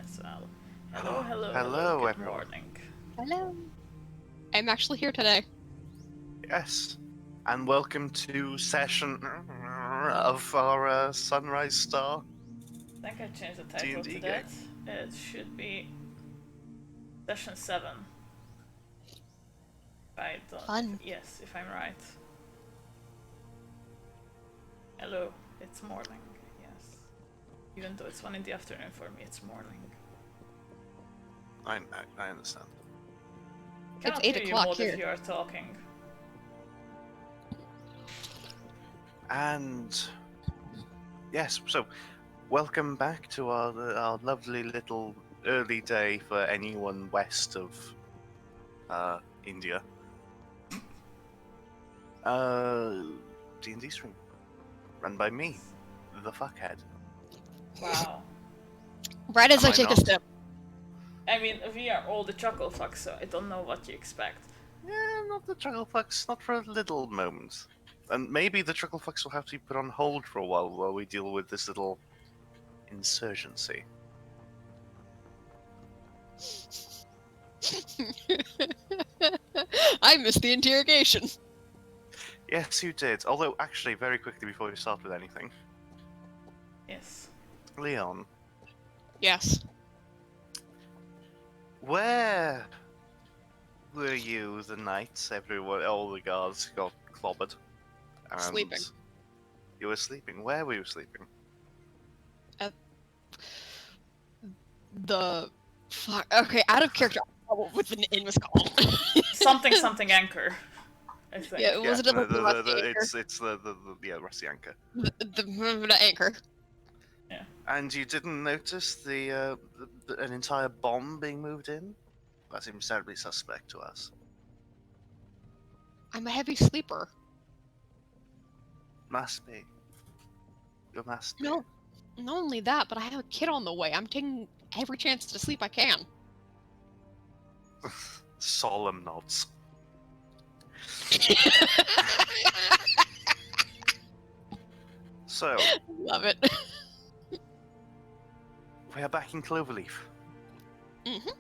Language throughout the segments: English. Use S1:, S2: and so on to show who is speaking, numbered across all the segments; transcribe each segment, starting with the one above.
S1: as well. Hello, hello,
S2: Hello,
S1: good
S2: everyone.
S1: morning.
S3: Hello. I'm actually here today.
S2: Yes, and welcome to session of our Sunrise Star.
S1: I think I changed the title
S2: D&D
S1: to
S2: game.
S1: that. It should be Session 7. I don't...
S3: Fun.
S1: Yes, if I'm right. Hello, it's morning, yes. Even though it's 1 in the afternoon for me, it's morning.
S2: I understand.
S1: I cannot
S3: It's 8
S1: hear you,
S3: o'clock
S1: Maud,
S3: here.
S1: if you are talking.
S2: And yes, so welcome back to our lovely little early day for anyone west of India. D&D stream, run by me, the fuckhead.
S1: Wow.
S3: Right as
S2: Am
S3: I
S2: I
S3: take a
S2: not?
S3: step.
S1: I mean, we are all the chuckle fucks, so I don't know what you expect.
S2: Yeah, not the Chucklefucks, not for a little moment. And maybe the Chucklefucks will have to be put on hold for a while we deal with this little insurgency.
S3: I missed the interrogation.
S2: Yes, you did. Although, actually, very quickly before we start with anything,
S1: Yes.
S2: Leon,
S3: Yes.
S2: where were you the night everyone, all the guards got clobbered? And
S3: Sleeping.
S2: You were sleeping. Where were you sleeping?
S3: The fuck. Okay, out of character. What the inn was called?
S1: Something anchor, I think.
S3: Yeah, was it a rusty anchor?
S2: It's the rusty anchor.
S3: The anchor.
S2: And you didn't notice an entire bomb being moved in? That seems terribly suspect to us.
S3: I'm a heavy sleeper.
S2: Must be. You must be.
S3: No, not only that, but I have a kid on the way. I'm taking every chance to sleep I can.
S2: Solemn nods. So,
S3: Love it.
S2: we are back in Cloverleaf.
S3: Mhm.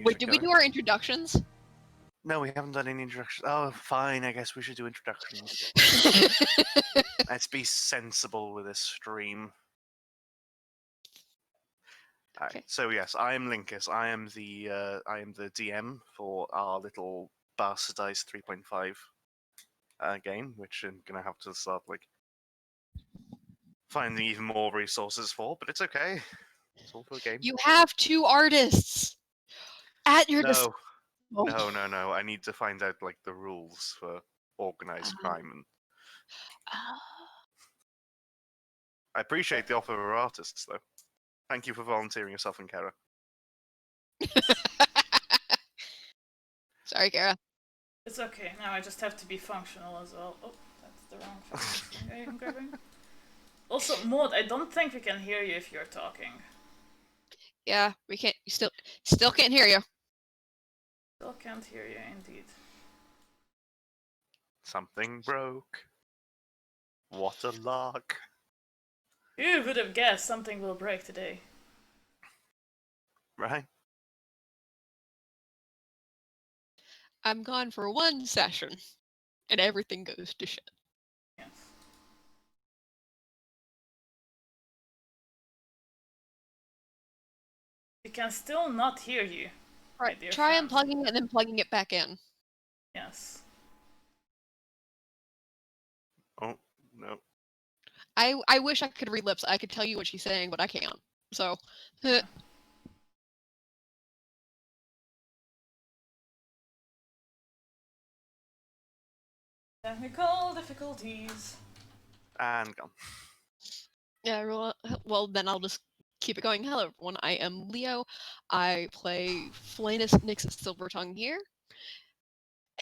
S3: Wait, did we do our introductions?
S2: No, we haven't done any introductions. Oh, fine. I guess we should do introductions. Let's be sensible with this stream. Alright,
S3: Okay.
S2: so yes, I am Linkus. I am the DM for our little bastardized 3.5 game, which I'm gonna have to start finding even more resources for, but it's okay. It's all for the game.
S3: You have 2 artists at your disposal.
S2: No. I need to find out the rules for organized crime, and I appreciate the offer of our artists, though. Thank you for volunteering yourself and Kara.
S3: Sorry, Kara.
S1: It's okay, now I just have to be functional as well. Oh, that's the wrong thing I'm grabbing. Also, Maud, I don't think we can hear you if you're talking.
S3: Yeah, we can't. Still can't hear you.
S1: Still can't hear you, indeed.
S2: Something broke. What a lark.
S1: Who would have guessed something will break today?
S2: Right?
S3: I'm gone for 1 session, and everything goes to shit.
S1: Yes. We can still not hear you.
S3: Right,
S1: dear
S3: try
S1: friend.
S3: unplugging it and then plugging it back in.
S1: Yes.
S2: Oh, no.
S3: I wish I could read lips. I could tell you what she's saying, but I can't. So,
S1: Technical difficulties.
S2: And gone.
S3: yeah, well, then I'll just keep it going. Hello, everyone. I am Leo. I play Flanus Nyx Silvertongue here.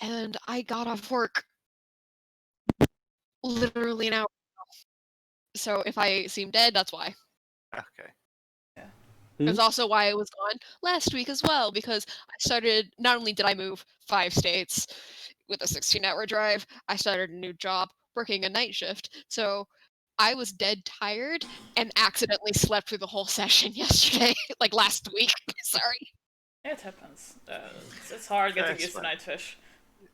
S3: And I got off work literally an hour ago. So if I seem dead, that's why.
S2: Okay.
S3: It's also why I was gone last week as well, because I started, not only did I move 5 states with a 16-hour drive, I started a new job working a night shift, so I was dead tired and accidentally slept through the whole session yesterday, like last week. Sorry.
S1: It happens. It's hard getting
S2: It's
S1: used to
S2: fine.
S1: Nightfish.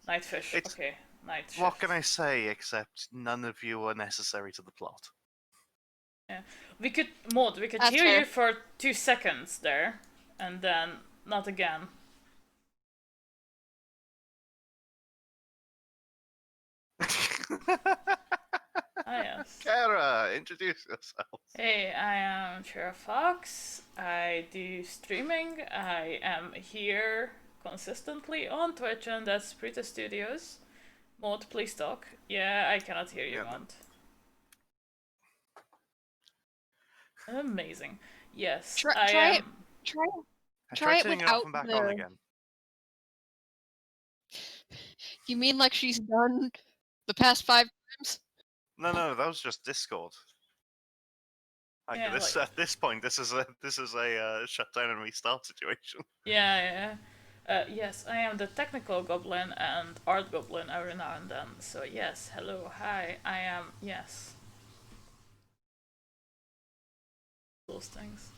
S1: Nightfish.
S2: It's-
S1: Okay. Night shift.
S2: What can I say except none of you are necessary to the plot?
S1: We could Maud, we could
S3: That's
S1: hear
S3: fair.
S1: you for 2 seconds there, and then not again. Ah yes.
S2: Kara, introduce yourself.
S1: Hey, I am Sheriff Fox. I do streaming. I am here consistently on Twitch, and that's Prita Studios. Maud, please talk. Yeah, I cannot hear you,
S2: Yeah.
S1: Maud. Amazing. Yes,
S3: Try
S1: I
S3: it.
S1: am.
S3: Try
S2: I
S3: Try
S2: tried
S3: it
S2: turning it off
S3: without
S2: and back
S3: the-
S2: on again.
S3: You mean like she's done the past 5 times?
S2: No, that was just Discord. Like,
S1: Yeah,
S2: at this point, this is a shutdown and restart situation.
S1: Yeah. Yes, I am the technical goblin and art goblin every now and then. So yes, hello, hi, I am, yes. Those things.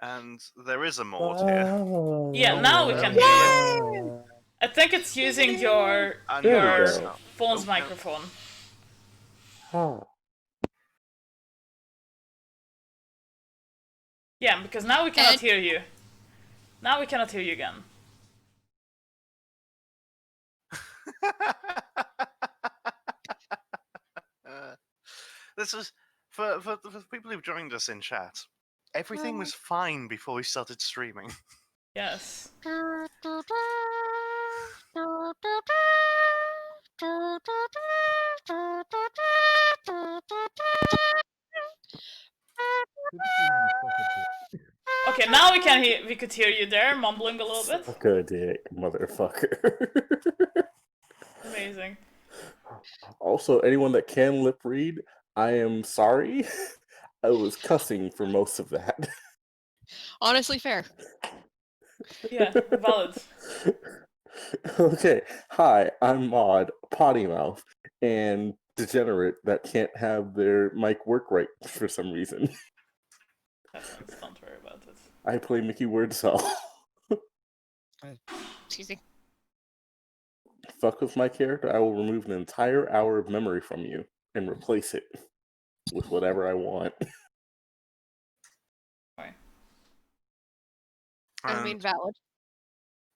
S2: And there is a Maud here.
S1: Yeah, now we can hear you. I think it's using your
S2: And
S4: There we
S1: your
S2: yours.
S4: go.
S1: phone's
S2: Oh, no.
S1: microphone.
S4: Oh.
S1: Yeah, because now we cannot
S3: And-
S1: hear you. Now we cannot hear you again.
S2: This is for the people who've joined us in chat. Everything was fine before we started streaming.
S1: Yes. Okay, now we can hear. We could hear you there, mumbling a little bit.
S4: Suck a dick, motherfucker.
S1: Amazing.
S4: Also, anyone that can lip read, I am sorry. I was cussing for most of that.
S3: Honestly, fair.
S1: Yeah, valid.
S4: Okay, hi, I'm Maud, potty mouth, and degenerate that can't have their mic work right for some reason.
S1: Happens. Don't worry about it.
S4: I play Mickey Wordsell.
S3: Excuse me.
S4: Fuck with my character, I will remove an entire hour of memory from you and replace it with whatever I want.
S3: I
S2: And
S3: mean, valid.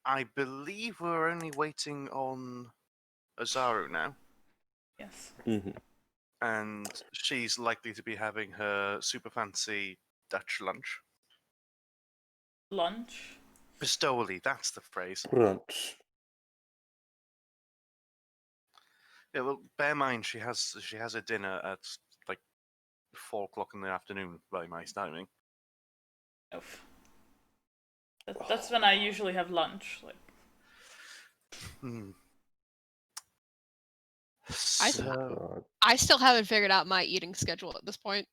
S2: I believe we're only waiting on Azaru now,
S1: Yes.
S4: Mm-hmm.
S2: and she's likely to be having her super fancy Dutch lunch.
S1: Lunch.
S2: Pistoli, that's the phrase.
S4: Brunch.
S2: Yeah, well, bear in mind she has a dinner at like 4 o'clock in the afternoon by my timing.
S1: Oof. That's when I usually have lunch. Like.
S2: Hmm.
S3: I-
S2: So,
S4: God.
S3: I still haven't figured out my eating schedule at this point.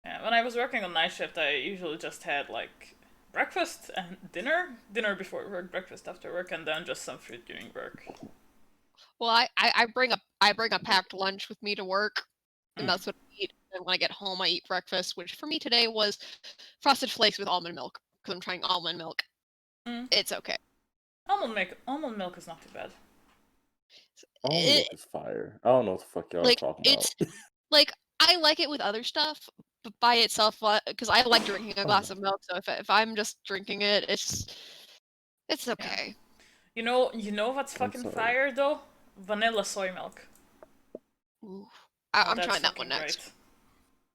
S1: Yeah, when I was working on night shift, I usually just had like breakfast and dinner. Dinner before work, breakfast after work, and then just some food during work.
S3: Well, I bring a packed lunch with me to work, and
S1: Mm.
S3: that's what I eat. And when I get home, I eat breakfast, which for me today was frosted flakes with almond milk because I'm trying almond milk.
S1: Mm.
S3: It's okay.
S1: Almond milk is not too bad.
S4: Almond
S3: It-
S4: milk is fire. I don't know what the fuck y'all are
S3: like
S4: talking
S3: it's
S4: about.
S3: like I like it with other stuff, but by itself, because I like drinking a glass of milk. So if I'm just drinking it, it's okay.
S1: You know what's
S4: I'm
S1: fucking
S4: sorry.
S1: fire though? Vanilla soy milk.
S3: Ooh.
S1: Oh,
S3: I'm
S1: that's
S3: trying that one
S1: fucking
S3: next.
S1: great.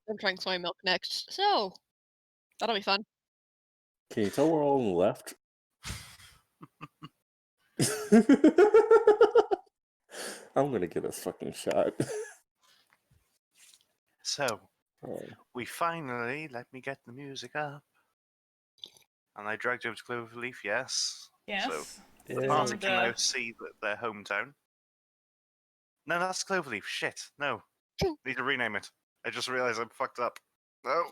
S3: I'm trying soy milk next. So that'll be fun.
S4: Can you tell we're all on the left? I'm gonna get a fucking shot.
S2: so
S4: Oh.
S2: we finally let me get the music up, and I dragged you over to Cloverleaf. Yes.
S1: Yes.
S2: So
S1: It
S2: the
S1: is
S2: party
S1: on
S2: can now
S1: the.
S2: see their hometown. No, that's Cloverleaf. Shit. No. Need to rename it. I just realized I'm fucked up. No,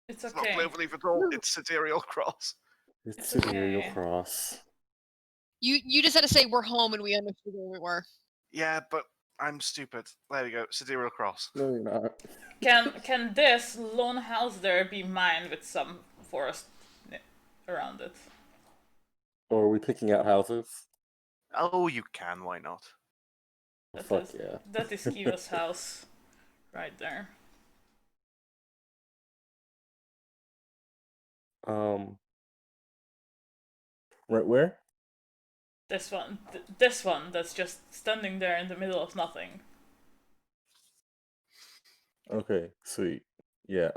S1: It's
S2: it's
S1: okay.
S2: not Cloverleaf at all. It's Sidereal Cross.
S4: It's
S1: It's
S4: Sidereal
S1: okay.
S4: Cross.
S3: You just had to say we're home and we understood where we were.
S2: Yeah, but I'm stupid. There we go. Sidereal Cross.
S4: No, you're not.
S1: Can this lone house there be mined with some forest around it?
S4: Or are we picking out houses?
S2: Oh, you can. Why not?
S4: Oh, fuck yeah.
S1: That is Kiva's house, right there.
S4: Right where?
S1: This one, this one that's just standing there in the middle of nothing.
S4: Okay, sweet. Yeah,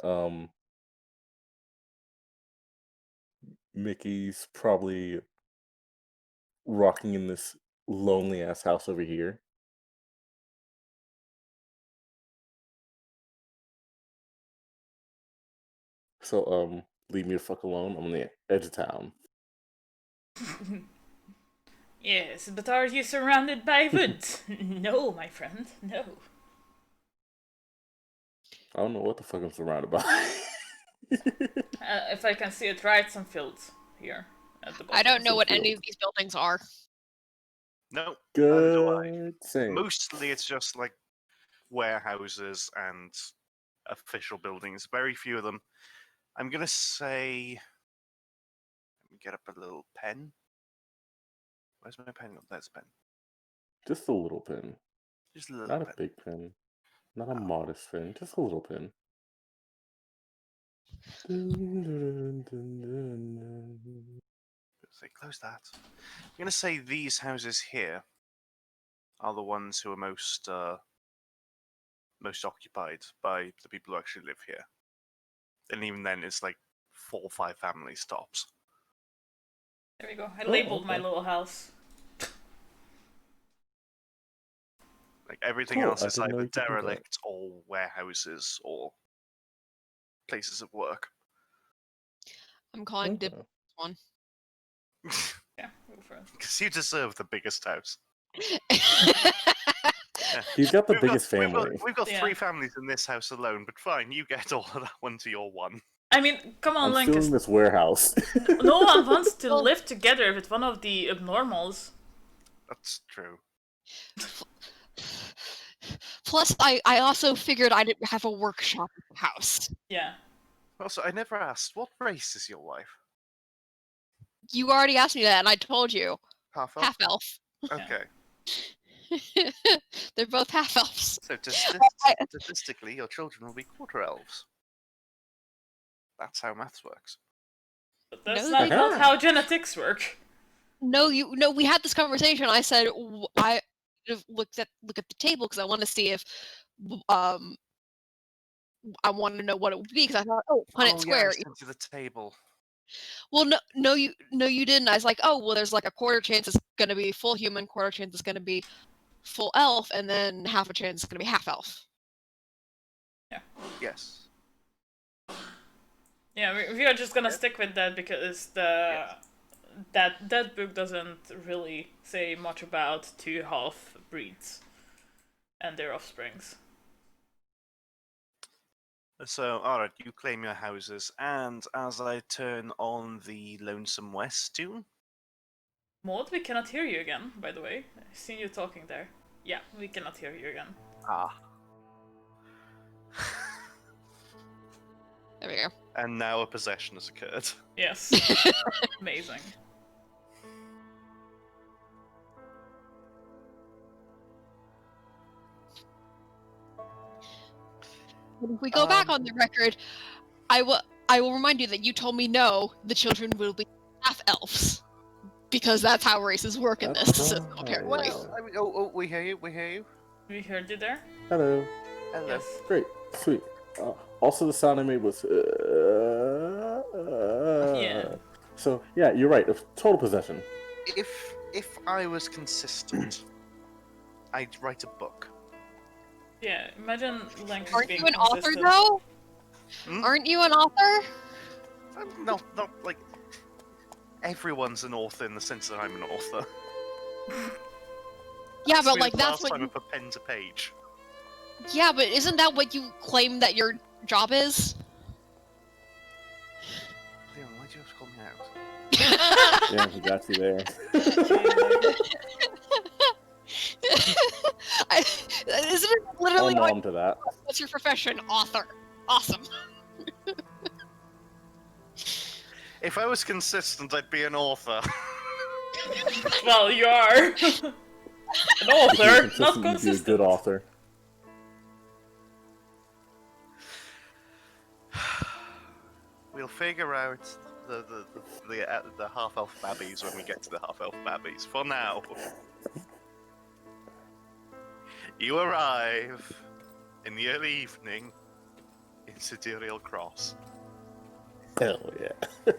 S4: Mickey's probably rocking in this lonely ass house over here. So, leave me the fuck alone. I'm on the edge of town.
S1: Yes, but are you surrounded by woods? No, my friend, no.
S4: I don't know what the fuck I'm surrounded by.
S1: If I can see it right, some fields here at the bottom.
S3: I don't know
S4: Some
S3: what any
S4: field.
S3: of these buildings are.
S2: No, neither do I.
S4: Good same.
S2: Mostly it's just like warehouses and official buildings. Very few of them. I'm gonna say. Let me get up a little pen. Where's my pen? Oh, there's a pen.
S4: Just a little pin.
S2: Just a little
S4: Not a
S2: pen.
S4: big pin. Not a modest pin. Just a little pin.
S2: Say close that. I'm gonna say these houses here are the ones who are most occupied by the people who actually live here. And even then, it's like 4 or 5 families tops.
S1: There we go. I
S4: Oh,
S1: labeled my
S4: okay.
S1: little house.
S2: Like everything
S4: Cool,
S2: else
S4: I
S2: is
S4: didn't know
S2: either
S4: you could do that.
S2: derelict or warehouses or places of work.
S3: I'm calling dibs
S4: Okay.
S3: on
S1: Yeah, go for it.
S2: Because you deserve the biggest house.
S4: He's got the
S2: We've got-
S4: biggest family.
S2: We've got
S1: Yeah.
S2: 3 families in this house alone, but fine, you get all of that one to your one.
S1: I mean, come on,
S4: I'm
S1: Link.
S4: still in this warehouse.
S1: No one wants to live together with one of the abnormals.
S2: That's true.
S3: Plus, I also figured I didn't have a workshop at the house.
S1: Yeah.
S2: Also, I never asked, what race is your wife?
S3: You already asked me that, and I told you.
S2: Half elf?
S3: Half elf.
S2: Okay.
S3: They're both half elves.
S2: So statistically, your children will be quarter elves. That's how maths works.
S1: But that's
S3: No,
S1: not,
S3: they
S1: not
S4: don't.
S1: how genetics work.
S3: No, we had this conversation. I said I look at the table because I want to see if I wanted to know what it would be because I thought, oh, Punnett
S2: Yeah,
S3: Square.
S2: I sent you the table.
S3: Well, no, you didn't. I was like, oh, well, there's like a quarter chance it's gonna be full human, quarter chance it's gonna be full elf, and then half a chance it's gonna be half elf.
S2: Yes.
S1: Yeah, we are just gonna stick with that because that book doesn't really say much about 2 half breeds and their offsprings.
S2: So, alright, you claim your houses, and as I turn on the Lonesome West tune,
S1: Maud, we cannot hear you again, by the way. I've seen you talking there. Yeah, we cannot hear you again.
S3: There we go.
S2: and now a possession has occurred.
S1: Yes. Amazing.
S3: If we go back on the record, I will remind you that you told me no, the children will be half elves. Because that's how races work in this
S4: That's
S3: system,
S4: right.
S3: apparently.
S2: Well, we hear you, we hear you.
S1: We heard you there?
S4: Hello.
S2: Hello.
S1: Yes.
S4: Great. Sweet. Also, the sound I made was.
S1: Yeah.
S4: So, yeah, you're right. Total possession.
S2: If I was consistent, I'd write a book.
S1: Yeah, imagine Link
S3: Aren't
S1: being
S3: you an author,
S1: consistent.
S3: though?
S2: Hmm?
S3: Aren't you an author?
S2: Not like everyone's an author in the sense that I'm an author.
S3: Yeah,
S2: Ask
S3: but
S2: me
S3: like
S2: the
S3: that's
S2: last
S3: what.
S2: time I put pen to page.
S3: Yeah, but isn't that what you claim that your job is?
S2: Leon, why do you have to call me out?
S4: Yeah, he got you there.
S3: Isn't it literally
S4: I'll nom to that.
S3: what's your profession? Author. Awesome.
S2: If I was consistent, I'd be an author.
S1: Well, you are an
S4: If
S1: author,
S4: you're
S1: not
S4: consistent, you'd be a
S1: consistent.
S4: good author.
S2: We'll figure out the half-elf babbies when we get to the half-elf babbies. For now, you arrive in the early evening in Sidereal Cross.
S4: Hell yeah.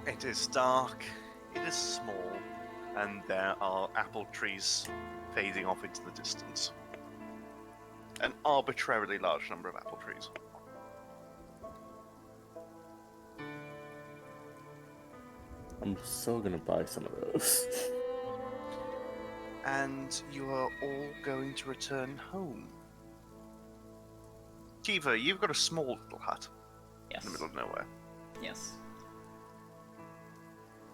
S2: It is dark, it is small, and there are apple trees fading off into the distance. An arbitrarily large number of apple trees.
S4: I'm so gonna buy some of those.
S2: And you are all going to return home. Kiva, you've got a small little hut
S1: Yes.
S2: in the middle of nowhere.
S1: Yes.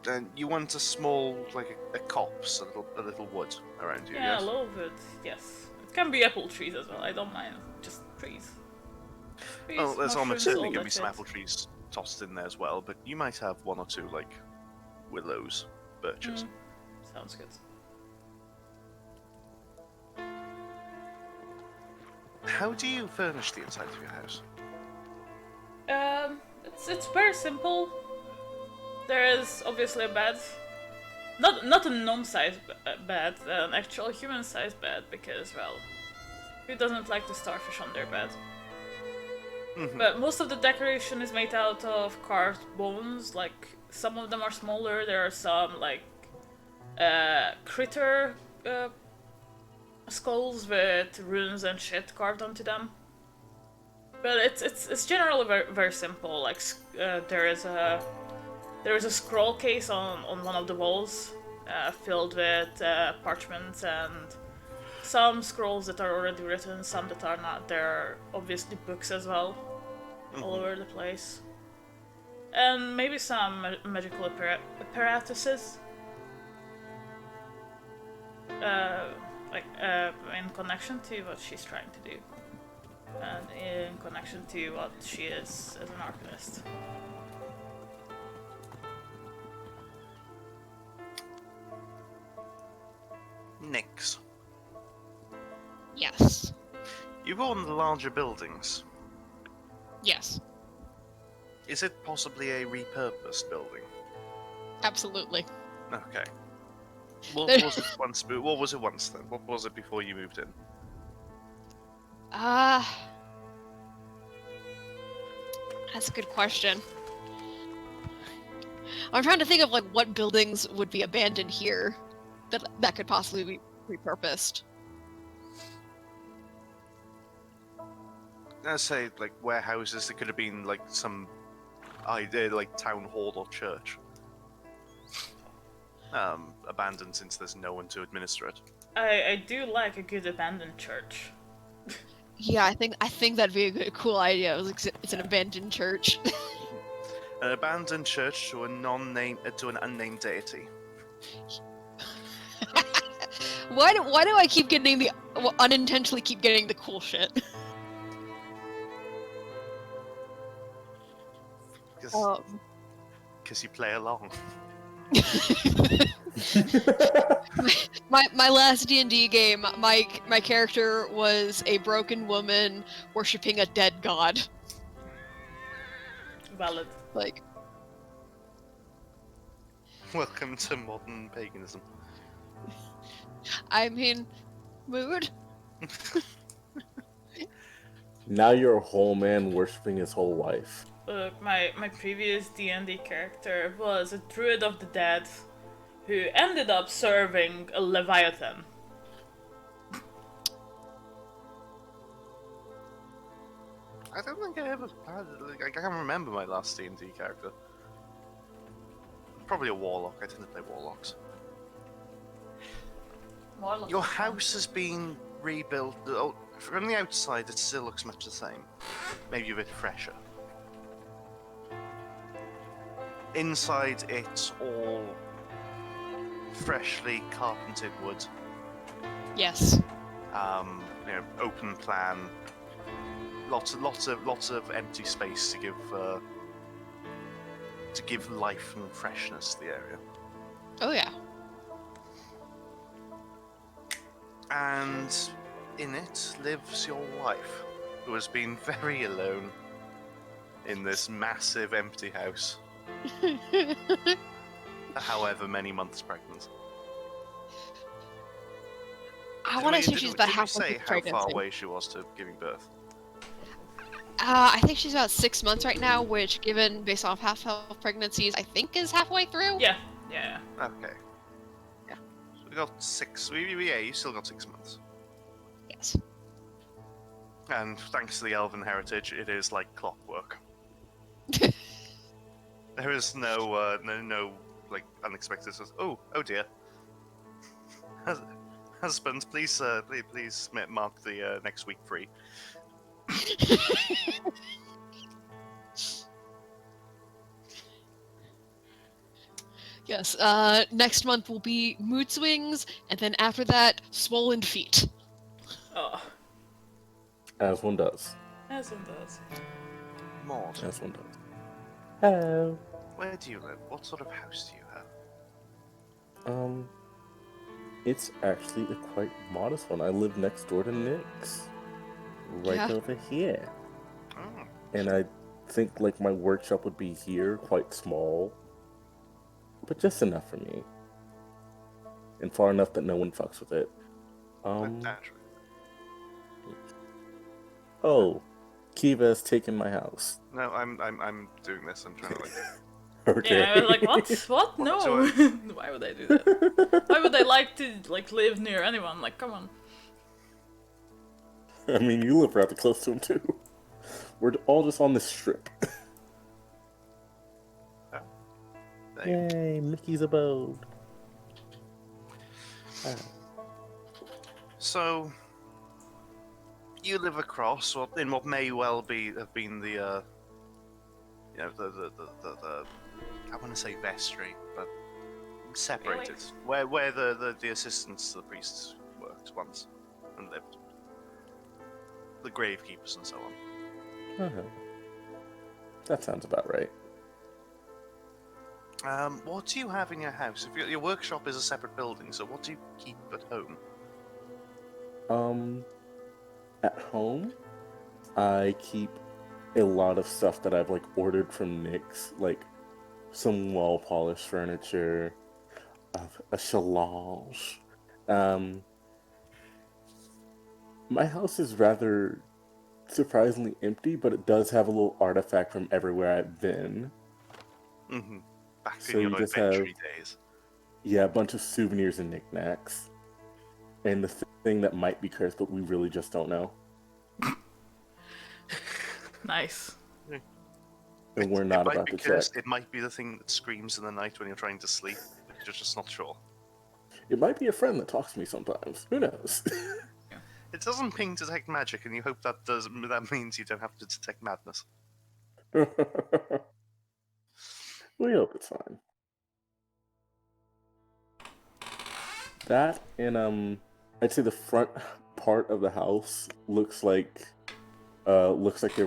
S2: And you want a small, like a copse, a little wood around you,
S1: Yeah,
S2: yes?
S1: a little bit, yes. It can be apple trees as well, I don't mind. Just trees. Trees,
S2: Well, there's almost
S1: mushrooms,
S2: certainly
S1: all
S2: going to be
S1: that
S2: some
S1: shit.
S2: apple trees tossed in there as well, but you might have one or two, like, willows, birches.
S1: Sounds good.
S2: How do you furnish the inside of your house?
S1: It's very simple. There is obviously a bed. Not a gnome-sized bed, an actual human-sized bed, because, well, who doesn't like the starfish on their bed? But most of the decoration is made out of carved bones. Like, some of them are smaller. There are some, like, critter skulls with runes and shit carved onto them. But it's generally very, very simple. Like, there is a scroll case on one of the walls, filled with parchments and some scrolls that are already written, some that are not. There are obviously books as well, all over the place. And maybe some magical apparatuses. In connection to what she's trying to do. And in connection to what she is as an arcanist.
S2: Nyx,
S3: Yes.
S2: you go on the larger buildings.
S3: Yes.
S2: Is it possibly a repurposed building?
S3: Absolutely.
S2: Okay. What was it once? What was it once then? What was it before you moved in?
S3: That's a good question. I'm trying to think of like what buildings would be abandoned here that could possibly be repurposed.
S2: Let's say like warehouses. It could have been like some idea, like town hall or church. Abandoned since there's no one to administer it.
S1: I do like a good abandoned church.
S3: Yeah, I think that'd be a cool idea. It's an abandoned church.
S2: An abandoned church to an unnamed deity.
S3: Why do I keep getting unintentionally keep getting the cool shit?
S2: Because you play along.
S3: my last D&D game, my character was a broken woman worshipping a dead god.
S1: Valid.
S3: Like,
S2: Welcome to modern paganism.
S3: I mean, mood.
S4: Now you're a whole man worshipping his whole wife.
S1: Look, my previous D&D character was a druid of the dead who ended up serving a leviathan.
S2: I don't think I ever had. Like, I can't remember my last D&D character. Probably a warlock. I tend to play warlocks.
S1: Warlock.
S2: Your house has been rebuilt. Oh, from the outside, it still looks much the same. Maybe a bit fresher. Inside, it's all freshly carpented wood.
S3: Yes.
S2: Open plan. Lots of empty space to give life and freshness to the area.
S3: Oh yeah.
S2: And in it lives your wife, who has been very alone in this massive empty house, however many months pregnant.
S3: I want to say she's about
S2: Did we
S3: halfway
S2: say
S3: through
S2: how far
S3: pregnancy.
S2: away she was to giving birth?
S3: I think she's about 6 months right now, which, given based off half-health pregnancies, I think is halfway through.
S1: Yeah.
S2: Okay.
S3: Yeah.
S2: So we got 6. Yeah, you still got 6 months.
S3: Yes.
S2: And thanks to the elven heritage, it is like clockwork. There is no like unexpected. Oh dear. Husbands, please mark the next week free.
S3: Yes. Next month will be mood swings, and then after that, swollen feet.
S1: Oh,
S4: As one does.
S1: as one does.
S2: Maud,
S4: As one does. Hello.
S2: where do you live? What sort of house do you have?
S4: It's actually a quite modest one. I live next door to Nick's. Right
S3: Yeah.
S4: over here.
S2: Oh,
S4: And I think like my workshop would be here, quite small. But just enough for me. And far enough that no one fucks with it.
S2: naturally.
S4: Oh, Kiva's taken my house.
S2: No, I'm doing this. I'm trying to like.
S4: Okay.
S1: Yeah, I was like, what? What? No.
S2: So
S1: Why would they do that? Why would they like to live near anyone? Like, come on.
S4: I mean, you live rather close to him too. We're all just on this strip. Yay, Mickey's abode.
S2: So, you live across, or in what may well have been the I want to say vestry, but separated, where the assistants to the priests worked once and lived, the gravekeepers and so on.
S4: Uh-huh. That sounds about right.
S2: What do you have in your house? If your workshop is a separate building, so what do you keep at home?
S4: At home, I keep a lot of stuff that I've like ordered from Nick's, like some wall polish furniture, a chalage. My house is rather surprisingly empty, but it does have a little artifact from everywhere I've been.
S2: Mm-hmm. Back
S4: So
S2: in your
S4: you just
S2: adventure
S4: have-
S2: days.
S4: Yeah, a bunch of souvenirs and knickknacks. And the thing that might be cursed, but we really just don't know.
S1: Nice.
S4: And we're not
S2: might
S4: about
S2: be
S4: to
S2: cursed.
S4: check.
S2: It might be the thing that screams in the night when you're trying to sleep, but you're just not sure.
S4: It might be a friend that talks to me sometimes. Who knows?
S2: It doesn't ping detect magic, and you hope that means you don't have to detect madness.
S4: We hope it's fine. That and I'd say the front part of the house looks like there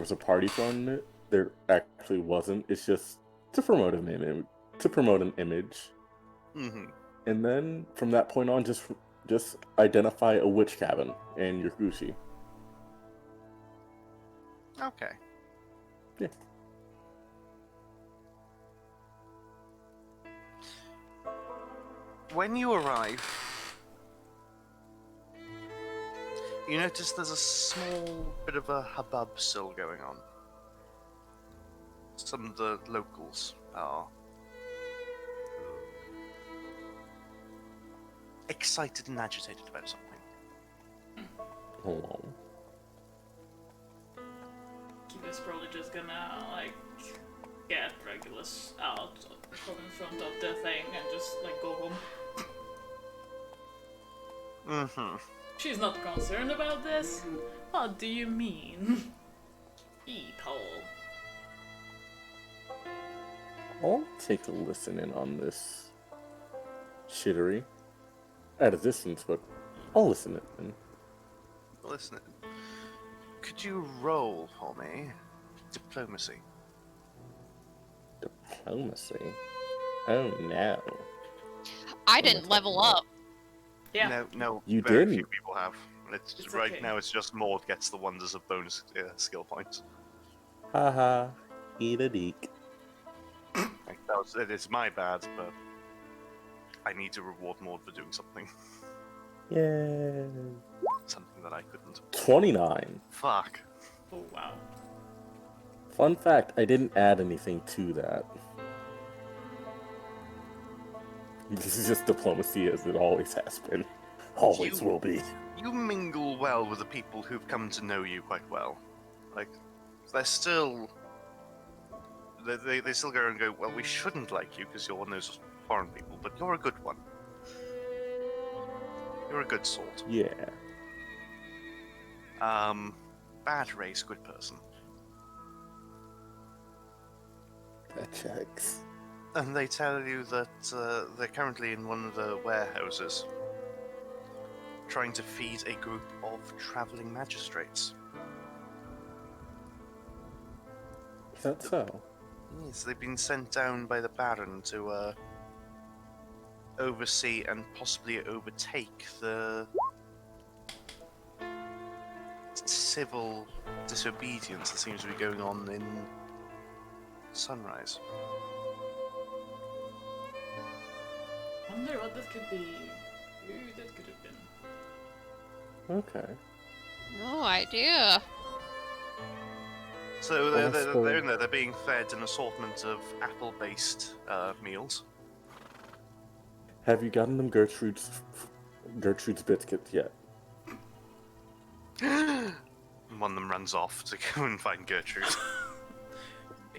S4: was a party thrown in it. There actually wasn't. It's just to promote an image.
S2: Mm-hmm.
S4: And then from that point on, just identify a witch cabin and you're Gucci.
S2: Okay.
S4: Yeah.
S2: When you arrive, you notice there's a small bit of a hubbub still going on. Some of the locals are excited and agitated about something.
S4: Hold on.
S1: Kiva's probably just gonna get Regulus out from in front of the thing and just go home.
S2: Mm-hmm.
S1: She's not concerned about this? What do you mean? People.
S4: I'll take a listen in on this shittery. At a distance, but I'll listen it then.
S2: Listen, could you roll for me diplomacy?
S4: Diplomacy? Oh no.
S3: I
S4: What am
S3: didn't
S4: I
S3: level
S4: talking
S3: up.
S1: Yeah.
S2: No,
S4: You
S2: very
S4: didn't?
S2: few people have.
S1: It's
S2: Right
S1: okay.
S2: now, it's just Maud gets the wonders of bonus skill points.
S4: Haha. Eat a deek.
S2: Like, it's my bad, but I need to reward Maud for doing something.
S4: Yay.
S2: Something that I couldn't.
S4: 29.
S2: Fuck.
S1: Oh wow.
S4: Fun fact, I didn't add anything to that. This is just diplomacy as it always has been. Always
S2: You-
S4: will be.
S2: You mingle well with the people who've come to know you quite well. Like, they're still... They still go and go, well, we shouldn't like you because you're one of those foreign people, but you're a good one. You're a good sort.
S4: Yeah.
S2: Bad race, good person.
S4: That checks.
S2: And they tell you that they're currently in one of the warehouses trying to feed a group of traveling magistrates.
S4: Is that so?
S2: Yes, they've been sent down by the Baron to oversee and possibly overtake the civil disobedience that seems to be going on in Sunrise.
S1: Wonder what that could be. Who that could have been.
S4: Okay.
S3: No idea.
S2: So
S4: Well, I
S2: they're
S4: suppose-
S2: in there. They're being fed an assortment of apple-based meals.
S4: Have you gotten them Gertrude's biscuits yet?
S2: And one of them runs off to go and find Gertrude.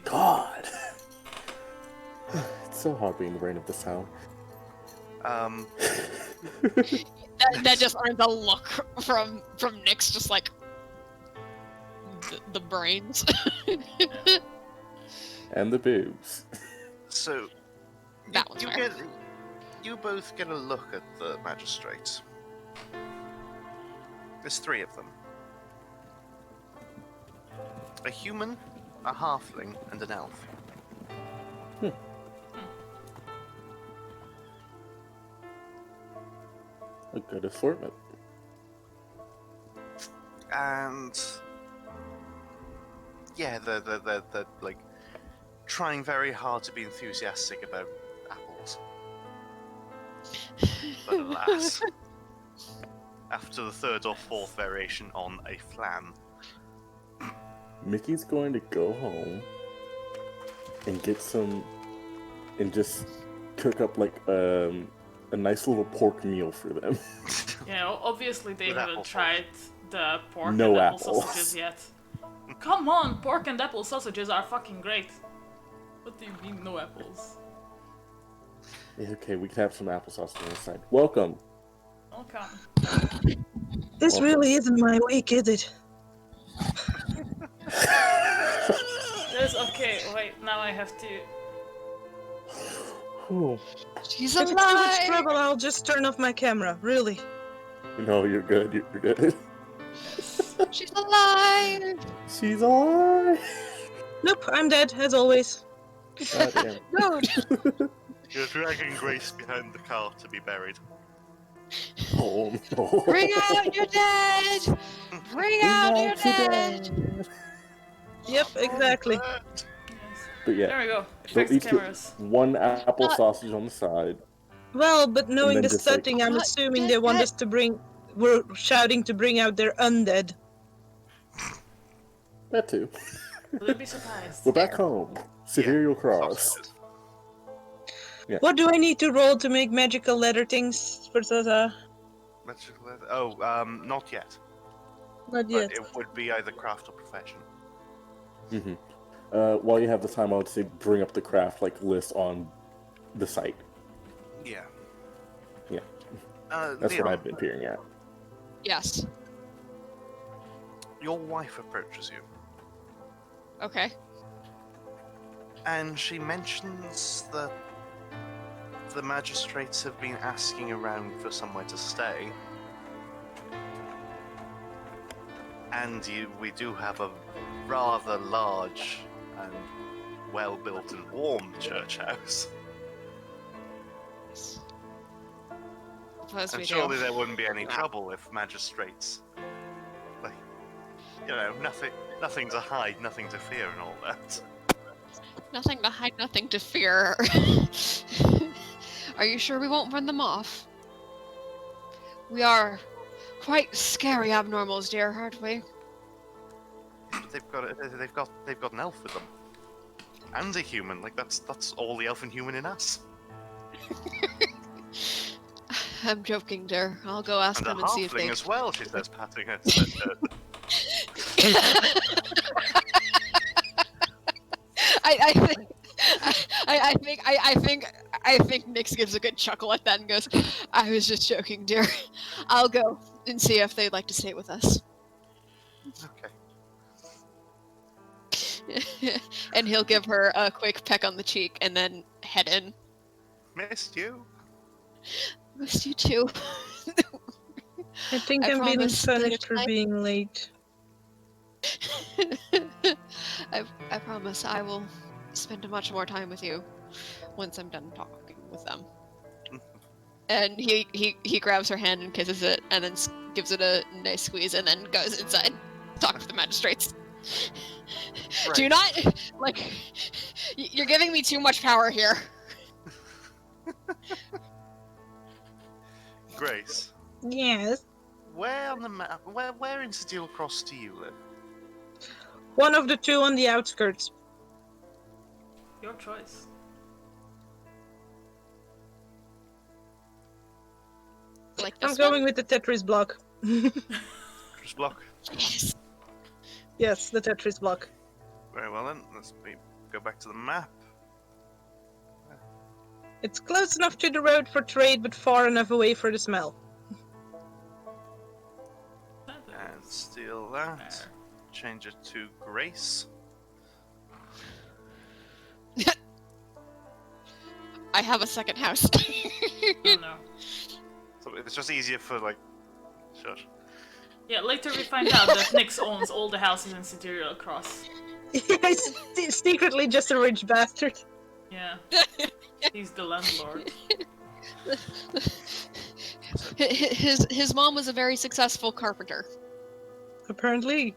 S4: God! It's so hard being the brain of this town.
S3: That just earned a look from Nyx, just like the brains.
S4: And the boobs.
S2: So
S3: That one's fair.
S2: you both get a look at the magistrates. There's 3 of them. A human, a halfling, and an elf.
S4: A good assortment.
S2: And yeah, they're like trying very hard to be enthusiastic about apples. But alas, after the 3rd or 4th variation on a flan,
S4: Mickey's going to go home and get some and just cook up like a nice little pork meal for them.
S1: Yeah, obviously they
S2: With
S1: haven't
S2: apple
S1: tried the pork
S4: No
S1: and apple
S4: apples.
S1: sausages yet. Come on, pork and apple sausages are fucking great. What do you mean no apples?
S4: Yeah, okay, we can have some applesauce on the side. Welcome.
S1: Okay.
S5: This
S4: Welcome.
S5: really isn't my week, is it?
S1: There's okay, wait, now I have to
S4: Oh,
S3: She's
S5: If it's too much
S3: alive.
S5: trouble, I'll just turn off my camera. Really.
S4: no, you're good. You're good.
S3: She's alive.
S4: She's alive.
S5: Nope, I'm dead, as always.
S4: God damn.
S3: Good.
S2: you're dragging Grace behind the car to be buried.
S4: Oh no.
S3: Bring out your dead. Bring out your dead.
S5: Yep, exactly.
S1: yes.
S4: But yeah,
S1: There we go.
S4: they'll
S1: Fix the
S4: each get
S1: cameras.
S4: one apple sausage on the side.
S5: Well, but knowing
S4: then
S5: the
S4: just, like-
S5: setting, I'm
S3: Not
S5: assuming they want
S3: dead.
S5: us to bring. We're shouting to bring out their undead.
S4: That too.
S1: Wouldn't be surprised.
S4: We're back home. Sidereal Cross.
S2: Sausages.
S5: What do I need to roll to make magical letter things for Zaza?
S2: Magical leather- Oh, not yet.
S5: Not
S2: But
S5: yet.
S2: it would be either craft or profession.
S4: Mm-hmm. While you have the time, I would say bring up the craft list on the site.
S2: Yeah.
S4: Yeah. That's
S2: Leon,
S4: what I've been peering at.
S3: Yes.
S2: your wife approaches you,
S3: Okay.
S2: and she mentions that the magistrates have been asking around for somewhere to stay, And we do have a rather large and well-built and warm church house.
S3: Suppose
S2: And
S3: we
S2: surely
S3: do.
S2: there wouldn't be any trouble if magistrates, like, nothing to hide, nothing to fear, and all that.
S3: Nothing to hide, nothing to fear. Are you sure we won't run them off? We are quite scary abnormals, dear, aren't we?
S2: But they've got an elf with them, and a human. Like that's all the elf and human in us.
S3: I'm joking, dear. I'll go ask
S2: And a
S3: them and see if
S2: halfling
S3: they.
S2: as well. She says, patting her.
S3: I think Nix gives a good chuckle at that and goes, "I was just joking, dear. I'll go and see if they'd like to stay with us."
S2: Okay.
S3: And he'll give her a quick peck on the cheek and then head in.
S2: Missed you.
S3: Missed you too.
S5: I think
S3: I
S5: I'm being
S3: promise
S5: punished
S3: later
S5: for
S3: tonight.
S5: being late.
S3: I promise I will spend much more time with you once I'm done talking with them. And he grabs her hand and kisses it, and then gives it a nice squeeze, and then goes inside to talk to the magistrates.
S2: Right.
S3: Do not you're giving me too much power here.
S2: Grace,
S5: Yes.
S2: where on the map? Where in Steel Cross do you live?
S5: One of the two on the outskirts.
S1: Your choice.
S3: Like
S5: I'm
S3: this
S5: going with the Tetris block.
S2: Just block.
S3: Yes.
S5: Yes, the Tetris block.
S2: Very well then. Let's go back to the map.
S5: It's close enough to the road for trade, but far enough away for the smell.
S2: And steal that. Change it to Grace.
S3: I have a second house.
S1: Oh no.
S2: So it's just easier for like. Shush.
S1: Yeah, later we find out that Nyx owns all the houses in Sidereal Cross.
S5: He's secretly just a rich bastard.
S1: Yeah. He's the landlord.
S3: His mom was a very successful carpenter.
S5: Apparently.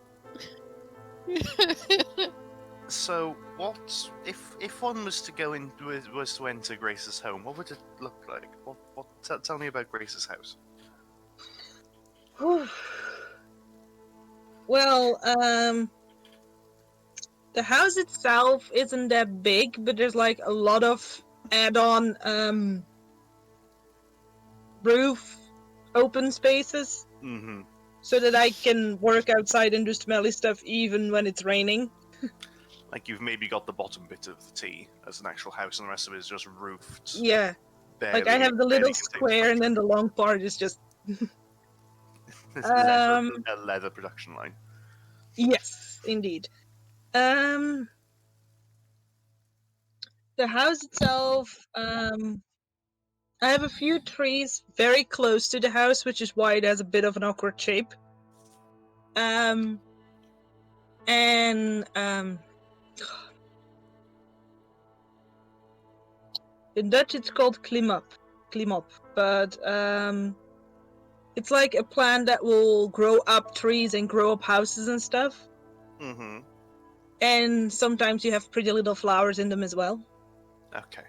S2: So what if one was to go in was to enter Grace's home? What would it look like? Tell me about Grace's house.
S5: Well, the house itself isn't that big, but there's like a lot of add-on roof open spaces
S2: Mm-hmm.
S5: so that I can work outside and do smelly stuff even when it's raining.
S2: Like you've maybe got the bottom bit of the T as an actual house, and the rest of it is just roofed.
S5: Yeah,
S2: Barely,
S5: like I have the
S2: barely
S5: little
S2: contained
S5: square and then the long part is just
S2: It's
S5: Um,
S2: a leather production line.
S5: yes, indeed. The house itself, I have a few trees very close to the house, which is why it has a bit of an awkward shape. And in Dutch it's called klimop, but it's like a plant that will grow up trees and grow up houses and stuff.
S2: Mm-hmm.
S5: And sometimes you have pretty little flowers in them as well.
S2: Okay.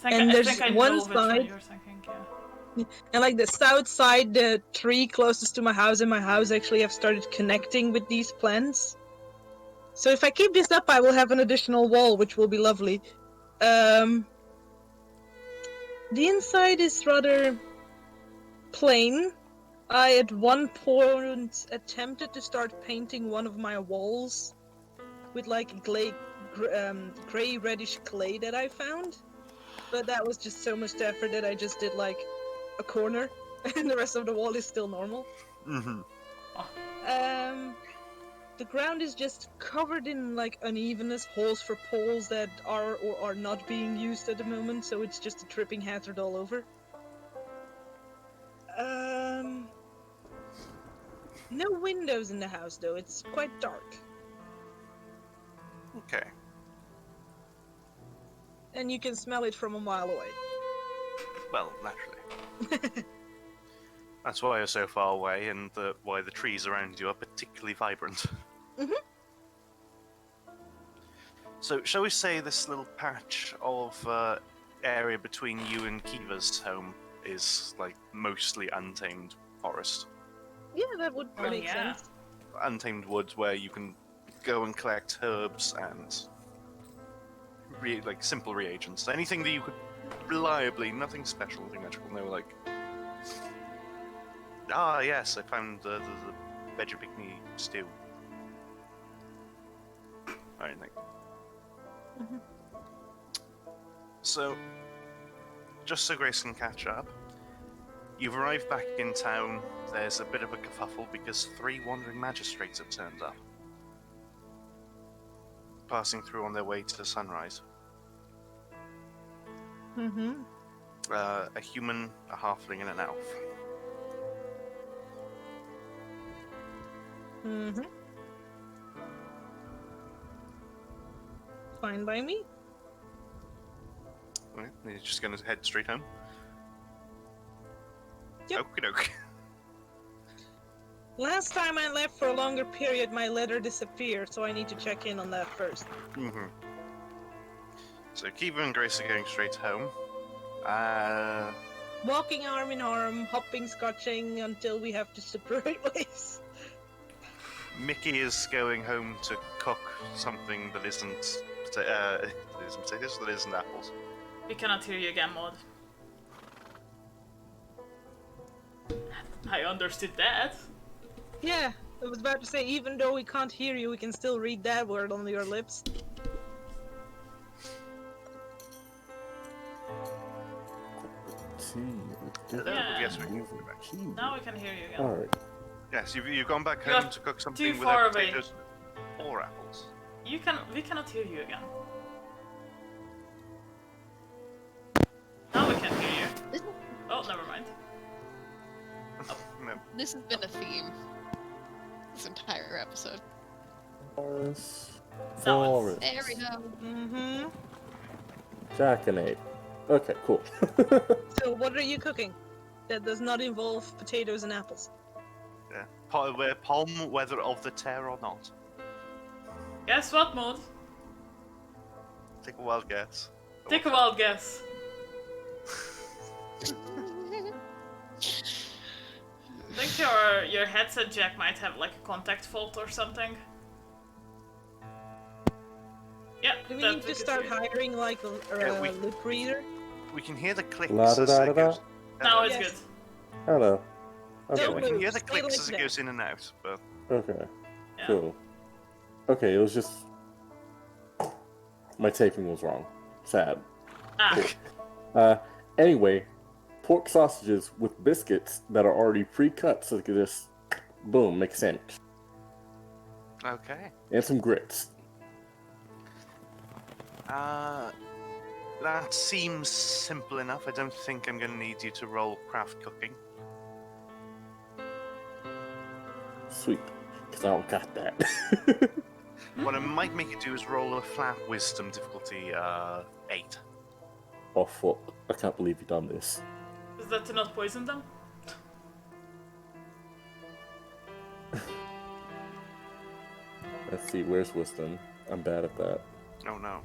S5: And
S1: I
S5: there's
S1: think I
S5: one
S1: know which one
S5: side-
S1: you're thinking, yeah.
S5: And like the south side, the tree closest to my house and my house actually have started connecting with these plants. So if I keep this up, I will have an additional wall, which will be lovely. The inside is rather plain. I at one point attempted to start painting one of my walls with like gray reddish clay that I found. But that was just so much effort that I just did like a corner, and the rest of the wall is still normal.
S2: Mm-hmm.
S5: The ground is just covered in like unevenness, holes for poles that are or are not being used at the moment, so it's just a tripping hazard all over. No windows in the house, though. It's quite dark.
S2: Okay.
S5: And you can smell it from a mile away.
S2: Well, naturally. That's why you're so far away, and why the trees around you are particularly vibrant.
S5: Mhm.
S2: So, shall we say this little patch of area between you and Kiva's home is like mostly untamed forest,
S5: Yeah, that would
S1: Oh,
S5: make
S1: yeah.
S5: sense.
S2: untamed woods where you can go and collect herbs and like simple reagents, anything that you could reliably, nothing special, nothing magical, no like. Ah, yes, I found the veggie picnic stew. Or anything.
S5: Mhm.
S2: So, just so Grace can catch up, you've arrived back in town. There's a bit of a kerfuffle because 3 wandering magistrates have turned up, passing through on their way to Sunrise.
S5: Mm-hmm.
S2: A human, a halfling, and an elf.
S5: Mm-hmm. Fine by me.
S2: Right, you're just going to head straight home?
S5: Yep.
S2: Okie doke.
S5: Last time I left for a longer period, my letter disappeared, so I need to check in on that first.
S2: Mm-hmm. So Kiva and Grace are going straight home.
S5: Walking arm in arm, hopping, scotching until we have to separate ways.
S2: Mickey is going home to cook something that isn't potatoes, that isn't apples.
S1: We cannot hear you again, Maud. I understood that.
S5: Yeah, I was about to say, even though we can't hear you, we can still read that word on your lips.
S2: Hello,
S1: Yeah.
S2: yes, we can go back.
S1: Now we can hear you again.
S4: Alright.
S2: Yes, you've gone back
S1: You
S2: home
S1: are
S2: to cook something
S1: too far
S2: without
S1: away.
S2: potatoes or apples.
S1: We cannot hear you again. Now we can hear you. Oh, never mind.
S2: No.
S3: This has been a theme this entire episode.
S4: Forest.
S1: No, it's-
S4: Forest.
S3: There we go.
S5: Mm-hmm.
S4: Jack and Abe. Okay, cool.
S5: So what are you cooking? That does not involve potatoes and apples.
S2: Yeah. Palm, whether of the tear or not.
S1: Guess what, Maud?
S2: Take a wild guess.
S1: Take a wild guess. I think your headset jack might have like a contact fault or something. Yeah,
S5: Do we
S1: that
S5: need to
S1: could
S5: start
S1: hear.
S5: hiring like
S2: Yeah,
S5: a
S2: we-
S5: lip reader?
S2: We can hear the clicks
S4: La da
S2: as
S4: da
S2: it
S4: da da.
S2: goes.
S1: Now it's
S5: Yes.
S1: good.
S4: Hello.
S2: Yeah,
S4: Okay.
S2: we can hear the
S5: Stay
S2: clicks
S5: like
S2: as it
S5: that.
S2: goes in and out, but
S4: Okay.
S1: Yeah.
S4: Cool. Okay, it was just my taping was wrong. Sad.
S1: Ah,
S4: Anyway, pork sausages with biscuits that are already pre-cut, so they can just boom, make sense.
S2: okay.
S4: And some grits.
S2: That seems simple enough. I don't think I'm going to need you to roll craft cooking.
S4: Sweet, because I don't got that.
S2: What I might make you do is roll a flat wisdom difficulty 8.
S4: Oh fuck! I can't believe you done this.
S1: is that to not poison them?
S4: Let's see, where's wisdom? I'm bad at that.
S2: Oh no.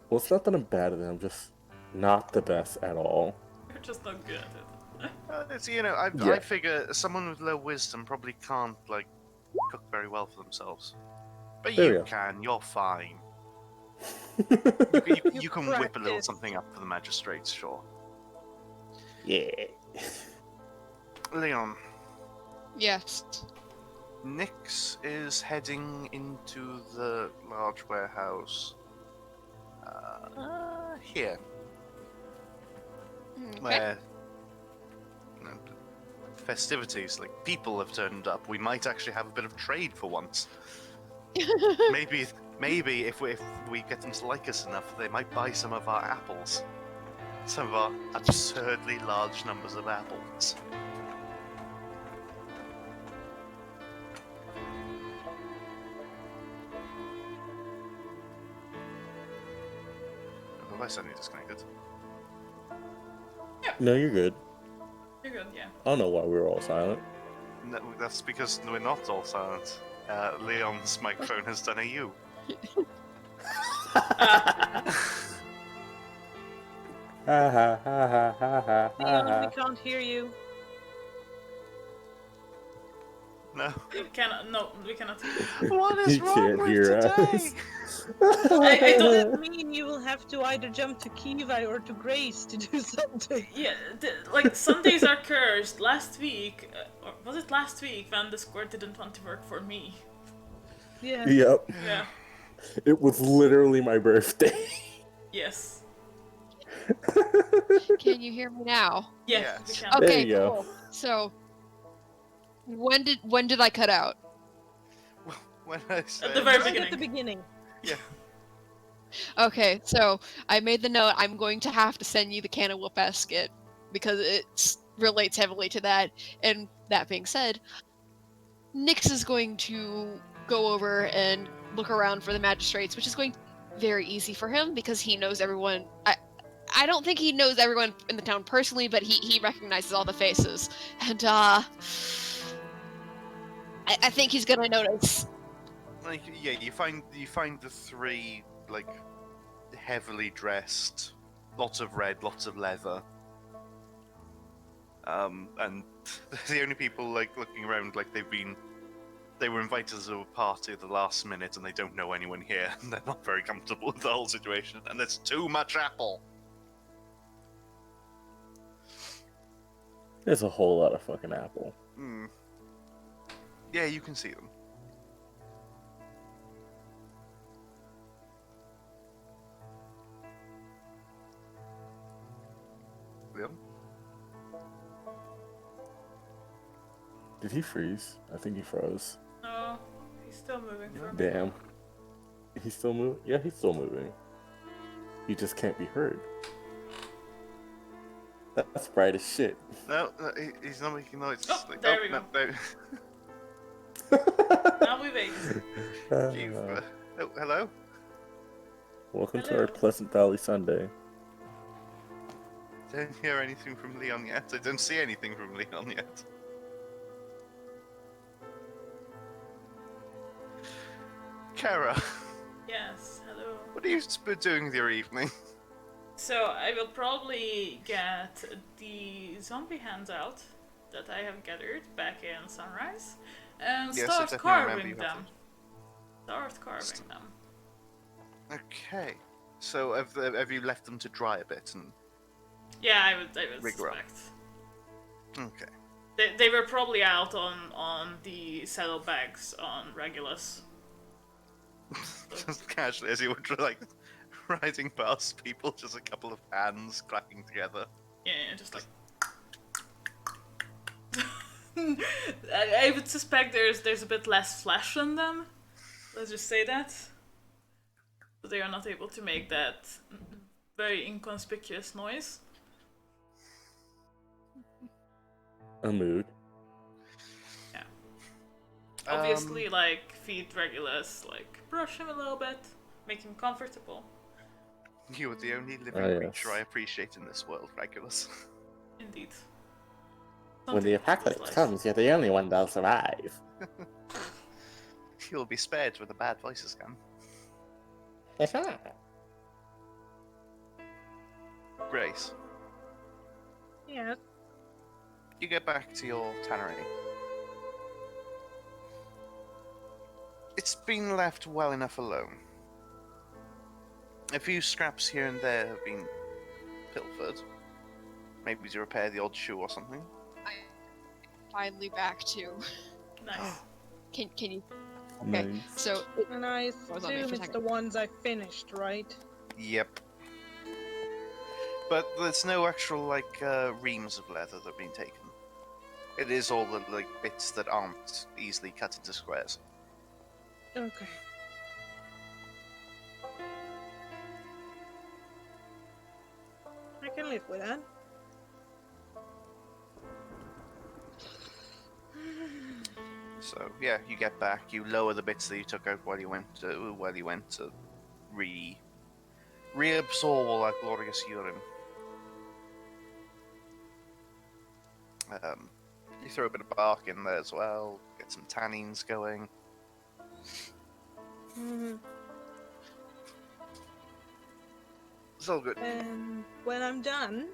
S4: Well, it's not that I'm bad at it. I'm just not the best at all.
S1: You're just not good at it.
S2: It's, you know, I
S4: Yeah.
S2: figure someone with low wisdom probably can't, like, cook very well for themselves. But
S4: There we
S2: you
S4: go.
S2: can, you're fine. You can whip a little
S5: practice.
S2: something up for the magistrates, sure.
S4: Yeah.
S2: Leon,
S3: Yes.
S2: Nyx is heading into the large warehouse. Here,
S3: Okay.
S2: where you know, festivities, like people have turned up. We might actually have a bit of trade for once. Maybe if we get them to like us enough, they might buy some of our apples. Some of our absurdly large numbers of apples. Have I suddenly disconnected?
S4: No, you're good.
S1: You're good, yeah.
S4: I don't know why we were all silent.
S2: No, that's because we're not all silent. Leon's microphone has done a U.
S4: Ha ha ha ha ha ha
S5: Leon,
S4: ha.
S5: we can't hear you.
S2: No.
S1: We cannot hear you.
S2: What is
S4: You
S2: wrong
S4: can't
S2: with
S4: hear
S2: today?
S4: us.
S1: I
S5: Does
S1: don't-
S5: that mean you will have to either jump to Kiva or to Grace to do something?
S1: Yeah, like Sundays are cursed. Last week, or was it last week when Discord didn't want to work for me?
S5: Yeah.
S4: Yep.
S1: Yeah.
S4: It was literally my birthday.
S1: Yes.
S3: Can you hear me now?
S1: Yes, we
S2: Yes.
S1: can.
S4: There
S3: Okay,
S4: you go.
S3: cool. So, when did I cut out?
S2: When I said...
S1: the very
S5: Right at the beginning.
S2: Yeah.
S3: Okay, so I made the note. I'm going to have to send you the can of whoop ass skit because it relates heavily to that. And that being said, Nyx is going to go over and look around for the magistrates, which is going very easy for him because he knows everyone. I don't think he knows everyone in the town personally, but he recognizes all the faces, and I think he's gonna notice.
S2: Like, yeah, you find the three, like, heavily dressed, lots of red, lots of leather. And the only people, like, looking around like they were invited to a party at the last minute and they don't know anyone here and they're not very comfortable with the whole situation and there's too much apple.
S4: There's a whole lot of fucking apple.
S2: Hmm. Yeah, you can see them. Liam?
S4: Did he freeze? I think he froze.
S1: No, he's still moving for me.
S4: Damn. He's still moving? Yeah, he's still moving. He just can't be heard. That's bright as shit.
S2: No, he's not making noise.
S1: Oh,
S2: Like,
S1: there we go.
S2: No.
S1: Now we wait.
S2: Oh, hello?
S4: Welcome to
S1: Hello.
S4: our Pleasant Valley Sunday.
S2: Don't hear anything from Leon yet. I don't see anything from Leon yet. Kara,
S1: Yes, hello.
S2: what are you doing with your evening?
S1: So I will probably get the zombie hands out that I have gathered back in Sunrise and
S2: Yes, I
S1: start
S2: definitely remember
S1: carving
S2: you
S1: them.
S2: having-
S1: Start carving them.
S2: Okay. So have you left them to dry a bit? And
S1: Yeah, I would
S2: Rigor up.
S1: suspect.
S2: okay.
S1: They were probably out on the saddlebags on Regulus.
S2: Just casually as you were like riding past people, just a couple of hands clacking together.
S1: Yeah, just like. I would suspect there's a bit less flesh in them. Let's just say that. So they are not able to make that very inconspicuous noise.
S4: A mood.
S1: Obviously, like, feed Regulus, like, brush him a little bit, make him comfortable.
S2: You are the only living
S4: Ah, yes.
S2: creature I appreciate in this world, Regulus.
S1: Indeed.
S4: When the
S1: Something
S4: apocalypse
S1: like-
S4: comes, you're the only one that'll survive.
S2: You'll be spared when the bad voices come. Grace,
S5: Yeah.
S2: you get back to your tannery. It's been left well enough alone. A few scraps here and there have been pilfered. Maybe to repair the odd shoe or something.
S3: Finally back to.
S1: Nice.
S3: Can you? Okay.
S4: Nice.
S3: So
S5: And I
S3: was on me
S5: assume
S3: for a
S5: it's
S3: second.
S5: the ones I finished, right?
S2: Yep. But there's no actual, like, reams of leather that have been taken. It is all the, like, bits that aren't easily cut into squares.
S5: Okay. I can live with that.
S2: So yeah, you get back. You lower the bits that you took out while you went to reabsorb all that glorious urine. You throw a bit of bark in there as well, get some tannins going.
S5: Mhm.
S2: It's all good.
S5: And when I'm done,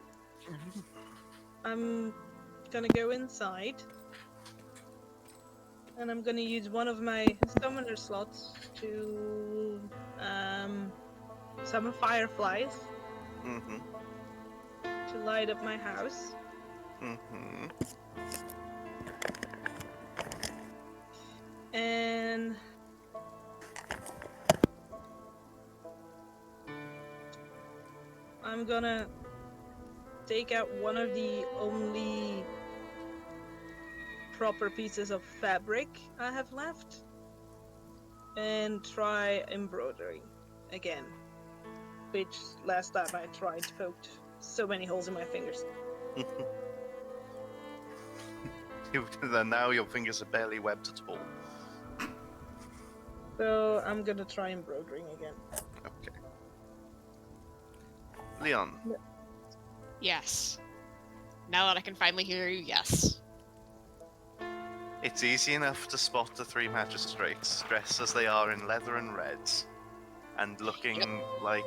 S5: I'm gonna go inside. And I'm gonna use one of my summoner slots to summon fireflies
S2: Mm-hmm.
S5: to light up my house.
S2: Mm-hmm.
S5: And I'm gonna take out one of the only proper pieces of fabric I have left and try embroidering again, which last time I tried poked so many holes in my fingers.
S2: Now your fingers are barely webbed at all.
S5: So I'm gonna try embroidering again.
S2: Okay. Leon,
S3: Yes. Now that I can finally hear you, yes.
S2: it's easy enough to spot the three magistrates, dressed as they are in leather and reds, and looking like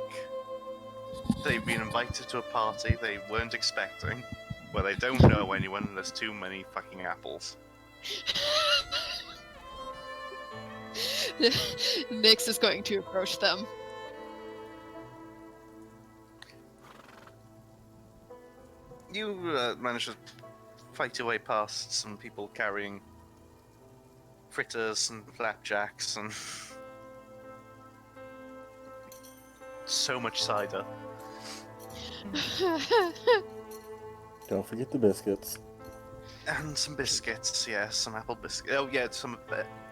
S2: they've been invited to a party they weren't expecting, where they don't know anyone and there's too many fucking apples.
S3: Nyx is going to approach them.
S2: You managed to fight your way past some people carrying fritters and flapjacks and so much cider.
S4: Don't forget the biscuits.
S2: And some biscuits, yes, some apple biscuits. Oh yeah, some of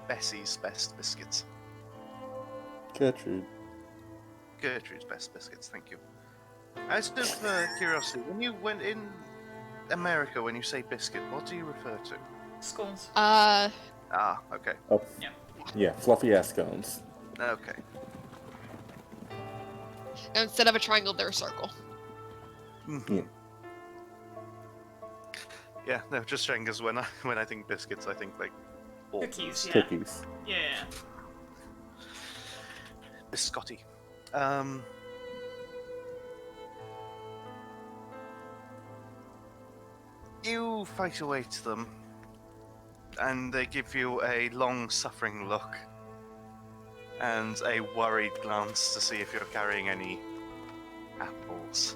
S2: Bessie's best biscuits. Gertrude's best biscuits, thank you. Out of curiosity, when you went in America, when you say biscuit, what do you refer to?
S1: Scones.
S2: Ah, okay.
S4: Oh,
S1: Yeah.
S4: yeah, fluffy ass scones.
S2: Okay.
S3: Instead of a triangle, they're a circle.
S2: Mhm.
S4: Yeah.
S2: Yeah, no, just saying, because when I think biscuits, I think like
S1: Cookies, yeah.
S4: Cookies.
S1: Yeah.
S2: biscotti. You fight your way to them, and they give you a long-suffering look and a worried glance to see if you're carrying any apples.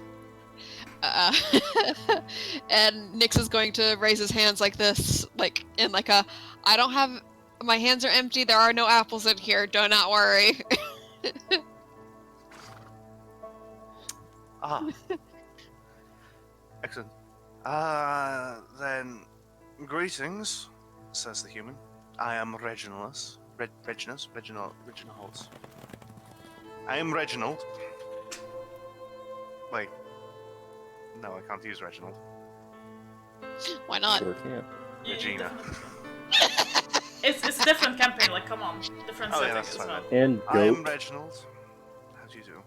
S3: And Nyx is going to raise his hands like this, like in like a, I don't have, my hands are empty, there are no apples in here, do not worry.
S2: Ah. Excellent. Then, greetings, says the human. I am Reginald. I am Reginald. Wait. No, I can't use Reginald.
S3: Why not?
S4: Sure can.
S2: Regina.
S1: It's a different campaign, like, come on. Different
S2: Oh,
S1: setting
S2: yeah, that's
S1: as
S2: fine
S1: well.
S4: And
S2: I am
S4: goat.
S2: Reginald. How do you do?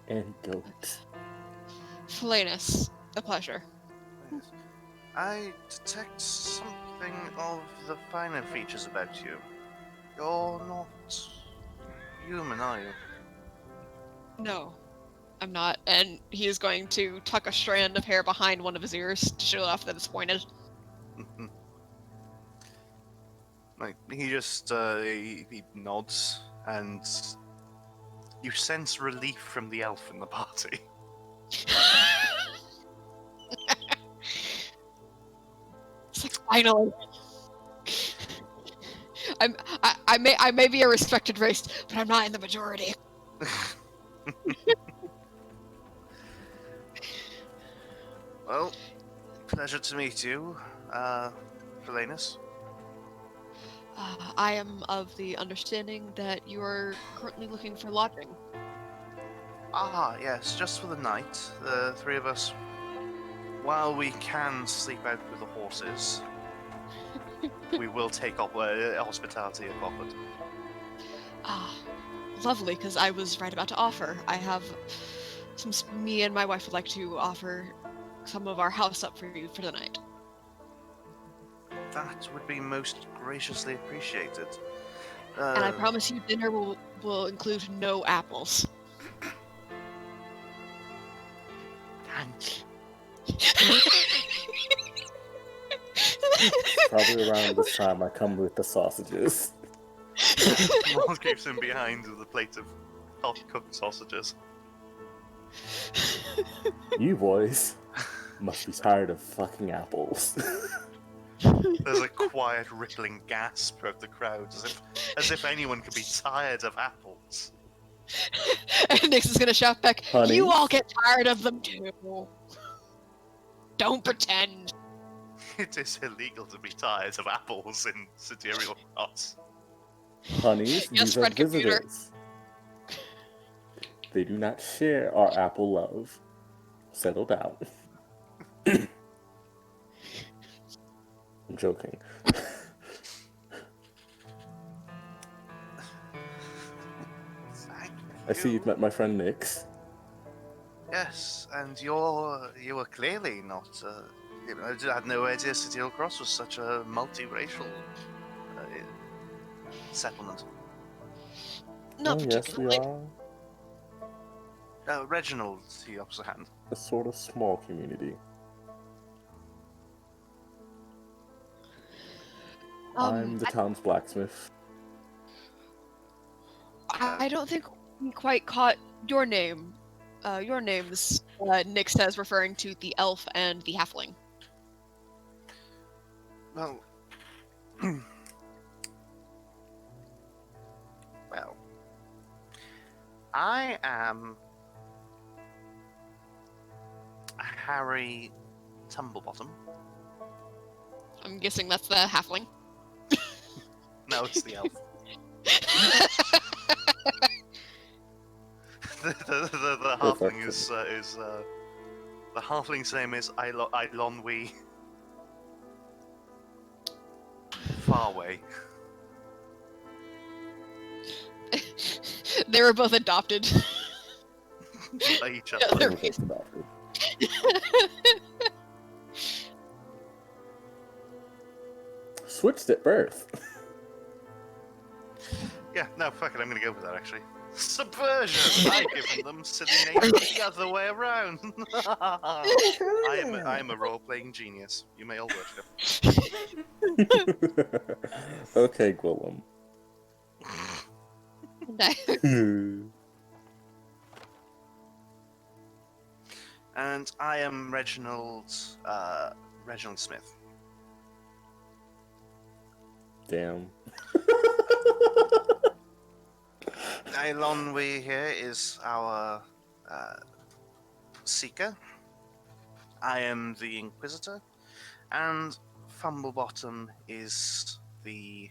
S4: And goat.
S3: Flanus, a pleasure.
S2: Yes. I detect something of the finer features about you. You're not human, are you?
S3: No, I'm not. And he is going to tuck a strand of hair behind one of his ears to show off that it's pointed.
S2: Like he just he nods, and you sense relief from the elf in the party.
S3: It's like, finally. I may be a respected race, but I'm not in the majority.
S2: Well, pleasure to meet you, Felanus.
S3: I am of the understanding that you are currently looking for lodging.
S2: Ah, yes, just for the night. The three of us, while we can sleep out with the horses, we will take up hospitality if offered.
S3: Ah, lovely, because I was right about to offer. I have me and my wife would like to offer some of our house up for you for the night.
S2: That would be most graciously appreciated.
S3: And I promise you dinner will include no apples.
S2: Thank
S4: Probably around this time I come with the sausages.
S2: Maul keeps him behind with a plate of hot cooked sausages.
S4: You boys must be tired of fucking apples.
S2: There's a quiet rippling gasp throughout the crowd, as if anyone could be tired of apples.
S3: And Nyx is gonna shout back,
S4: Honey?
S3: "You all get tired of them too. Don't pretend."
S2: It is illegal to be tired of apples in Sidereal Cross.
S4: Honeys,
S3: Yes,
S4: these are
S3: friend computer.
S4: visitors. They do not share our apple love. Settle down. I'm joking.
S2: Thank
S4: I see you've met my friend Nyx.
S2: Yes, and you were clearly not. I had no idea Sidereal Cross was such a multiracial settlement.
S3: Not
S4: Oh, yes, we
S3: particularly.
S4: are.
S2: Reginald, he offers a hand.
S4: A sort of small community. I'm the town's blacksmith.
S3: I don't think we quite caught your name. Your names, Nyx says, referring to the elf and the halfling.
S2: Well, well, I am Harry Tumblebottom.
S3: I'm guessing that's the halfling.
S2: No, it's the elf. the halfling is the halfling's name is Ilonwi Farway.
S3: They were both adopted.
S2: By each
S3: Yeah,
S2: other.
S3: they're
S4: Everything's adopted. Switched at birth.
S2: Yeah, no, fuck it, I'm gonna go with that actually. Subversion! I've given them silly names the other way around. I am a role-playing genius. You may all worship.
S4: Okay, Gwillem.
S2: And I am Reginald Smith.
S4: Damn.
S2: Ilonwi here is our seeker. I am the Inquisitor, and Fumblebottom is the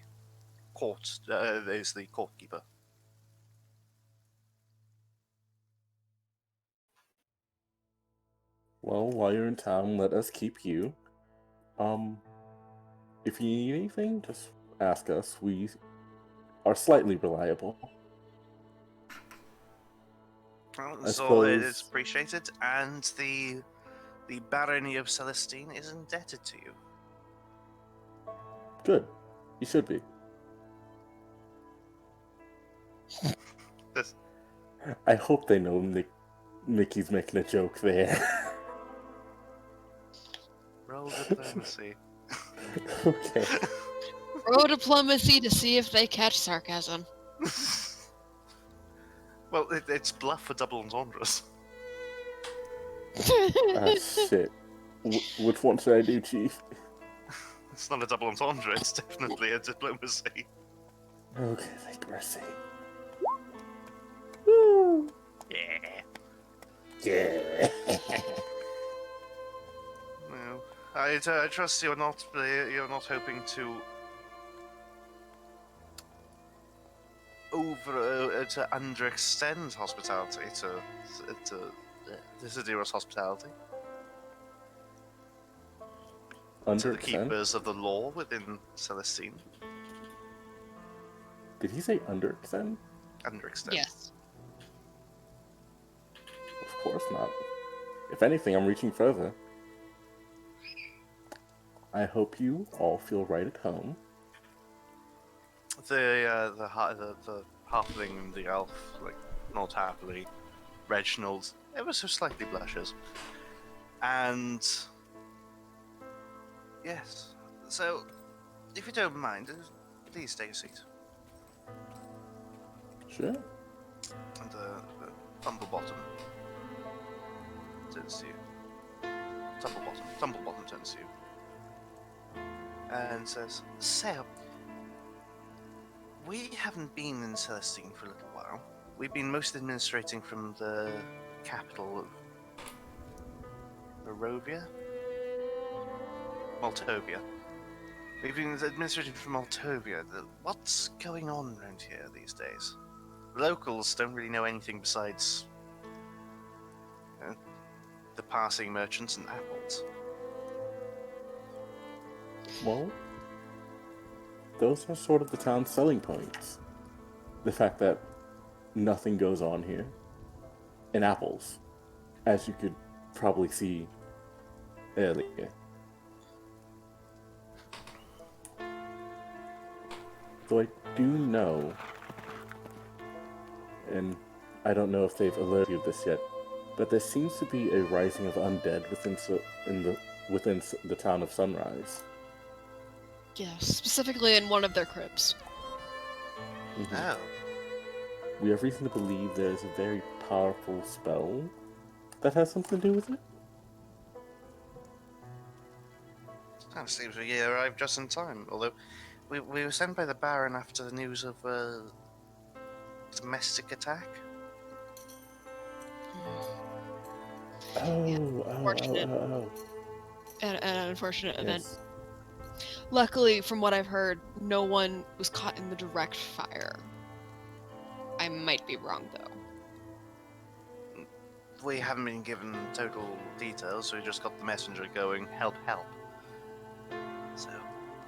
S2: courtkeeper.
S4: Well, while you're in town, let us keep you. If you need anything, just ask us. We are slightly reliable.
S2: Well,
S4: I
S2: so it
S4: suppose-
S2: is appreciated, and the barony of Celestine is indebted to you.
S4: Good. You should be.
S2: This-
S4: I hope they know Mickey's making a joke there.
S2: Roll diplomacy.
S4: Okay.
S3: Roll diplomacy to see if they catch sarcasm.
S2: Well, it's bluff for double entendres.
S4: Ah, shit. Which one should I do, Chief?
S2: It's not a double entendre, it's definitely a diplomacy.
S4: Okay, thank mercy.
S2: Yeah.
S4: Yeah.
S2: No, I trust you're not hoping to to underextend hospitality to Sidereal's hospitality. To the
S4: Underextend?
S2: keepers of the law within Celestine.
S4: Did he say underextend?
S2: underextend.
S3: Yes.
S4: Of course not. If anything, I'm reaching further. I hope you all feel right at home.
S2: The halfling and the elf, like, not happily. Reginald ever so slightly blushes. And yes, so if you don't mind, please take a seat.
S4: Sure.
S2: And Tumblebottom turns to you. Tumblebottom turns to you and says, "So, we haven't been in Celestine for a little while. We've been mostly administrating from the capital of Barovia? Maltovia. We've been administrating from Maltovia. What's going on around here these days? Locals don't really know anything besides the passing merchants and apples."
S4: Well, those are sort of the town's selling points. The fact that nothing goes on here. And apples, as you could probably see earlier. Though I do know, and I don't know if they've alerted you this yet, but there seems to be a rising of undead within the town of Sunrise.
S3: Yes, specifically in one of their crypts.
S4: Mm-hmm.
S2: Oh.
S4: We have reason to believe there is a very powerful spell that has something to do with it.
S2: Kind of seems we arrived just in time, although we were sent by the Baron after the news of a domestic attack.
S4: Oh.
S3: An unfortunate event.
S4: Yes.
S3: Luckily, from what I've heard, no one was caught in the direct fire. I might be wrong, though.
S2: We haven't been given total details, so we just got the messenger going, help, help. So,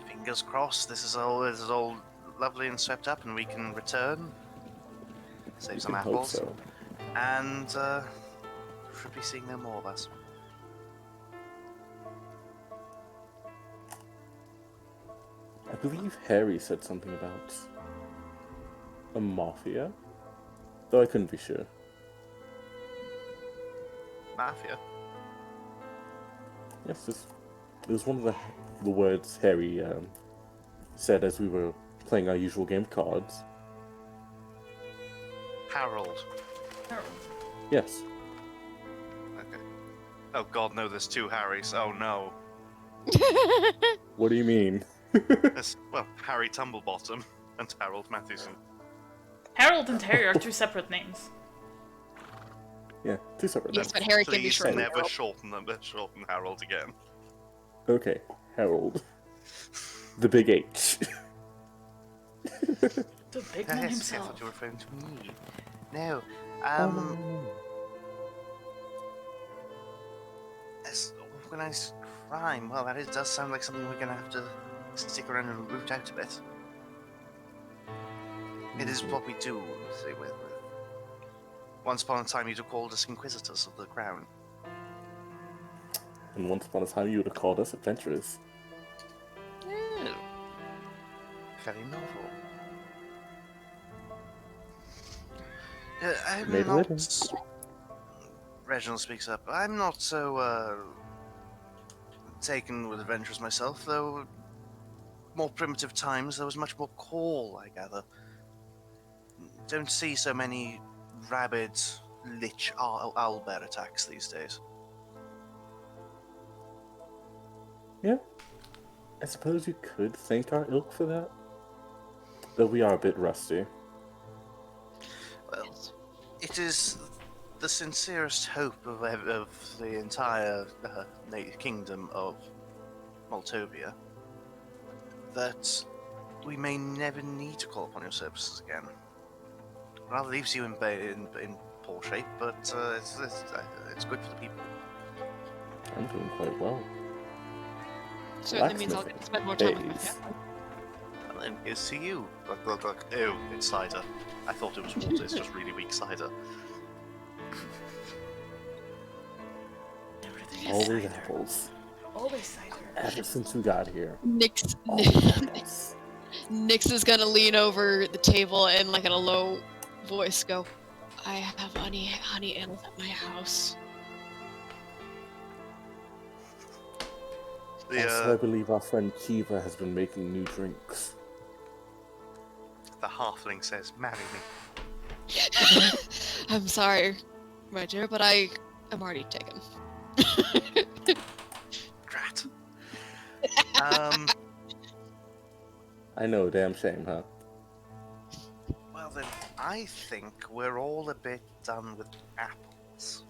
S2: fingers crossed, this is all lovely and swept up, and we can return, save some
S4: Hope
S2: apples,
S4: so.
S2: and should be seeing no more of us.
S4: I believe Harry said something about a mafia, though I couldn't be sure.
S2: Mafia?
S4: Yes, this was one of the words Harry said as we were playing our usual game of cards.
S2: Harold.
S1: Harold.
S4: Yes.
S2: Okay. Oh god, no, there's two Harrys. Oh no.
S4: What do you mean?
S2: Well, Harry Tumblebottom and Harold Mathewson.
S1: Harold and Harry are two separate names.
S4: Yeah, two separate
S3: Yes,
S4: names.
S3: but Harry can be
S2: Please
S3: short.
S2: never shorten Harold again.
S4: Okay, Harold. The big H.
S1: The big man
S2: Yes, I
S1: himself.
S2: thought you were referring to me. No,
S4: No.
S2: as organized crime. Well, does sound like something we're gonna have to stick around and root out a bit. It is what we do. See, with once upon a time, you'd have called us Inquisitors of the Crown.
S4: And once upon a time, you would have called us adventurers.
S2: Oh, very novel. I'm
S4: Made a
S2: not.
S4: living.
S2: Reginald speaks up. I'm not so taken with adventures myself, though. More primitive times, there was much more call, I gather. Don't see so many rabid lich owlbear attacks these days.
S4: Yeah. I suppose you could thank our ilk for that. Though we are a bit rusty.
S2: Well, it is the sincerest hope of the entire kingdom of Maltovia that we may never need to call upon your services again. Well, it leaves you in poor shape, but it's good for the people.
S4: I'm doing quite well.
S3: Certainly means I'll get to spend more time with my
S4: Days.
S3: family.
S2: and here's to you. Look. Ew, it's cider. I thought it was water, it's just really weak cider.
S1: Everything is
S4: Always
S1: cider.
S4: apples.
S1: Always cider.
S4: Ever since we got here.
S3: Nyx,
S4: Always apples.
S3: Nyx is gonna lean over the table and, like, in a low voice, go, I have honey ales at my house.
S4: Also, I believe our friend Kiva has been making new drinks.
S2: The halfling says, "Marry me."
S3: I'm sorry, my dear, but I am already taken.
S2: Drat.
S4: I know, damn shame, huh?
S2: Well then, I think we're all a bit done with apples.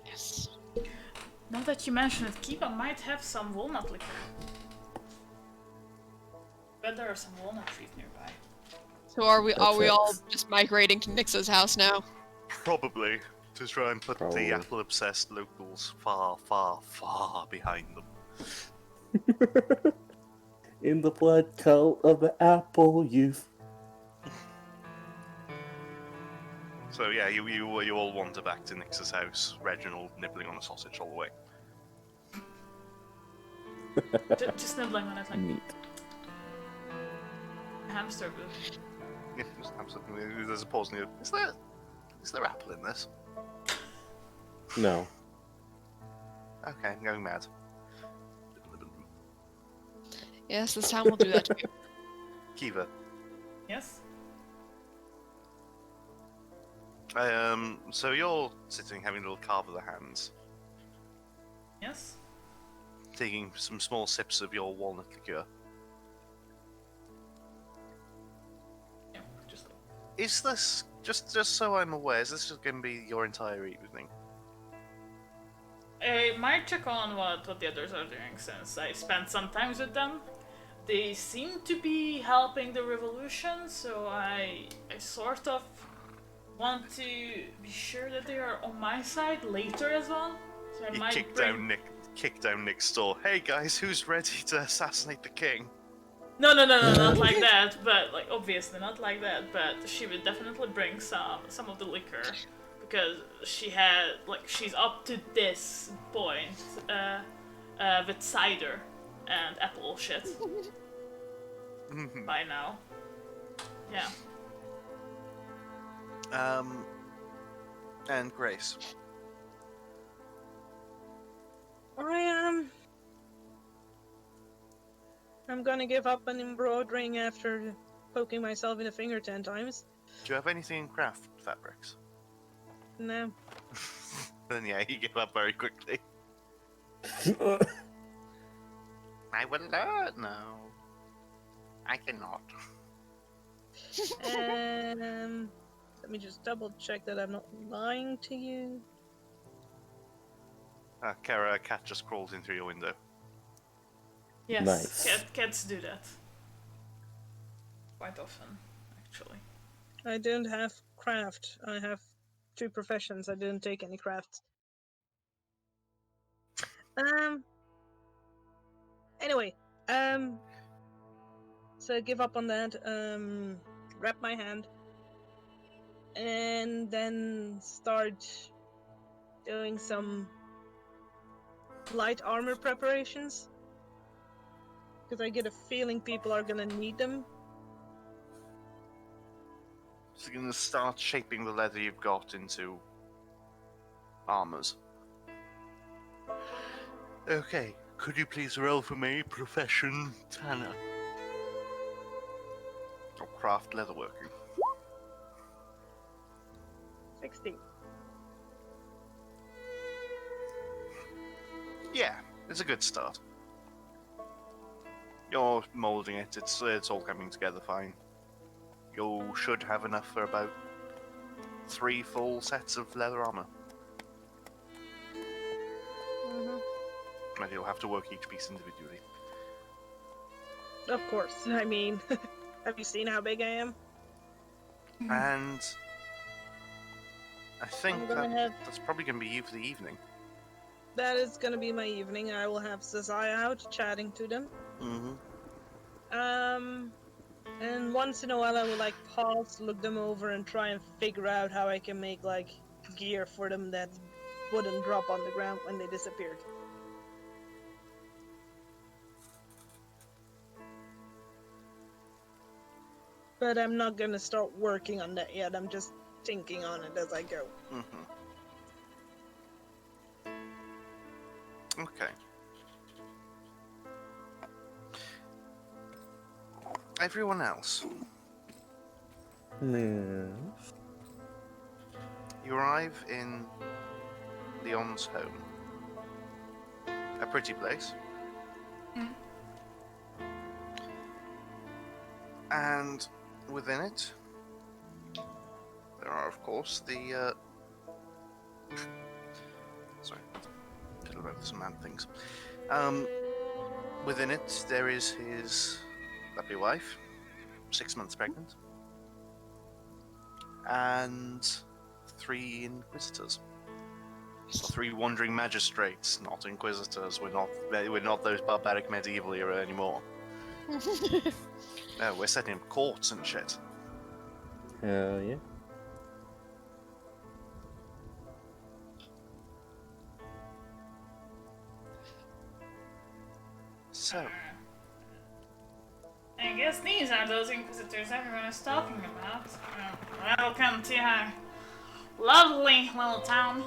S3: Yes.
S1: Now that you mention it, Kiva might have some walnut liquor. Bet there are some walnut trees nearby.
S3: So are we all
S4: checks.
S3: just migrating to Nyx's house now?
S2: Probably to try and put
S4: Probably.
S2: the apple-obsessed locals far, far, far behind them.
S4: In the blood cult of the apple youth.
S2: So yeah, you all wander back to Nyx's house. Reginald nibbling on a sausage all the way.
S1: Just nibbling on it like
S4: Neat.
S1: hamster food.
S2: Yeah, absolutely. There's a pause. And is there apple in this?
S4: No.
S2: Okay, I'm going mad.
S3: Yes, this time we'll do that to you.
S2: Kiva.
S1: Yes?
S2: So you're sitting having a little carve of the hands,
S1: Yes?
S2: taking some small sips of your walnut liqueur.
S1: Yeah, just
S2: Is this just so I'm aware? Is this just going to be your entire evening?
S1: I might check on what the others are doing since I spent some time with them. They seem to be helping the revolution, so I sort of want to be sure that they are on my side later as well. So I
S2: You
S1: might
S2: kick down Nick's door. Hey guys, who's ready to assassinate the king?
S1: No, not like that. But like obviously not like that. But she would definitely bring some of the liquor because she's up to this point with cider and apple shit by now. Yeah.
S2: And Grace.
S5: I'm gonna give up on embroidering after poking myself in the finger 10 times.
S2: Do you have anything in craft fabrics?
S5: No.
S2: Then yeah, you give up very quickly. I will learn now. I cannot.
S5: Let me just double check that I'm not lying to you.
S2: Kara, a cat just crawls in through your window.
S1: Yes.
S4: Nice.
S1: Cats do that quite often, actually.
S5: I don't have craft. I have 2 professions. I didn't take any crafts. Anyway, so give up on that. Wrap my hand, and then start doing some light armor preparations, because I get a feeling people are gonna need them.
S2: So you're gonna start shaping the leather you've got into armors. Okay, could you please roll for me, profession tanner? Or craft leatherworking.
S5: 16.
S2: Yeah, it's a good start. You're molding it, it's all coming together fine. You should have enough for about 3 full sets of leather armor. And you'll have to work each piece individually.
S5: Of course. I mean, have you seen how big I am?
S2: And I think
S5: I'm gonna
S2: that's probably going to be you for the evening.
S5: That is gonna be my evening. I will have Zazaya out chatting to them.
S2: Mm-hmm.
S5: And once in a while I will like pause, look them over, and try and figure out how I can make like gear for them that wouldn't drop on the ground when they disappeared. But I'm not gonna start working on that yet, I'm just thinking on it as I go.
S2: Mm-hmm. Okay. Everyone else,
S4: Man.
S2: you arrive in Leon's home. A pretty place.
S1: Mm.
S2: And within it, there are, of course, the. Sorry, tell about some mad things. Within it, there is his lovely wife, 6 months pregnant, and 3 inquisitors. Or 3 wandering magistrates, not inquisitors. We're not those barbaric medieval era anymore. No, we're setting up courts and shit.
S4: Hell yeah.
S2: So,
S1: I guess these are those inquisitors everyone is talking about. Welcome to our lovely little town.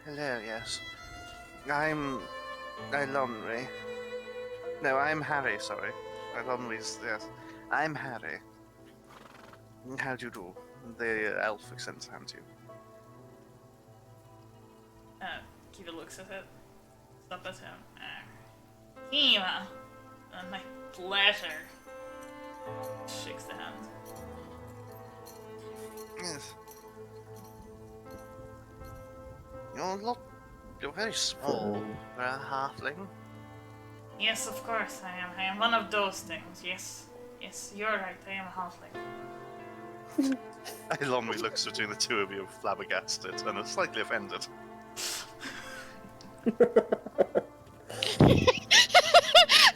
S2: hello, yes. I'm Ilonri. No, I'm Harry, sorry. Ilonri's, yes. I'm Harry. How do you do? The elf extends hand to you.
S1: Kiva looks at it. Stop at him. Kiva! My pleasure. Shakes the hand.
S2: Yes. You're very small for a halfling.
S1: Yes, of course I am. I am one of those things. Yes. Yes, you're right. I am a halfling.
S2: Ilonri looks between the two of you, flabbergasted and slightly offended.
S3: I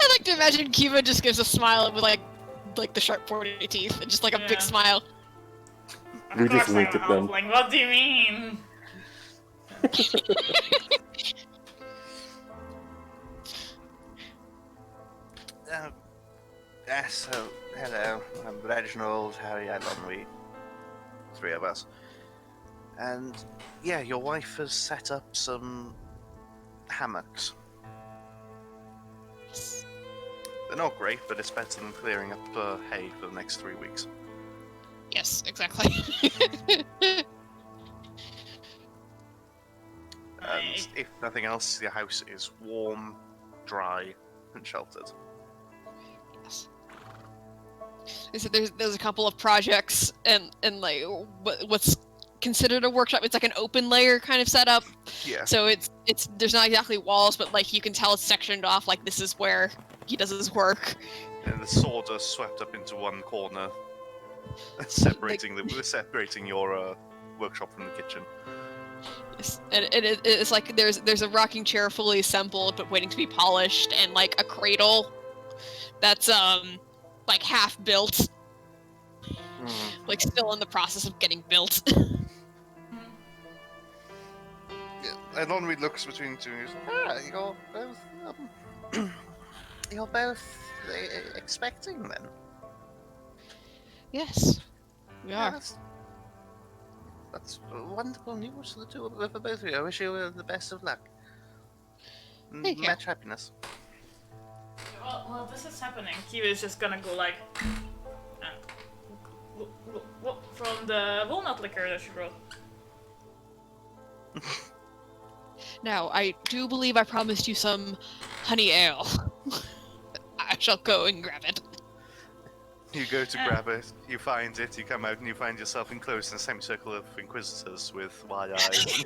S3: like to imagine Kiva just gives a smile with like the sharp pointy teeth and just like a
S1: Yeah.
S3: big smile.
S1: Of
S4: We
S1: course
S4: just wink
S1: I'm a
S4: at them.
S1: halfling. What do you mean?
S2: So, hello, I'm Reginald, Harry, Ilonri. 3 of us. And, yeah, your wife has set up some hammocks. They're not great, but it's better than clearing up hay for the next 3 weeks.
S3: Yes, exactly.
S2: And if nothing else, your house is warm, dry, and sheltered.
S3: Yes. So there's a couple of projects and like what's considered a workshop. It's like an open layer kind of setup.
S2: Yeah.
S3: So it's there's not exactly walls, but like you can tell it's sectioned off. Like this is where he does his work.
S2: And the sawdust swept up into one corner, separating your workshop from the kitchen.
S3: Yes. And it's like there's a rocking chair fully assembled but waiting to be polished, and like a cradle that's like half built, like still in the process of getting built.
S2: And Onri looks between the two and goes, you're both, you're both expecting then?
S3: Yes, we
S2: Yeah,
S3: are.
S2: that's wonderful news for the two of for both of you. I wish you the best of luck.
S3: Thank you.
S2: Much happiness.
S1: Well, this is happening. Kiva is just gonna go like, from the walnut liquor that she brought.
S3: Now, I do believe I promised you some honey ale. I shall go and grab it.
S2: You go to grab it, you find it, you come out and you find yourself enclosed in a semicircle of inquisitors with wide eyes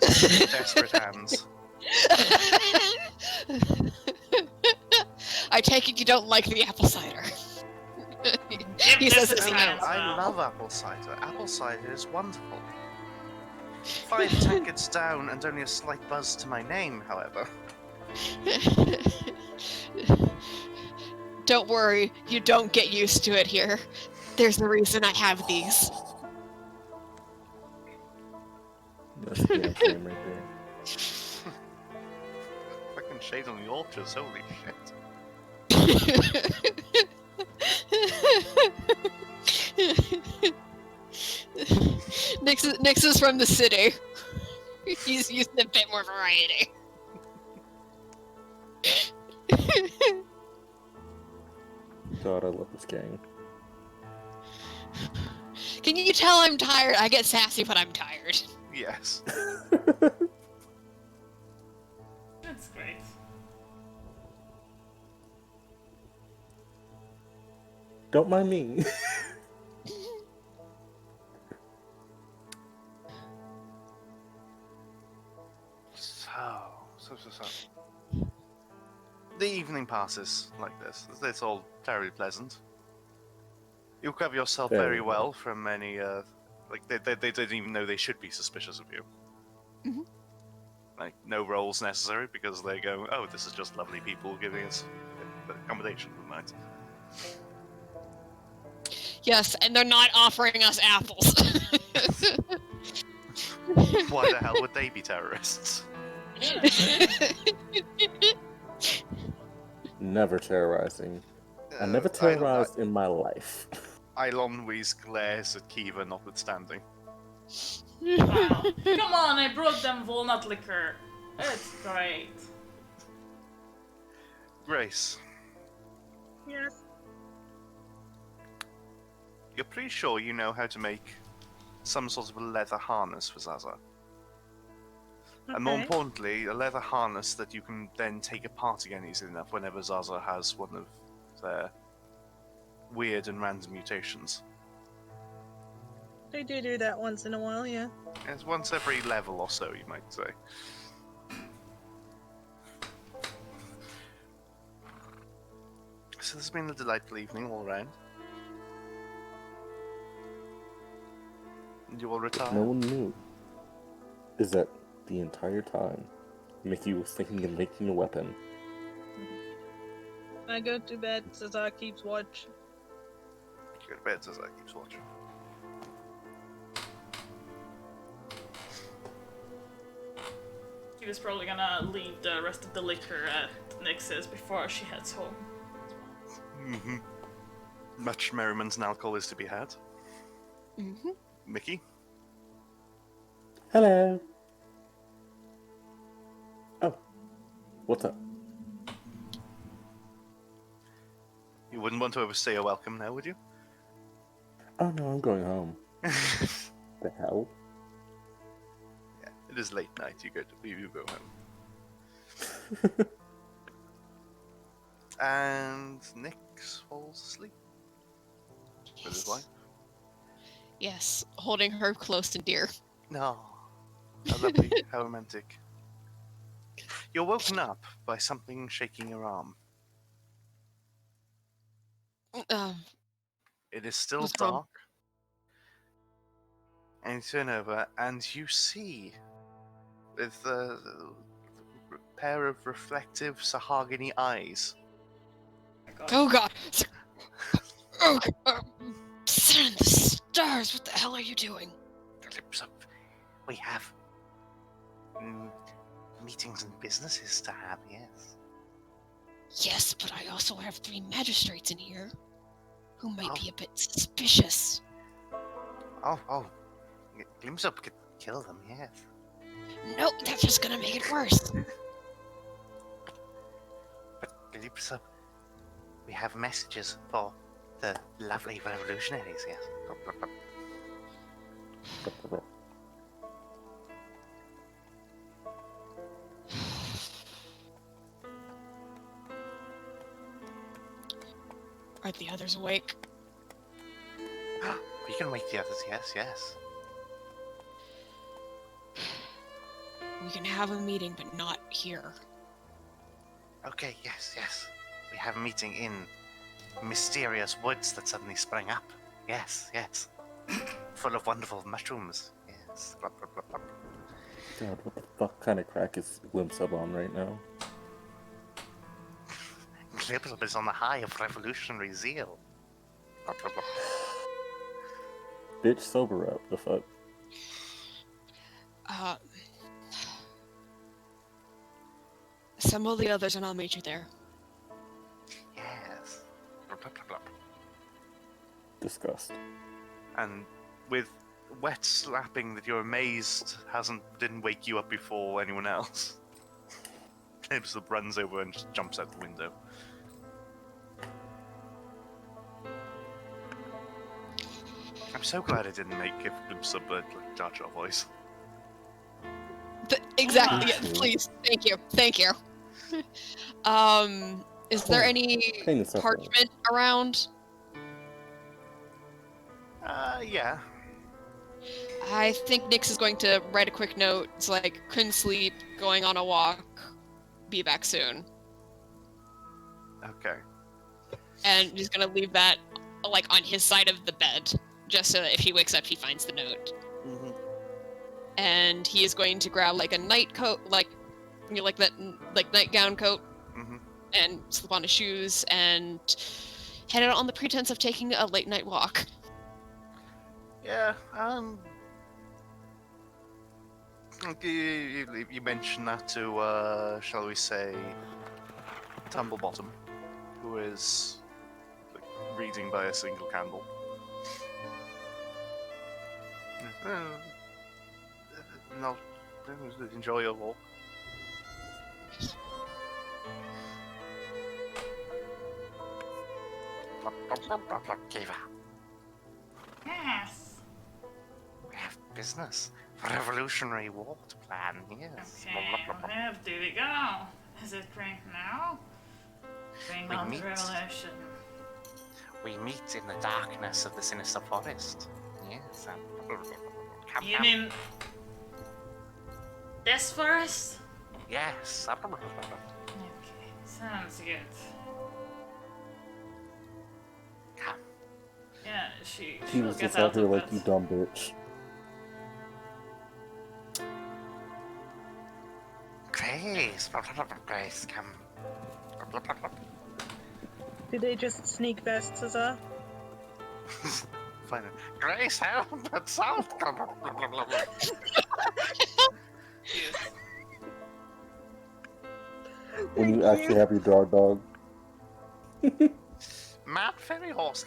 S2: and desperate hands.
S3: I take it you don't like the apple cider. He
S1: This
S3: says
S1: is
S3: it
S1: fine
S3: again.
S1: as
S2: I
S1: well.
S2: love apple cider. Apple cider is wonderful. 5 tankards down and only a slight buzz to my name, however.
S3: Don't worry, you don't get used to it here. There's a reason I have these.
S4: That's a damn shame right there.
S2: Fucking shade on the altars, holy shit.
S3: Nix is from the city. He's using a bit more variety.
S4: God, I love this gang.
S3: Can you tell I'm tired? I get sassy when I'm tired.
S2: Yes.
S1: That's great.
S4: Don't mind me.
S2: So. The evening passes like this. It's all very pleasant. You cover yourself very well from any, they didn't even know they should be suspicious of you.
S3: Mhm.
S2: Like, no roles necessary because they go, oh, this is just lovely people giving us accommodation for the night.
S3: Yes, and they're not offering us apples.
S2: Why the hell would they be terrorists?
S4: Never terrorizing. I never terrorized in my life.
S2: Eilonwe's glares at Kiva notwithstanding.
S1: Wow. Come on, I brought them walnut liquor. It's great.
S2: Grace,
S5: Yes.
S2: you're pretty sure you know how to make some sort of a leather harness for Zaza. And more
S5: Okay.
S2: importantly, a leather harness that you can then take apart again easily enough whenever Zaza has one of their weird and random mutations.
S5: They do that once in a while, yeah.
S2: It's once every level or so, you might say. So this has been a delightful evening all around. And you will retire?
S4: No one knew. Is that the entire time Mickey was thinking of making a weapon?
S5: I go to bed, Cesar keeps watch.
S2: Go to bed, Zaza keeps watching.
S1: She was probably gonna leave the rest of the liquor at Nix's before she heads home.
S2: Mm-hmm. Much merriment and alcohol is to be had.
S3: Mm-hmm.
S2: Mickey?
S4: Hello. Oh, what's up?
S2: You wouldn't want to overstay your welcome now, would you?
S4: Oh no, I'm going home. The hell?
S2: Yeah, it is late night. You go home. And Nix falls asleep with his wife.
S3: Yes, holding her close and dear.
S2: No, how lovely, how romantic. You're woken up by something shaking your arm. It is still
S3: What's wrong?
S2: dark. And you turn over and you see, with a pair of reflective Sahuagin eyes,
S3: Oh god! Oh, sit in the stars! What the hell are you doing?
S2: we have meetings and businesses to have, yes.
S3: Yes, but I also have 3 magistrates in here who might be a bit suspicious.
S2: Oh, Glimpse Up could kill them, yes.
S3: No, that's just gonna make it worse.
S2: But Glimpse Up, we have messages for the lovely revolutionaries, yes.
S3: Are the others awake?
S2: We can wake the others, yes.
S3: We can have a meeting, but not here.
S2: Okay, yes. We have a meeting in mysterious woods that suddenly sprang up. Yes. Full of wonderful mushrooms. Yes. Yes. Blah, blah, blah, blah.
S4: God, what the fuck kind of crack is Glimpse Up on right now?
S2: Glibbleb is on the high of revolutionary zeal. Blah, blah, blah.
S4: Bitch, sober up. The fuck?
S3: Assemble the others and I'll meet you there.
S2: Yes. Blah, blah, blah, blah.
S4: Disgust.
S2: And with wet slapping that you're amazed didn't wake you up before anyone else. Glibbleb runs over and just jumps out the window. I'm so glad I didn't give Glibbleb a Jar Jar voice.
S3: Exactly. Yes, please. Thank you. Thank you. Is there any
S4: Pain and suffering.
S3: parchment around?
S2: Yeah.
S3: I think Nyx is going to write a quick note. It's like, couldn't sleep, going on a walk, be back soon.
S2: Okay.
S3: And he's gonna leave that, like, on his side of the bed, just so that if he wakes up, he finds the note.
S2: Mm-hmm.
S3: And he is going to grab, like, a night coat, like, you know, like that, like, nightgown coat,
S2: Mm-hmm.
S3: and slip on his shoes, and head out on the pretense of taking a late night walk.
S2: Yeah, you mentioned that to, shall we say, Tumblebottom, who is like, reading by a single candle. No, enjoy your walk. Kiva,
S1: Yes.
S2: we have business. Revolutionary war to plan, yes.
S1: Okay, where do we go? Is it right now? Bring
S2: We
S1: on the
S2: meet.
S1: revolution.
S2: We meet in the darkness of the sinister forest. Yes. Come,
S1: You
S2: come.
S1: mean this forest?
S2: Yes.
S1: Okay, sounds good.
S2: Come.
S1: Yeah, she
S4: He
S1: will
S4: was
S1: get
S4: just out
S1: out
S4: here
S1: of
S4: like,
S1: bed.
S4: you dumb bitch.
S2: Grace. Grace, come.
S5: Did they just sneak past Cesar?
S2: Fine. Grace, help! That's out!
S4: When you
S5: Thank
S4: actually have your dog.
S2: Mad fairy horse.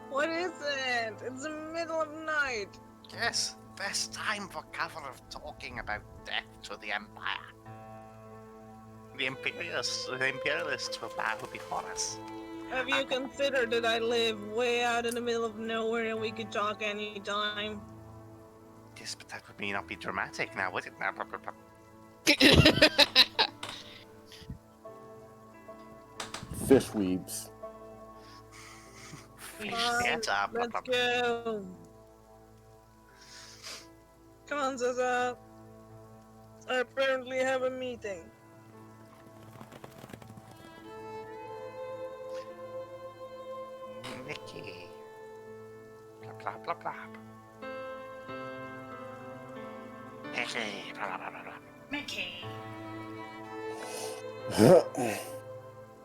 S5: What is it? It's the middle of night.
S2: Yes, best time for cover of talking about death to the Empire. The Imperialists will bow before us.
S5: Have you considered that I live way out in the middle of nowhere and we could talk anytime?
S2: Yes, but that would not be dramatic now, would it?
S4: Fish weebs.
S2: Fish
S5: Fine,
S2: theater.
S5: let's go. Come on, Cesar. I apparently have a meeting.
S2: Mickey. Blah blah blah blah. Mickey. Blah blah blah blah.
S1: Mickey.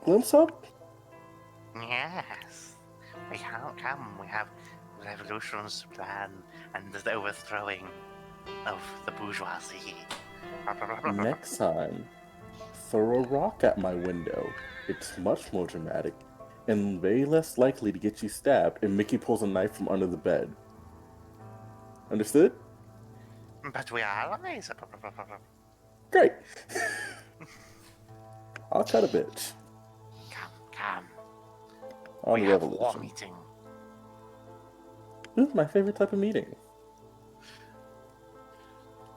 S4: Glimpse Up?
S2: Yes. We can't come. We have revolutions to plan and the overthrowing of the bourgeoisie. Blah, blah, blah, blah, blah.
S4: Next time, throw a rock at my window. It's much more dramatic and way less likely to get you stabbed if Mickey pulls a knife from under the bed. Understood?
S2: But we are allies. Blah, blah, blah, blah, blah.
S4: Great. I'll cut a bitch.
S2: Come.
S4: On
S2: We
S4: the
S2: have war
S4: revolution.
S2: meeting.
S4: This is my favorite type of meeting.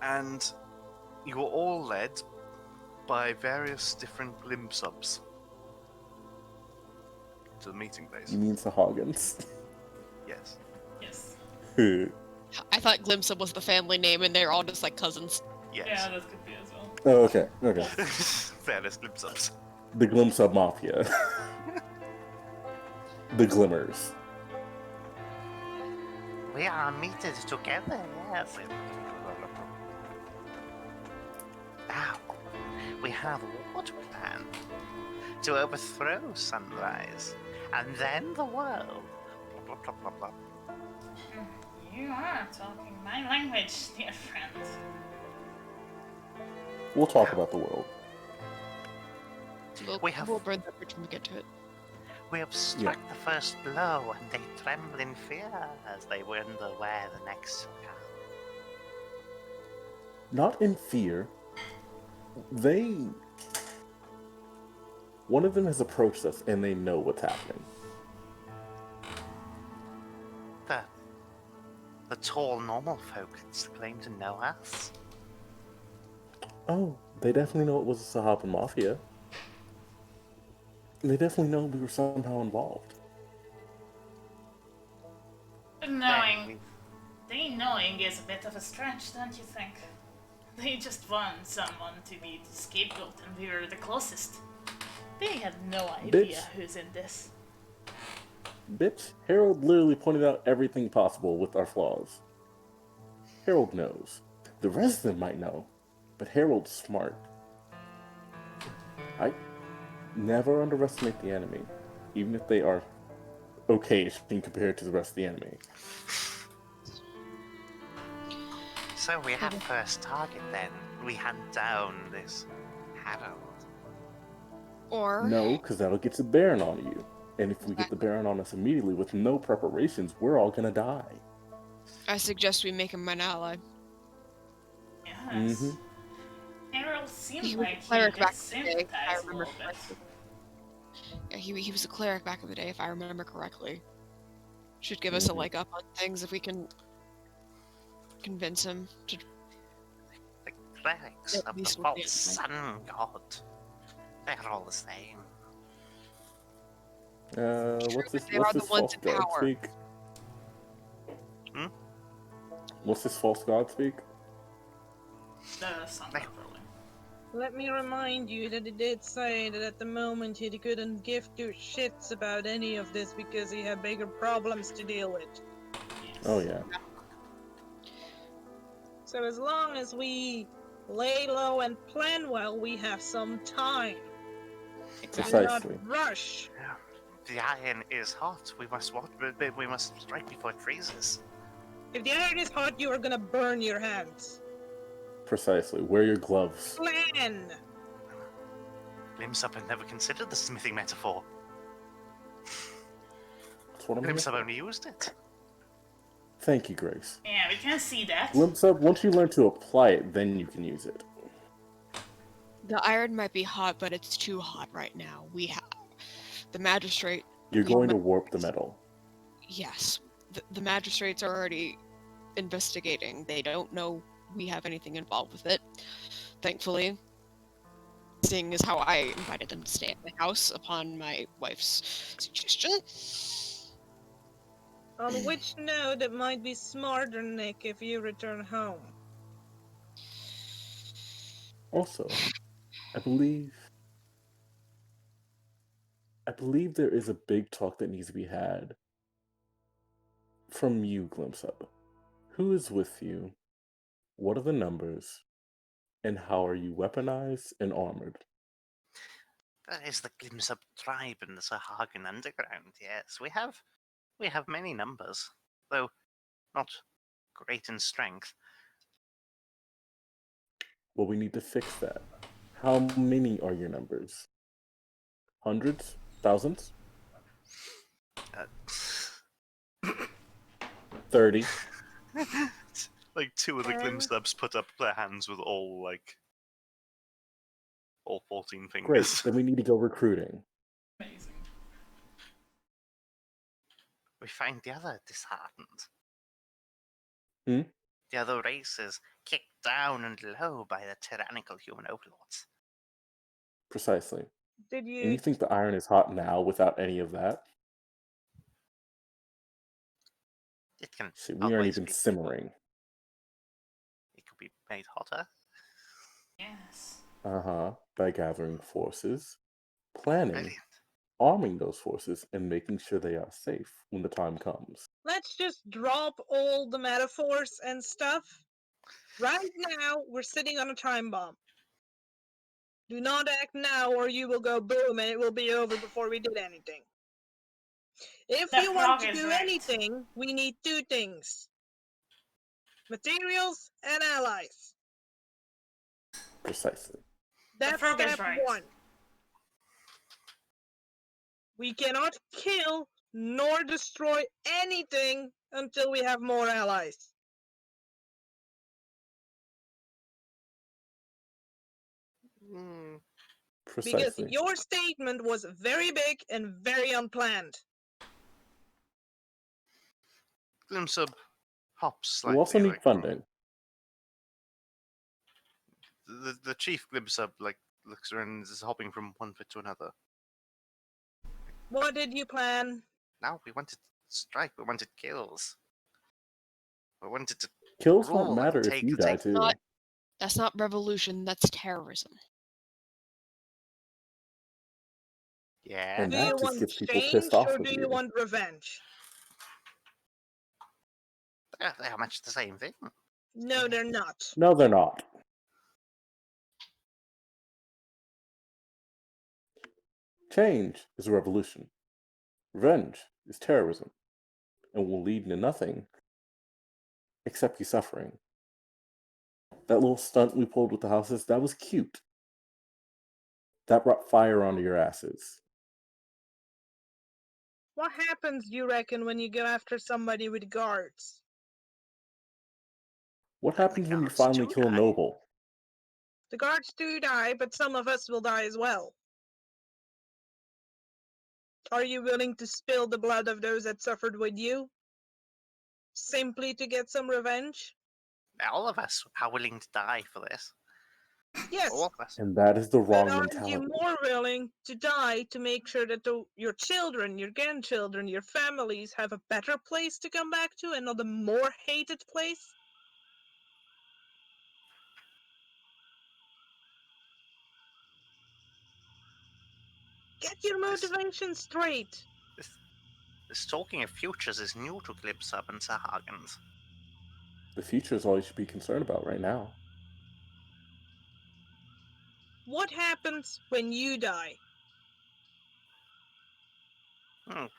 S2: And you were all led by various different limb subs to the meeting place.
S4: You mean Sahuagins?
S2: Yes.
S1: Yes.
S3: I thought Glimpse was the family name, and they're all just like cousins.
S2: Yes.
S1: Yeah, that could be as well.
S4: Oh, okay.
S2: Various limb subs.
S4: The Glimpse Up Mafia. The Glimmers.
S2: We are meted together, yes. Now, we have what plan? To overthrow Sunrise, and then the world. Blah, blah, blah, blah, blah.
S1: You are talking my language, dear friend.
S4: We'll talk about the world.
S3: We'll burn that bridge when we get to it.
S2: We have struck the first blow, and they tremble in fear as they wonder where the next will come.
S4: Not in fear. One of them has approached us, and they know what's happening.
S2: The tall, normal folk claim to know us.
S4: Oh, they definitely know it was the Sahuagin Mafia. They definitely know we were somehow involved.
S1: But knowing is a bit of a stretch, don't you think? They just want someone to be the scapegoat, and we were the closest. They have no idea who's in this.
S4: Bitch, Harold literally pointed out everything possible with our flaws. Harold knows. The rest of them might know, but Harold's smart. I never underestimate the enemy, even if they are okay being compared to the rest of the enemy.
S2: So we have first target then. We hunt down this Harold.
S3: Or...
S4: No, because that'll get the Baron on you. And if we get the Baron on us immediately with no preparations, we're all gonna die.
S3: I suggest we make him an ally.
S1: Yes. Harold seemed
S3: He was
S1: like
S3: a cleric
S1: he
S3: back
S1: could
S3: in the day, if I
S1: sympathize a
S3: remember
S1: little bit.
S3: correctly. Yeah, he was a cleric back in the day, if I remember correctly. Should give us a leg up on things if we can convince him to...
S2: The clerics
S3: At
S2: of the
S3: least with
S2: false
S3: the
S2: sun god. They're all the same.
S4: What's
S3: they are
S4: this
S3: the ones
S4: false
S3: in
S4: god
S3: power.
S4: speak? What's this false god speak?
S1: The sun god, probably.
S5: Let me remind you that he did say that at the moment he couldn't give two shits about any of this because he had bigger problems to deal with.
S1: Yes.
S4: Oh yeah.
S5: So as long as we lay low and plan well, we have some time.
S3: Exactly.
S5: Do not
S4: Precisely.
S5: rush.
S2: The iron is hot. We must strike before it freezes.
S5: If the iron is hot, you are gonna burn your hands.
S4: Precisely. Wear your gloves.
S5: Plan!
S2: Limsup had never considered the smithing metaphor.
S4: That's what I'm here
S2: Limsup
S4: for.
S2: only used it.
S4: Thank you, Grace.
S1: Yeah, we can see that.
S4: Glimpse up, once you learn to apply it, then you can use it.
S3: The iron might be hot, but it's too hot right now. We have... The magistrate...
S4: You're going to warp the metal.
S3: Yes. The magistrates are already investigating. They don't know we have anything involved with it. Thankfully. Seeing as how I invited them to stay at my house upon my wife's suggestion.
S5: On which note, it might be smarter, Nick, if you return home.
S4: Also, I believe there is a big talk that needs to be had from you, Glimpse Up. Who is with you? What are the numbers? And how are you weaponized and armored?
S2: That is the Glimpse Up tribe in the Sahuagin underground, yes. We have many numbers, though not great in strength.
S4: Well, we need to fix that. How many are your numbers? Hundreds? Thousands? 30?
S2: Like two of the Glimpse Ups put up their hands with all 14 fingers.
S4: Great, then we need to go recruiting.
S1: Amazing.
S2: We find the other disheartened.
S4: Hmm?
S2: The other races kicked down and low by the tyrannical human overlords.
S4: Precisely.
S5: Did
S4: And
S5: you...
S4: you think the iron is hot now without any of that?
S2: It can
S4: See, we aren't
S2: always
S4: even
S2: be.
S4: simmering.
S2: It could be made hotter.
S1: Yes.
S4: Uh-huh. By gathering forces. Planning.
S2: Brilliant.
S4: arming those forces and making sure they are safe when the time comes.
S5: Let's just drop all the metaphors and stuff. Right now, we're sitting on a time bomb. Do not act now or you will go boom and it will be over before we did anything. If
S1: The
S5: you want
S1: frog
S5: to
S1: is
S5: do
S1: right.
S5: anything, we need two things. Materials and allies.
S4: Precisely.
S5: That's
S1: frog is
S5: step
S1: right.
S5: 1. We cannot kill nor destroy anything until we have more allies.
S2: Hmm.
S5: Because
S4: Precisely.
S5: your statement was very big and very unplanned.
S2: Glimsub hops
S4: We
S2: slightly.
S4: also need
S2: like, from-
S4: funding.
S2: The chief Glimsub looks around and is hopping from one foot to another.
S5: What did you plan?
S2: Now we wanted to strike. We wanted kills. We wanted to
S4: Kills won't
S2: rule
S4: matter
S2: and
S4: if
S2: take
S4: you
S2: the
S4: die
S3: That's
S4: too.
S3: not- That's not revolution, that's terrorism.
S2: Yeah.
S4: And
S5: Do
S4: that
S5: you
S4: just
S5: want
S4: gets people
S5: change
S4: pissed off
S5: or
S4: with
S5: do you
S4: you.
S5: want revenge?
S2: They are much the same thing.
S5: No, they're not.
S4: No, they're not. Change is a revolution. Revenge is terrorism, and will lead to nothing except you suffering. That little stunt we pulled with the houses, that was cute. That brought fire onto your asses.
S5: What happens, you reckon, when you go after somebody with guards?
S4: What
S2: The
S4: happens when you
S2: guards
S4: finally
S2: do
S4: kill a
S2: die.
S4: noble?
S5: The guards do die, but some of us will die as well. Are you willing to spill the blood of those that suffered with you? Simply to get some revenge?
S2: All of us are willing to die for this.
S5: Yes,
S2: All of us.
S4: And that is the
S5: but
S4: wrong
S5: aren't you
S4: mentality.
S5: more willing to die to make sure that your children, your grandchildren, your families have a better place to come back to and not a more hated place? Get your motivation straight.
S2: This talking of futures is new to Glibsub and Sahagins.
S4: The future is all you should be concerned about right now.
S5: What happens when you die?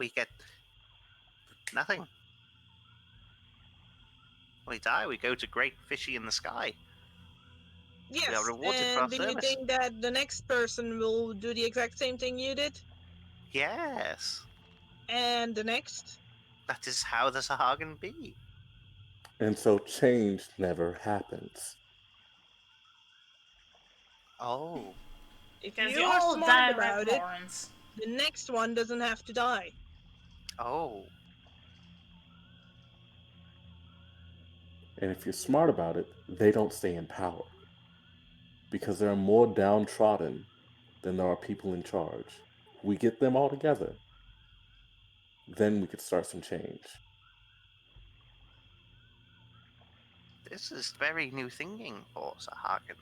S2: We get nothing. We die, we go to Great Fishy in the Sky.
S5: Yes,
S2: We are rewarded for our
S5: and do you
S2: service.
S5: think that the next person will do the exact same thing you did?
S2: Yes.
S5: And the next?
S2: That is how the Sahagin be.
S4: And so change never happens.
S2: Oh.
S5: If
S1: Because
S5: you
S1: you
S5: are
S1: all
S5: smart
S1: die
S5: about it,
S1: horns.
S5: the next one doesn't have to die.
S2: Oh.
S4: And if you're smart about it, they don't stay in power. Because there are more downtrodden than there are people in charge. We get them all together. Then we could start some change.
S2: This is very new thinking for Sahagin.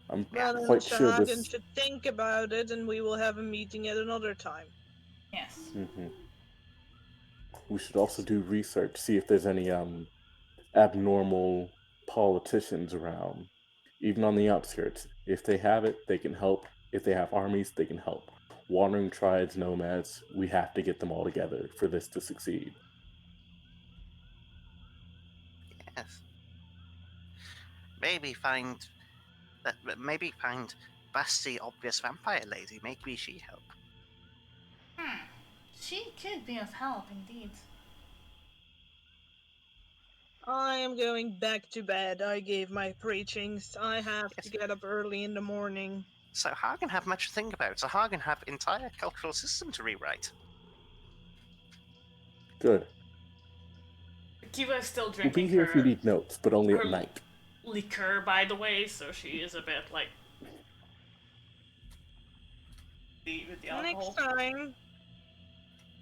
S4: I'm
S2: Yeah.
S5: Well, then
S4: quite sure
S5: Shahagan
S4: this.
S5: should think about it and we will have a meeting at another time.
S1: Yes.
S4: We should also do research, see if there's any abnormal politicians around, even on the outskirts. If they have it, they can help. If they have armies, they can help. Wandering tribes, nomads, we have to get them all together for this to succeed.
S2: Yes. Maybe find Basti obvious vampire lady. Maybe she help.
S1: She could be of help indeed.
S5: I am going back to bed. I gave my preachings. I have
S2: Yes.
S5: to get up early in the morning.
S2: Sahagin have much to think about. Sahagin have entire cultural system to rewrite.
S4: Good.
S1: Kiva is still
S4: We'll
S1: drinking
S4: be here if you
S1: her
S4: need notes, but only
S1: her
S4: at night.
S1: liquor, by the way, so she is a bit like with the alcohol.
S5: Next time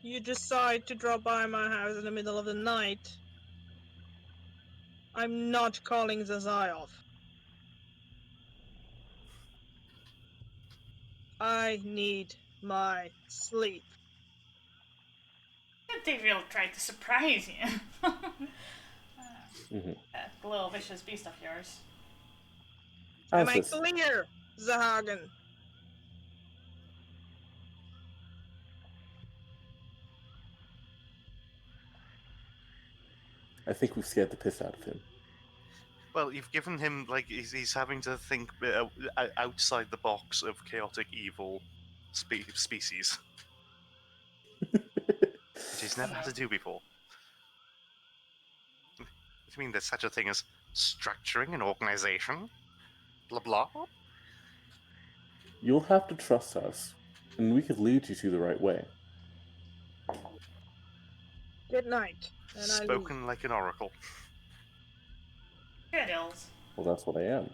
S5: you decide to drop by my house in the middle of the night, I'm not calling Zazaev. I need my sleep.
S1: They will try to surprise you.
S4: Mhm.
S1: That little vicious beast of yours.
S5: Am
S4: How's
S5: I
S4: this?
S5: clear, Sahuagin?
S4: I think we've scared the piss out of him.
S2: Well, you've given him like he's having to think outside the box of chaotic evil species, which he's never had to do before. What do you mean there's such a thing as structuring an organization? Blah blah.
S4: You'll have to trust us, and we could lead you to the right way.
S5: Good night. And I leave.
S2: Spoken like an oracle.
S1: Good ills.
S4: Well, that's what I am.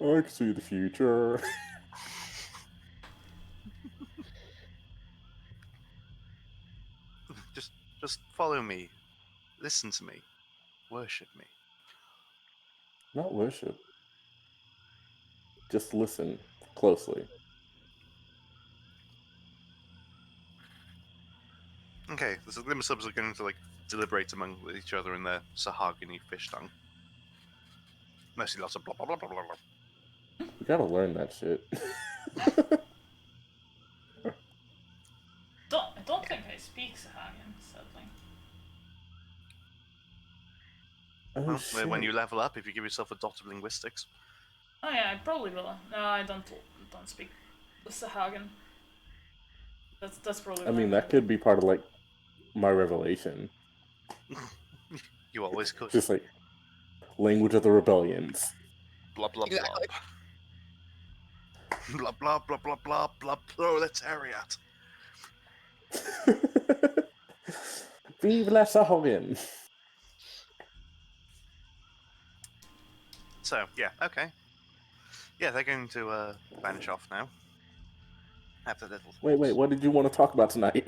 S4: I can see the future.
S2: Just follow me, listen to me, worship me.
S4: Not worship. Just listen closely.
S2: Okay, the Glimmer subs are going to like deliberate among each other in their Sahuagin fish tongue. Mostly lots of blah blah blah blah blah.
S4: We gotta learn that shit.
S1: I don't think I speak Sahuagin, sadly.
S4: Oh
S2: Well,
S4: shit.
S2: when you level up, if you give yourself a dot of linguistics.
S1: Oh yeah, I probably will. No, I don't speak Sahuagin. That's probably.
S4: I mean, that could be part of like my revelation.
S2: You always could.
S4: Just like language of the rebellions.
S2: Blah blah
S3: Exactly.
S2: blah. Blah blah blah blah blah blah proletariat.
S4: Vive la Sahuagin!
S2: So yeah, okay. Yeah, they're going to vanish off now. Have the little.
S4: Wait, what did you want to talk about tonight?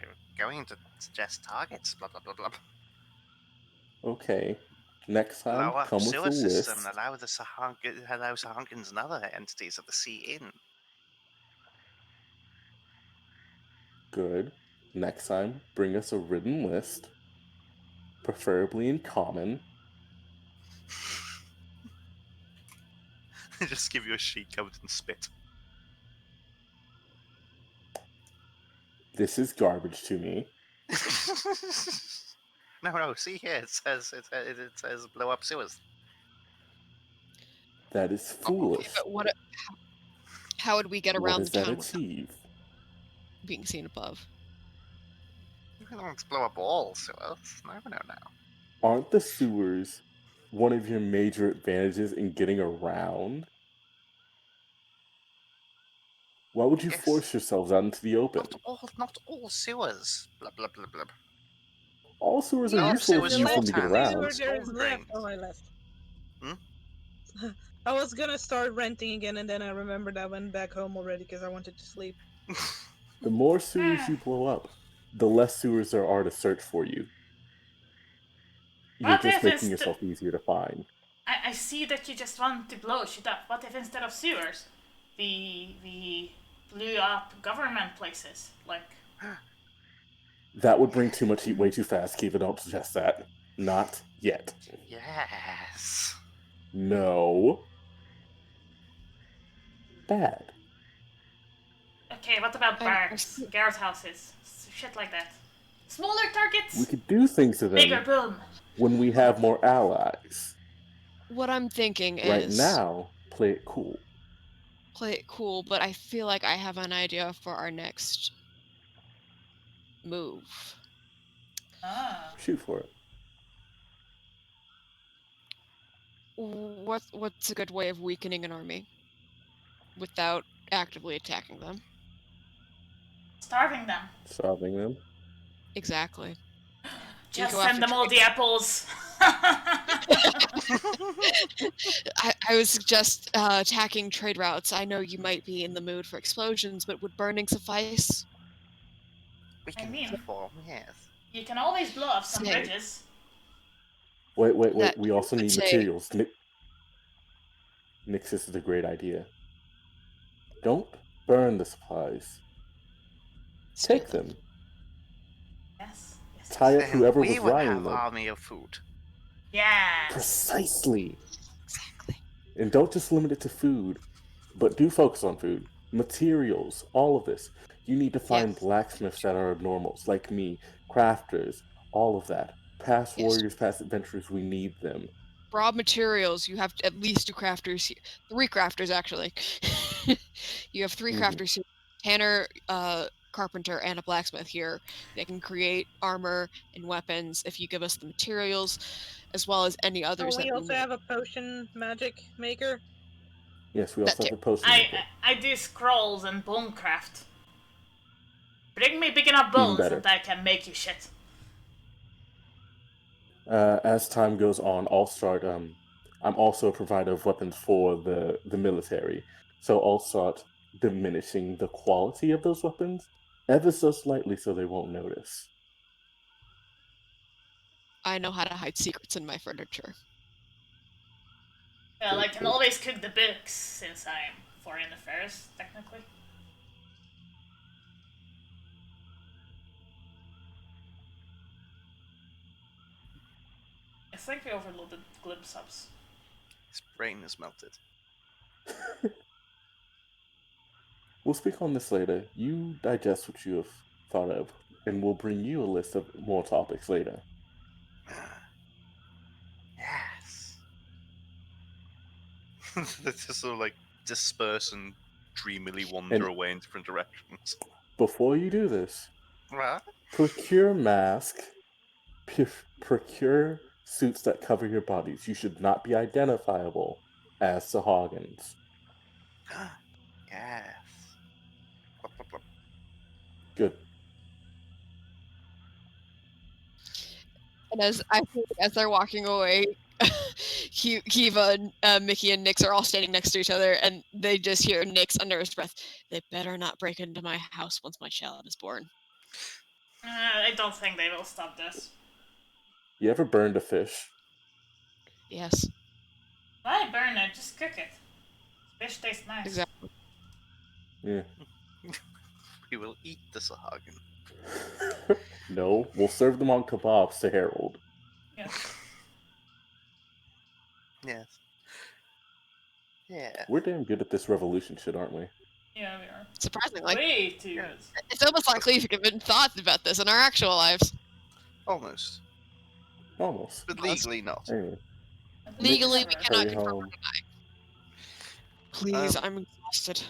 S2: We're going to suggest targets. Blah blah blah blah.
S4: Okay. Next time,
S2: Blow up
S4: come with
S2: sewer
S4: a list.
S2: system and allow the Sahuagins and other entities of the sea in.
S4: Good. Next time, bring us a written list, preferably in common.
S2: Just give you a sheet covered in spit.
S4: This is garbage to me.
S2: No. See here, it says blow up sewers.
S4: That is
S3: Okay,
S4: foolish.
S3: but how would we get
S4: What
S3: around
S4: does
S3: the
S4: that
S3: town without
S4: achieve?
S3: being seen above?
S2: You don't want to blow up all sewers. No.
S4: Aren't the sewers one of your major advantages in getting around? Why would you
S2: Yes.
S4: force yourselves out into the open?
S2: Not all sewers. Blah blah blah blah.
S4: All sewers
S2: No,
S4: are
S5: Yeah,
S4: useful
S2: sewers
S4: if
S5: the
S4: you use them
S5: last
S4: to get
S2: shorthand.
S4: around.
S5: sewer there is
S2: Storm
S5: left.
S2: drains.
S5: Oh, I left.
S2: Hmm?
S5: I was gonna start renting again, and then I remembered I went back home already because I wanted to sleep.
S4: The more sewers you blow up, the less sewers there are to search for you. You're
S1: What
S4: just
S1: if
S4: making
S1: it's
S4: yourself easier to find.
S1: I see that you just want to blow shit up. What if instead of sewers, we blew up government places? Like,
S4: That would bring too much heat way too fast. Kiva, don't suggest that. Not yet.
S2: Yes.
S4: No. Bad.
S1: okay, what about
S3: I
S1: barracks,
S3: see.
S1: guard houses, shit like that? Smaller targets,
S4: We could do things to
S1: bigger
S4: them
S1: boom.
S4: when we have more allies.
S3: What I'm thinking
S4: Right
S3: is
S4: now, play it cool.
S3: play it cool, but I feel like I have an idea for our next move.
S1: Ah,
S4: Shoot for it.
S3: What's a good way of weakening an army without actively attacking them?
S1: starving them.
S4: Starving them.
S3: Exactly.
S1: Just
S3: go
S1: send
S3: after
S1: them all the apples.
S3: I was just attacking trade routes. I know you might be in the mood for explosions, but would burning suffice?
S2: We
S1: I
S2: can
S1: mean-
S2: form, yes.
S1: You can always blow up some
S3: Same.
S1: bridges.
S4: Wait.
S3: That
S4: We also
S3: would
S4: need
S3: say-
S4: materials. Nix, this is a great idea. Don't burn the supplies.
S3: Steal
S4: Take them.
S1: Yes. Yes.
S4: Tie up
S2: Then
S4: whoever
S2: we
S4: was
S2: will
S4: riding
S2: have
S4: them.
S2: army of food.
S1: Yes.
S4: Precisely.
S3: Exactly.
S4: And don't just limit it to food, but do focus on food. Materials, all of this. You need to find
S3: Yes.
S4: blacksmiths that are normals, like me, crafters, all of that. Past
S3: Yes.
S4: warriors, past adventurers, we need them.
S3: Raw materials. You have at least 2 crafters here. 3 crafters, actually. You have 3
S4: Mhm.
S3: crafters here. Tanner, carpenter, and a blacksmith here. They can create armor and weapons if you give us the materials, as well as any
S5: Oh,
S3: others
S5: we
S3: that we
S5: also
S3: need.
S5: have a potion magic maker.
S4: Yes, we
S3: That
S4: also have
S3: too.
S4: a potion
S1: I,
S4: maker.
S1: I do scrolls and bonecraft. Bring me big enough
S4: Even
S1: bones
S4: better.
S1: and I can make you shit.
S4: As time goes on, I'll start. I'm also a provider of weapons for the military, so I'll start diminishing the quality of those weapons ever so slightly, so they won't notice.
S3: I know how to hide secrets in my furniture.
S1: Well,
S4: Very
S1: I can
S4: cool.
S1: always cook the books since I'm foreign affairs, technically. I think we overloaded glib subs.
S2: His brain is melted.
S4: We'll speak on this later. You digest what you have thought of, and we'll bring you a list of more topics later.
S2: Yes. They just sort of like disperse and dreamily wander
S4: And-
S2: away in different directions.
S4: Before you do this,
S2: What?
S4: procure mask, procure suits that cover your bodies. You should not be identifiable as Sahuagins.
S2: Yes. Plop, plop, plop.
S4: Good.
S3: And as they're walking away, Kiva, Mickey, and Nix are all standing next to each other, and they just hear Nix under his breath, "They better not break into my house once my child is born."
S1: I don't think they will stop this.
S4: You ever burned a fish?
S3: Yes,
S1: Why burn it? Just cook it. Fish tastes nice.
S3: exactly.
S4: Yeah.
S2: We will eat the Sahuagin.
S4: No, we'll serve them on kebabs to Harold.
S1: Yes.
S2: Yes. Yeah.
S4: We're damn good at this revolution shit, aren't we?
S1: Yeah, we are.
S3: Surprisingly,
S1: Way too
S2: Yeah.
S1: good.
S3: it's almost like we've given thought about this in our actual lives.
S2: Almost.
S4: Almost.
S2: But legally not.
S4: Anyway,
S1: At least
S3: Legally, we
S1: never.
S3: cannot
S4: hurry
S3: confirm or
S4: home.
S3: deny. Please, I'm exhausted.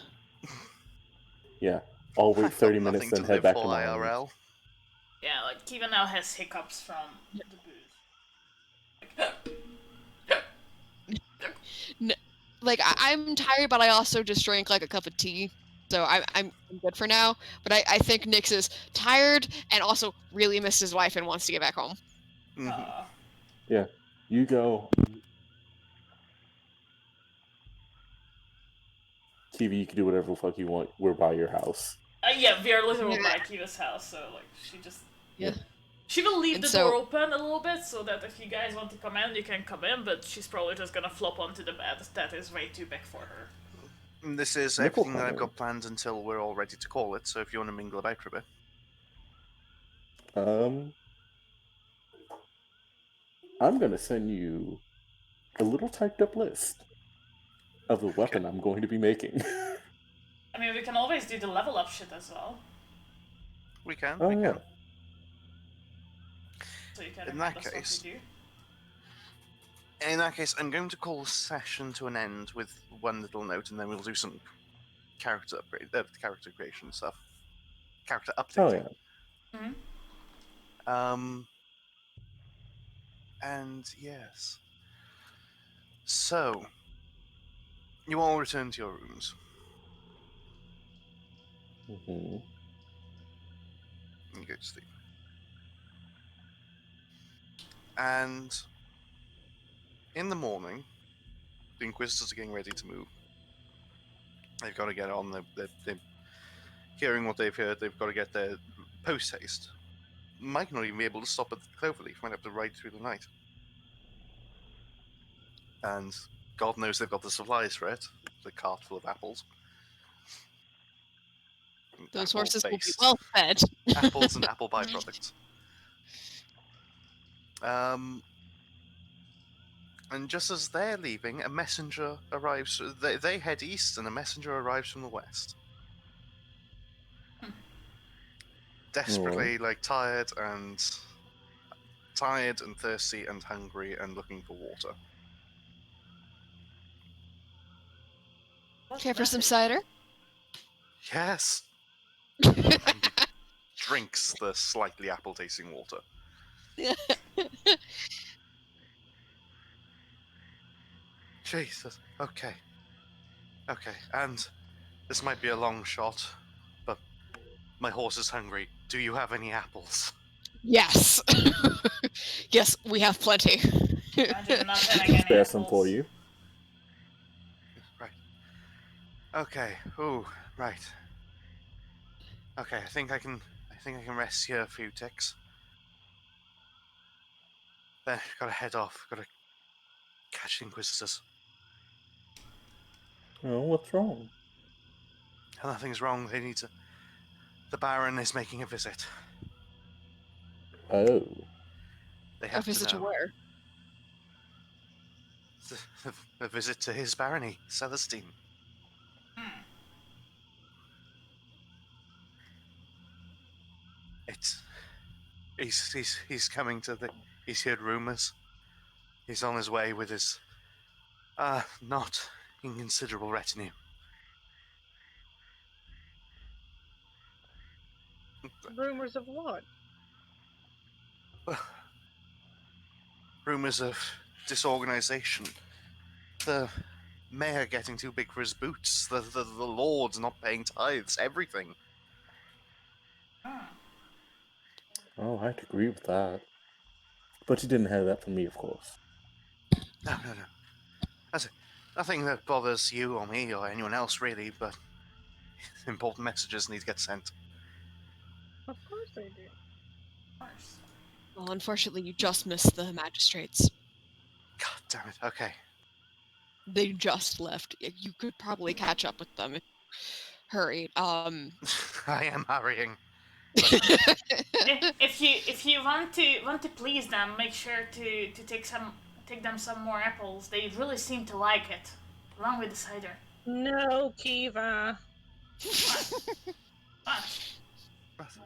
S4: Yeah, I'll wait
S2: I've got
S4: 30
S2: nothing
S4: minutes
S2: to
S4: and head
S2: live
S4: back
S2: for
S4: to my island.
S2: IRL.
S1: Yeah, like Kiva now has hiccups from the booze.
S3: Like I'm tired, but I also just drank like a cup of tea, so I'm good for now. But I think Nix is tired and also really missed his wife and wants to get back home.
S2: Mhm.
S4: Yeah, you go. TV, you can do whatever the fuck you want. We're by your house.
S1: Yeah, we are literally
S3: Yeah.
S1: by Kiva's house, so like she just
S3: Yeah.
S1: she will leave
S3: And
S1: the
S3: so-
S1: door open a little bit so that if you guys want to come in, you can come in. But she's probably just gonna flop onto the bed. That is way too big for her.
S2: And this is
S4: Nickel
S2: everything that I've
S4: Hunter.
S2: got planned until we're all ready to call it, so if you want to mingle about for a bit.
S4: I'm gonna send you a little typed up list of the weapon I'm going to be making.
S1: I mean, we can always do the level up shit as well,
S2: We can,
S4: Oh,
S2: we
S4: yeah.
S2: can.
S1: so you can
S2: In
S1: remember
S2: that
S1: stuff
S2: case-
S1: we do.
S2: In that case, I'm going to call the session to an end with one little note, and then we'll do some character upgrade, character creation stuff, character
S4: Oh,
S2: updating.
S4: yeah.
S1: Mm-hmm.
S2: And yes. So, you all return to your rooms.
S4: Hmm.
S2: And you go to sleep. And in the morning, the Inquisitors are getting ready to move. They've got to get on. They're hearing what they've heard. They've got to get their post haste. Might not even be able to stop at Cloverleaf. Might have to ride through the night. And God knows they've got the supplies for it. The cart full of apples.
S3: Those
S2: Apple
S3: horses will be
S2: based.
S3: well fed.
S2: Apples and apple byproducts. And just as they're leaving, a messenger arrives. They head east, and a messenger arrives from the west. Desperately, like tired and thirsty and hungry and looking for water.
S3: Care for some cider?
S2: Yes. Drinks the slightly apple-tasting water. Jesus. Okay. And this might be a long shot, but my horse is hungry. Do you have any apples?
S3: Yes. Yes, we have plenty.
S1: Imagine not having
S4: Can
S1: any
S4: spare some for
S1: apples.
S4: you.
S2: Right. Okay. Ooh. Right. Okay. I think I can rest here a few ticks. Then gotta head off. Gotta catch the Inquisitors.
S4: Oh, what's wrong?
S2: Nothing's wrong. They need to. The Baron is making a visit.
S4: Oh.
S2: They
S3: A
S2: have to
S3: visit to
S2: know.
S3: where?
S2: A visit to his barony, Celestine. It's he's coming to the. He's heard rumors. He's on his way with his not inconsiderable retinue.
S5: Rumors of what?
S2: Rumors of disorganization. The mayor getting too big for his boots. The lords not paying tithes. Everything.
S4: Oh, I have to agree with that. But you didn't have that from me, of course.
S2: No. That's it. Nothing that bothers you or me or anyone else really, but important messages need to get sent.
S5: Of course I do.
S1: Of course.
S3: Well, unfortunately, you just missed the magistrates.
S2: God damn it. Okay.
S3: They just left. You could probably catch up with them if you hurried.
S2: I am hurrying.
S1: If you want to please them, make sure to take them some more apples. They really seem to like it, along with the cider.
S5: No, Kiva.
S1: What?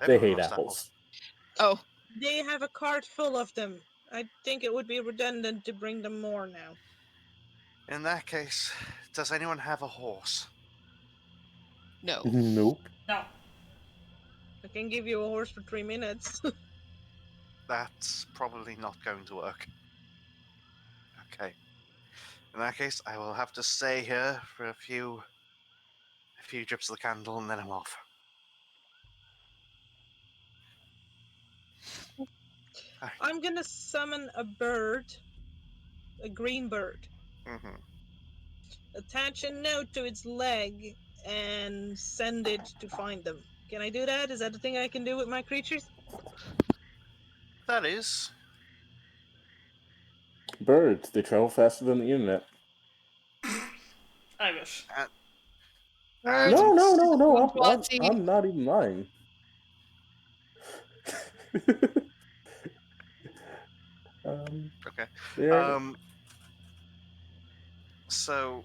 S4: They
S2: Everyone
S4: hate
S2: loves
S4: apples.
S3: Oh,
S5: They have a cart full of them. I think it would be redundant to bring them more now.
S2: In that case, does anyone have a horse?
S3: no.
S4: Nope.
S1: No.
S5: I can give you a horse for 3 minutes.
S2: That's probably not going to work. Okay. In that case, I will have to stay here for a few drips of the candle, and then I'm off.
S5: I'm gonna summon a bird, a green bird.
S2: Mm-hmm.
S5: Attach a note to its leg and send it to find them. Can I do that? Is that the thing I can do with my creatures?
S2: That is.
S4: Birds, they travel faster than the internet.
S1: I wish.
S3: Birds,
S2: And
S4: I'm not even lying.
S2: okay.
S4: Yeah.
S2: So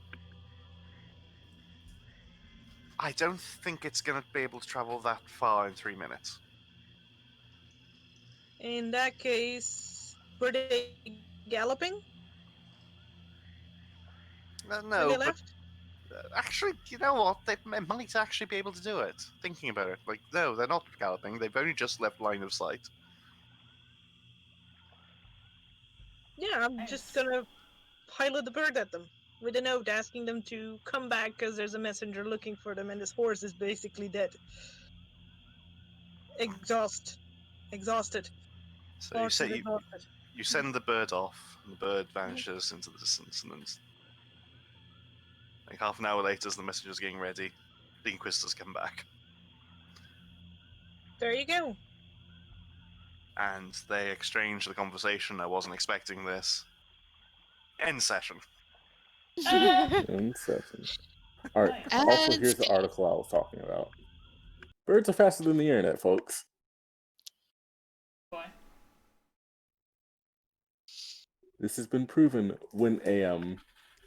S2: I don't think it's going to be able to travel that far in 3 minutes.
S5: In that case, were they galloping when
S2: No,
S5: they
S2: but
S5: left?
S2: actually, you know what? They might actually be able to do it. Thinking about it, like, no, they're not galloping. They've only just left line of sight.
S5: Yeah, I'm just gonna pilot the bird at them with a note asking them to come back because there's a messenger looking for them and this horse is basically dead. Exhausted.
S2: So
S5: Horse is exhausted.
S2: you send the bird off, and the bird vanishes into the distance, and then like half an hour later, as the messenger's getting ready, the Inquisitors come back,
S5: There you go.
S2: and they exchange the conversation. I wasn't expecting this. End session.
S4: In session. All right.
S1: Nice.
S4: Also,
S3: And
S4: here's the article I was talking about. Birds are faster than the internet, folks.
S1: Boy.
S4: This has been proven when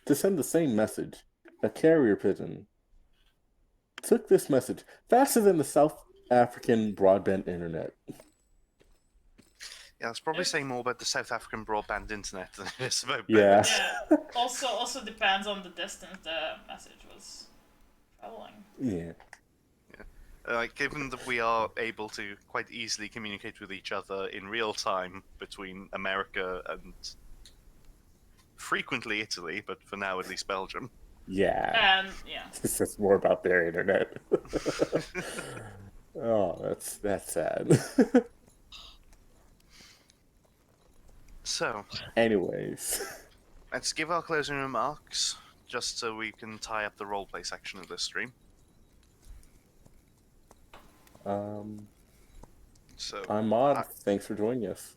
S4: to send the same message, a carrier pigeon took this message faster than the South African broadband internet.
S2: Yeah, it's probably saying more about the South African broadband internet than it is about
S4: Yeah.
S2: birds.
S1: Yeah. Also depends on the distance the message was traveling.
S4: Yeah.
S2: Given that we are able to quite easily communicate with each other in real time between America and frequently Italy, but for now at least Belgium.
S4: Yeah.
S1: And yeah.
S4: This says more about their internet. Oh, that's sad.
S2: So,
S4: Anyways.
S2: let's give our closing remarks, just so we can tie up the roleplay section of this stream. So,
S4: I'm Mod. Thanks for joining us.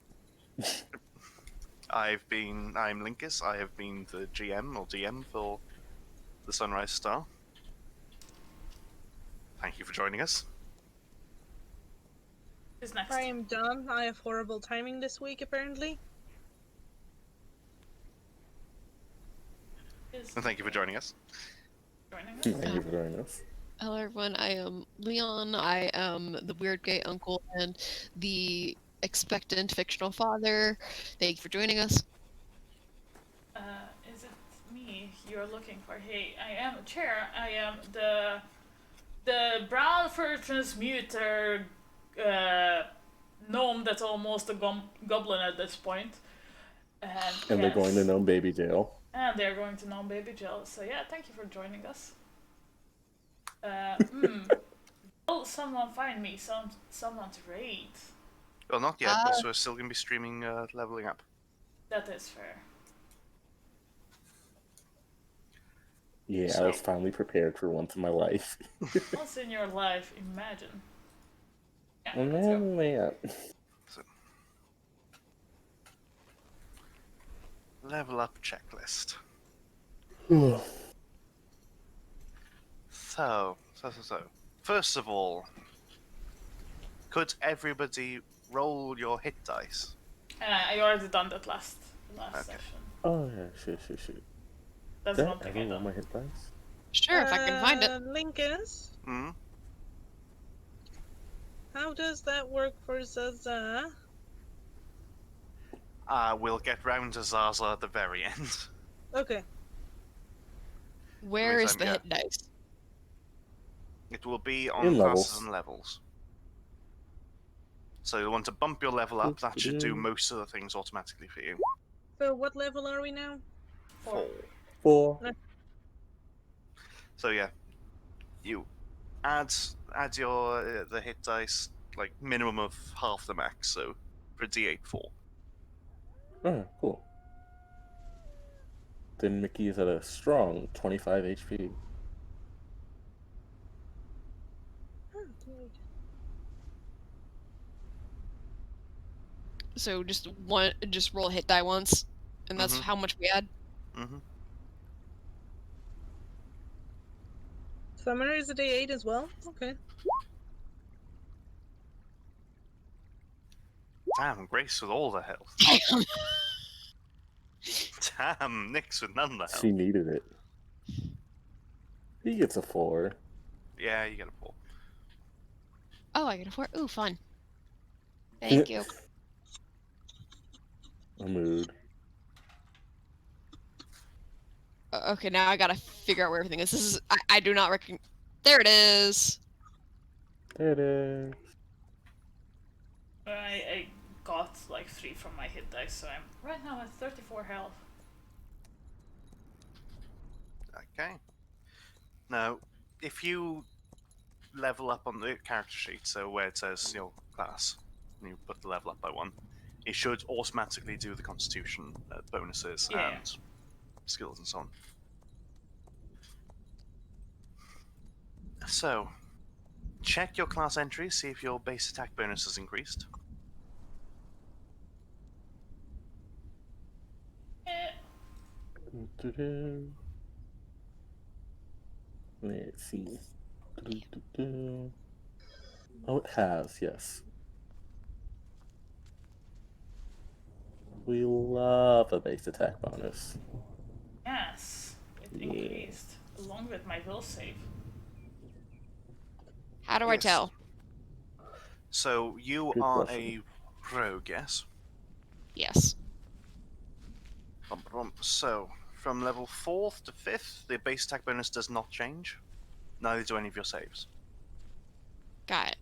S2: I'm Linkus. I have been the GM or DM for the Sunrise Star. Thank you for joining us.
S1: Who's next?
S5: I am done. I have horrible timing this week, apparently.
S1: Is
S2: And thank you for joining us.
S1: joining us?
S4: Thank you for joining us.
S3: hello, everyone. I am Leon. I am the weird gay uncle and the expectant fictional father. Thank you for joining us.
S1: Is it me you're looking for? Hey, I am Chair. I am the brown fur transmuter gnome that's almost a goblin at this point.
S4: And they're going to Gnome Baby Jail.
S1: And they're going to Gnome Baby Jail. So yeah, thank you for joining us. Will someone find me someone to raid?
S2: Well, not yet, because we're still going to be streaming leveling up.
S1: That is fair.
S4: Yeah,
S2: So-
S4: I was finally prepared for once in my life.
S1: Once in your life, imagine. Yeah,
S4: Oh,
S1: let's go.
S4: man.
S2: Level up checklist. So. First of all, could everybody roll your hit dice?
S1: I already done that last
S2: Okay.
S1: session.
S4: Oh, yeah, shoot.
S1: That's
S4: Did
S1: one
S4: I
S1: thing I
S4: ever roll
S1: done.
S4: my hit dice?
S3: Sure, if I can find it.
S5: Linkus,
S2: Hmm?
S5: how does that work for Zaza?
S2: We'll get round to Zaza at the very end.
S5: Okay.
S3: Where is
S2: Meantime,
S3: the
S2: yeah.
S3: hit dice?
S2: It will be on
S4: In
S2: classes
S4: levels.
S2: and levels. So you'll want to bump your level up. That should do most of the things automatically for you.
S5: So what level are we now?
S1: 4.
S4: 4.
S2: So yeah, you add your the hit dice like minimum of half the max. So for D8 4.
S4: Oh, cool. Then Mickey is at a strong 25 HP.
S5: Oh, dude.
S3: So just roll hit die once, and that's
S2: Mhm.
S3: how much we add.
S2: Mm-hmm.
S5: Summoner is a D8 as well? Okay.
S2: Damn, Grace with all the health. Damn, Nyx with none of the health.
S4: She needed it. He gets a 4.
S2: Yeah, you get a 4.
S3: Oh, I get a 4. Ooh, fun. Thank you.
S4: A mood.
S3: Okay, now I gotta figure out where everything is. This is I do not reckon. There it is.
S4: There it is.
S1: I got like 3 from my hit dice, so I'm right now at 34 health.
S2: Okay. Now, if you level up on the character sheet, so where it says your class, and you put the level up by 1, it should automatically do the constitution bonuses
S1: Yeah.
S2: and skills and so on. So, check your class entry, see if your base attack bonus has increased.
S1: Eh,
S4: Doo-doo. Let's see. Do-do-do-do. Oh, it has, yes. We love a base attack bonus.
S1: Yes, it
S4: Yeah.
S1: increased along with my will save.
S3: How do I
S2: Yes.
S3: tell?
S2: So you
S4: Good
S2: are
S4: question.
S2: a rogue, yes?
S3: Yes.
S2: So, from level 4th to 5th, the base attack bonus does not change. Neither do any of your saves.
S3: Got it.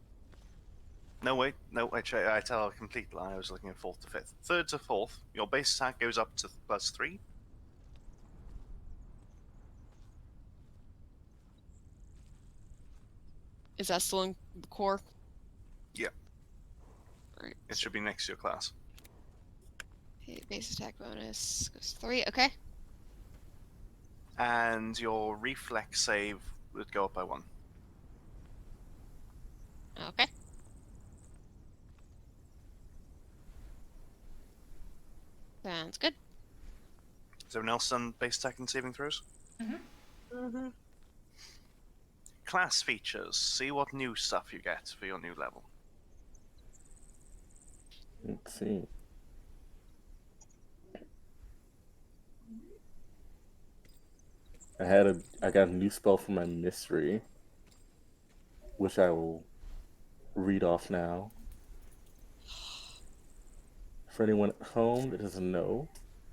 S2: No, wait, no, I tell a complete lie. I was looking at 4th to 5th. 3rd to 4th, your base attack goes up to +3.
S3: Is that still in the core?
S2: Yeah.
S3: Right.
S2: It should be next to your class.
S3: Okay, base attack bonus goes 3. Okay.
S2: And your reflex save would go up by 1.
S3: Okay. Sounds good.
S2: Is everyone else done base attack and saving throws?
S5: Mm-hmm.
S2: Class features. See what new stuff you get for your new level.
S4: Let's see. I got a new spell for my mystery, which I will read off now. For anyone at home that doesn't know,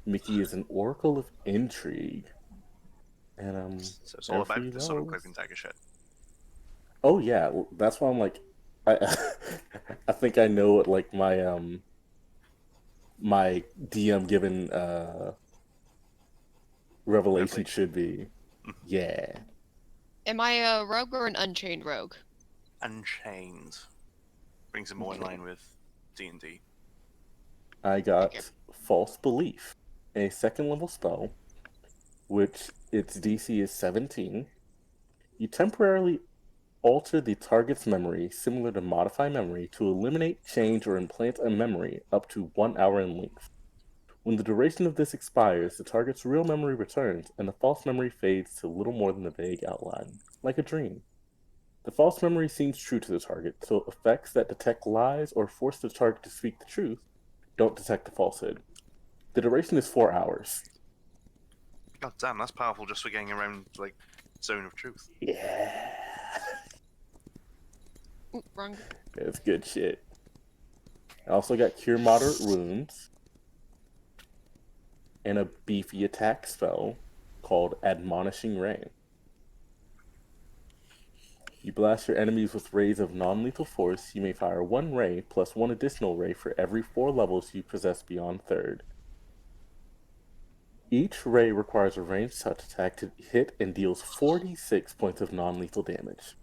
S4: Mickey is an oracle of intrigue. And
S2: So it's all
S4: for
S2: about
S4: you
S2: this sort of
S4: rogues.
S2: cloak and dagger shit.
S4: Oh yeah, that's why I'm like, I I think I know what like my DM given revelation should be. Yeah.
S3: Am I a rogue or an unchained rogue?
S2: Unchained. Brings it more in line with D&D.
S4: I got False Belief, a second level spell, which its DC is 17. You temporarily alter the target's memory, similar to Modify Memory, to eliminate, change, or implant a memory up to 1 hour in length. When the duration of this expires, the target's real memory returns, and the false memory fades to little more than a vague outline, like a dream. The false memory seems true to the target, so effects that detect lies or force the target to speak the truth don't detect the falsehood. The duration is 4 hours.
S2: God damn, that's powerful just for getting around, like, zone of truth.
S4: Yeah.
S3: Ooh, wrong.
S4: That's good shit. I also got Cure Moderate Wounds and a beefy attack spell called Admonishing Ray. You blast your enemies with rays of non-lethal force. You may fire 1 ray plus 1 additional ray for every 4 levels you possess beyond 3rd. Each ray requires a ranged touch attack to hit and deals 46 points of non-lethal damage.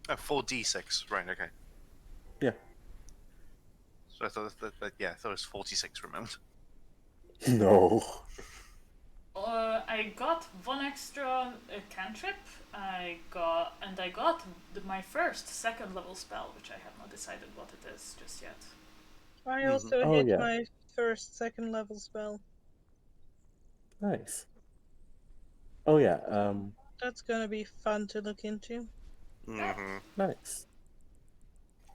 S2: Oh, 4d6. Right, okay.
S4: Yeah.
S2: So I thought I thought it was 46 for a moment.
S4: No.
S1: I got 1 extra cantrip. I got my first second level spell, which I have not decided what it is just yet.
S5: I
S2: Mhm.
S5: also
S4: Oh,
S5: hit
S4: yeah.
S5: my first second level spell.
S4: Nice. Oh yeah,
S5: That's gonna be fun to look into.
S2: Mm-hmm.
S4: nice.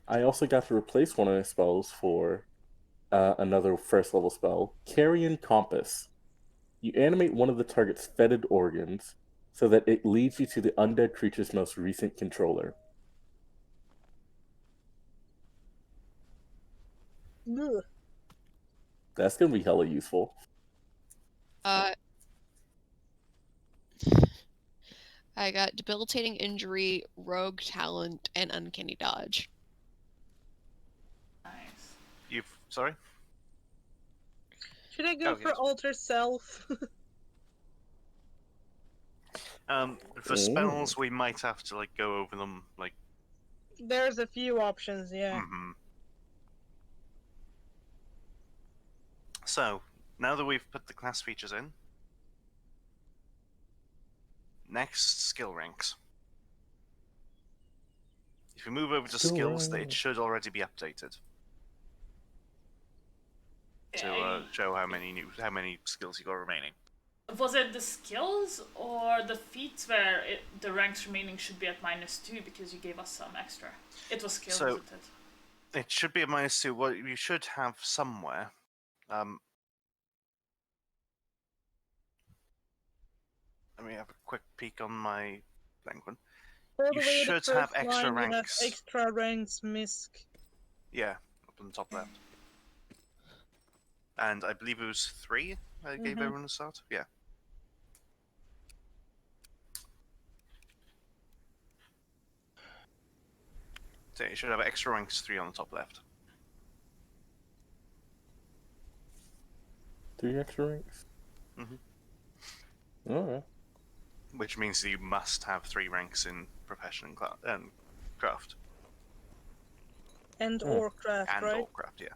S4: I also got to replace one of my spells for another first level spell, Carrion Compass. You animate one of the target's fetid organs so that it leads you to the undead creature's most recent controller.
S5: Ugh.
S4: That's gonna be hella useful.
S3: I got debilitating injury, rogue talent, and uncanny dodge.
S1: Nice.
S2: Sorry?
S5: Should I go
S2: Oh,
S5: for
S2: yes.
S5: alter self?
S2: For spells, we might have to, like, go over them, like...
S5: There's a few options, yeah.
S2: Mm-hmm. So, now that we've put the class features in, next, skill ranks. If you move over to skills, it should already be updated to show how many skills you got remaining.
S1: Was it the skills or the feats where the ranks remaining should be at -2 because you gave us some extra? It was skills,
S2: So-
S1: wasn't it?
S2: It should be a -2. What you should have somewhere. Let me have a quick peek on my penguin.
S5: All
S2: You
S5: the way to the
S2: should have
S5: first
S2: extra
S5: line, you have
S2: ranks.
S5: extra ranks, misc.
S2: Yeah, up on the top left. And I believe it was 3 I gave
S5: Mhm.
S2: everyone a start. Yeah. So you should have extra ranks 3 on the top left.
S4: 3 extra ranks?
S2: Mhm.
S4: Alright.
S2: Which means you must have 3 ranks in profession and craft.
S5: And
S4: Oh.
S5: or craft,
S2: And
S5: right?
S2: or craft, yeah.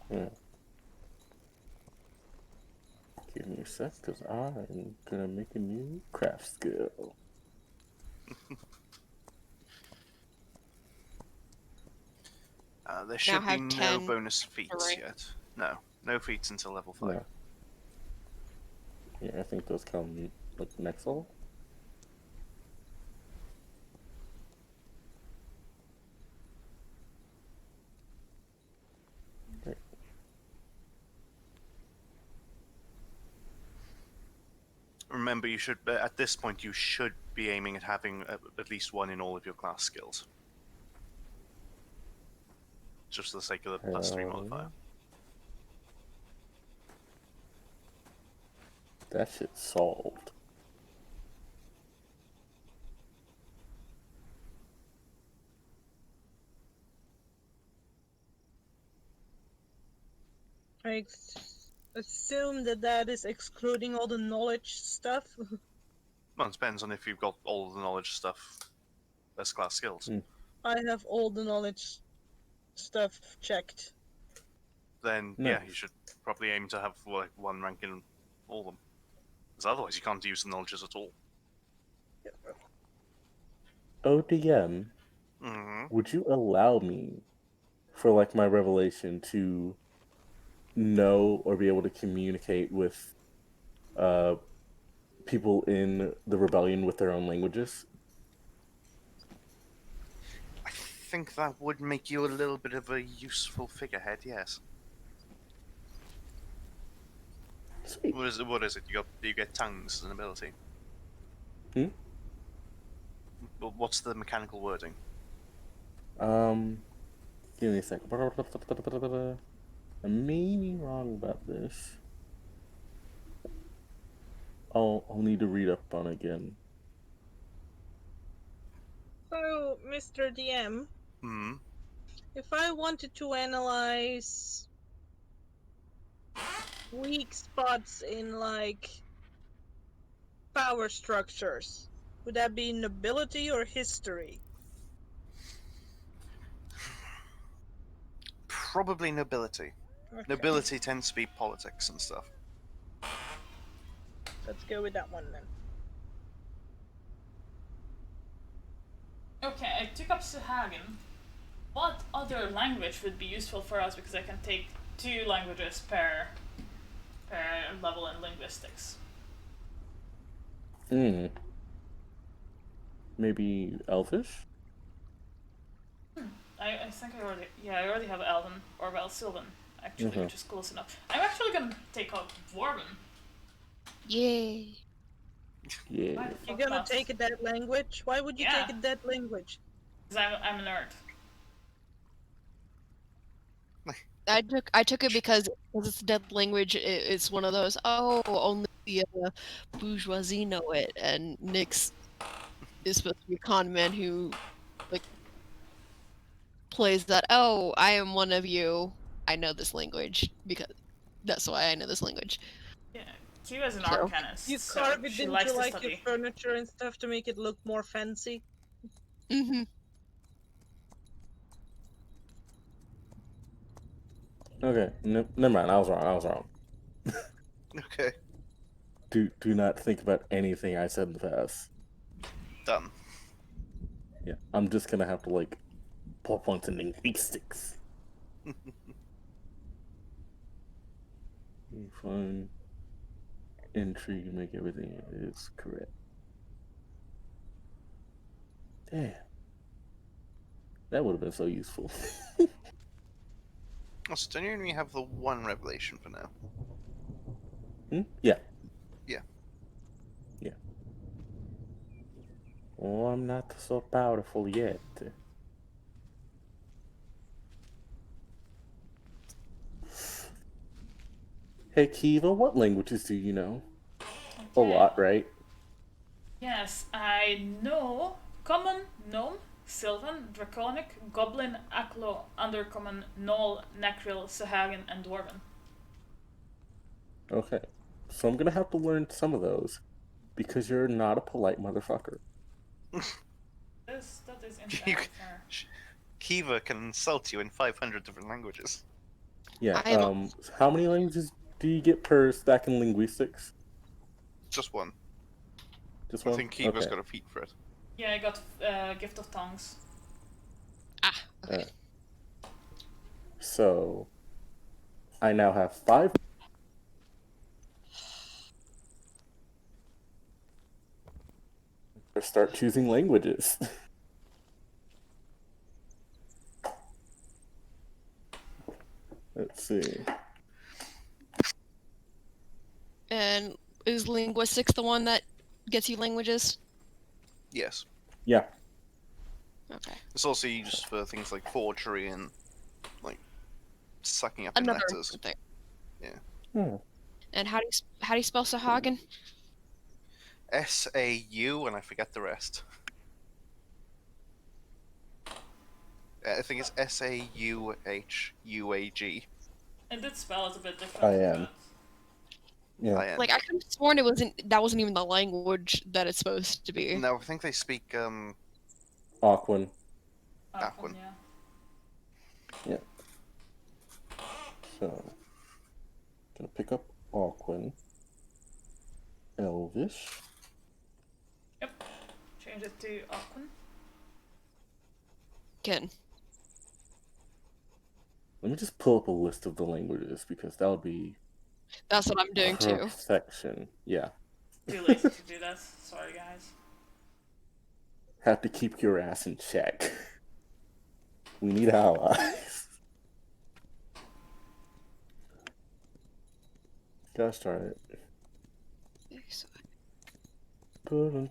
S4: Yeah. Give me a sec, because I'm gonna make a new craft skill.
S2: There should be
S3: have
S2: no
S3: 10
S2: bonus feats
S3: rank.
S2: yet. No feats until level 5.
S4: No. Yeah, I think those come like next level. Right.
S2: Remember, you should at this point you should be aiming at having at least 1 in all of your class skills. Just for the sake of the +3 modifier.
S4: That shit's solved.
S5: I assume that is excluding all the knowledge stuff.
S2: Well, it depends on if you've got all of the knowledge stuff as class skills.
S5: I have all the knowledge stuff checked.
S2: Then
S4: Nice.
S2: yeah, you should probably aim to have like 1 rank in all of them. Because otherwise you can't use the knowledges at all.
S4: ODM,
S2: Mm-hmm.
S4: would you allow me, for like my revelation, to know or be able to communicate with people in the rebellion with their own languages?
S2: I think that would make you a little bit of a useful figurehead, yes.
S4: Sweet.
S2: What is it? You get tongues as an ability.
S4: Hmm?
S2: What's the mechanical wording?
S4: Give me a sec. I may be wrong about this. I'll need to read up on it again.
S5: So, Mr. DM,
S2: Hmm.
S5: if I wanted to analyze weak spots in, like, power structures, would that be nobility or history?
S2: Probably nobility.
S5: Okay,
S2: Nobility tends to be politics and stuff.
S5: let's go with that one then.
S1: Okay, I took up Sahuagin. What other language would be useful for us? Because I can take 2 languages per level in linguistics.
S4: Maybe Elvish?
S1: I think I already have Elven, or well, Sylvan, actually,
S4: Mhm.
S1: which is close enough. I'm actually gonna take out Dwarven.
S3: Yay.
S4: Yeah.
S1: Why the
S5: You're
S1: fuck
S5: gonna
S1: not?
S5: take a dead language? Why would you
S1: Yeah.
S5: take a dead language?
S1: Because I'm a nerd.
S3: I took it because it's a dead language. It's one of those. Oh, only the bourgeoisie know it, and Nyx is supposed to be a con man who like plays that. Oh, I am one of you. I know this language because that's why I know this language.
S1: Yeah, Q is an
S3: So-
S1: arcanist,
S5: You
S1: so
S5: carve it
S1: she
S5: into
S1: likes to
S5: like your
S1: study.
S5: furniture and stuff to make it look more fancy.
S3: Mm-hmm.
S4: Okay, never mind. I was wrong.
S2: Okay,
S4: Do not think about anything I said in the past.
S2: done.
S4: Yeah, I'm just gonna have to like pull points in linguistics. Fun. Intrigue, make everything is correct. Damn. That would have been so useful.
S2: Also, don't you only have the one revelation for now?
S4: Yeah.
S2: Yeah.
S4: Yeah. Oh, I'm not so powerful yet. Hey, Kiva, what languages do you know? A
S1: Okay.
S4: lot, right?
S1: Yes, I know Common, Gnome, Sylvan, Draconic, Goblin, Aklo, Undercommon, Gnoll, Necril, Sahuagin, and Dwarven.
S4: Okay. So I'm gonna have to learn some of those because you're not a polite motherfucker.
S1: That is
S2: You
S1: entirely fair.
S2: Kiva can insult you in 500 different languages.
S4: Yeah.
S3: I am
S4: How many languages do you get per stack in linguistics?
S2: Just one.
S4: Just
S2: I
S4: one?
S2: think Kiva's
S4: Okay.
S2: got a feat for it.
S1: Yeah, I got Gift of Tongues.
S3: okay.
S4: So I now have 5. Start choosing languages. Let's see.
S3: And is linguistics the one that gets you languages?
S2: Yes.
S4: Yeah.
S3: Okay.
S2: It's also used for things like forgery and like sucking up in
S3: Another
S2: letters.
S3: important thing.
S4: Hmm.
S3: And how do you spell Sahuagin?
S2: S-A-U, and I forget the rest. I think it's S-A-U-H-U-A-G.
S1: I did spell it a bit
S4: I
S1: differently,
S4: am.
S1: but
S4: Yeah.
S2: I am.
S3: Like I could have sworn that wasn't even the language that it's supposed to be.
S2: No, I think they speak
S4: Aquan.
S2: Aquan.
S1: yeah.
S4: So gonna pick up Aquan. Elvish.
S1: Yep. Change it to Aquan.
S3: Again.
S4: Let me just pull up a list of the languages because that would be
S3: That's what I'm doing too.
S4: perfection. Yeah.
S1: Too lazy to do that. Sorry, guys.
S4: Have to keep your ass in check. We need allies. Gotta start it.
S5: Oh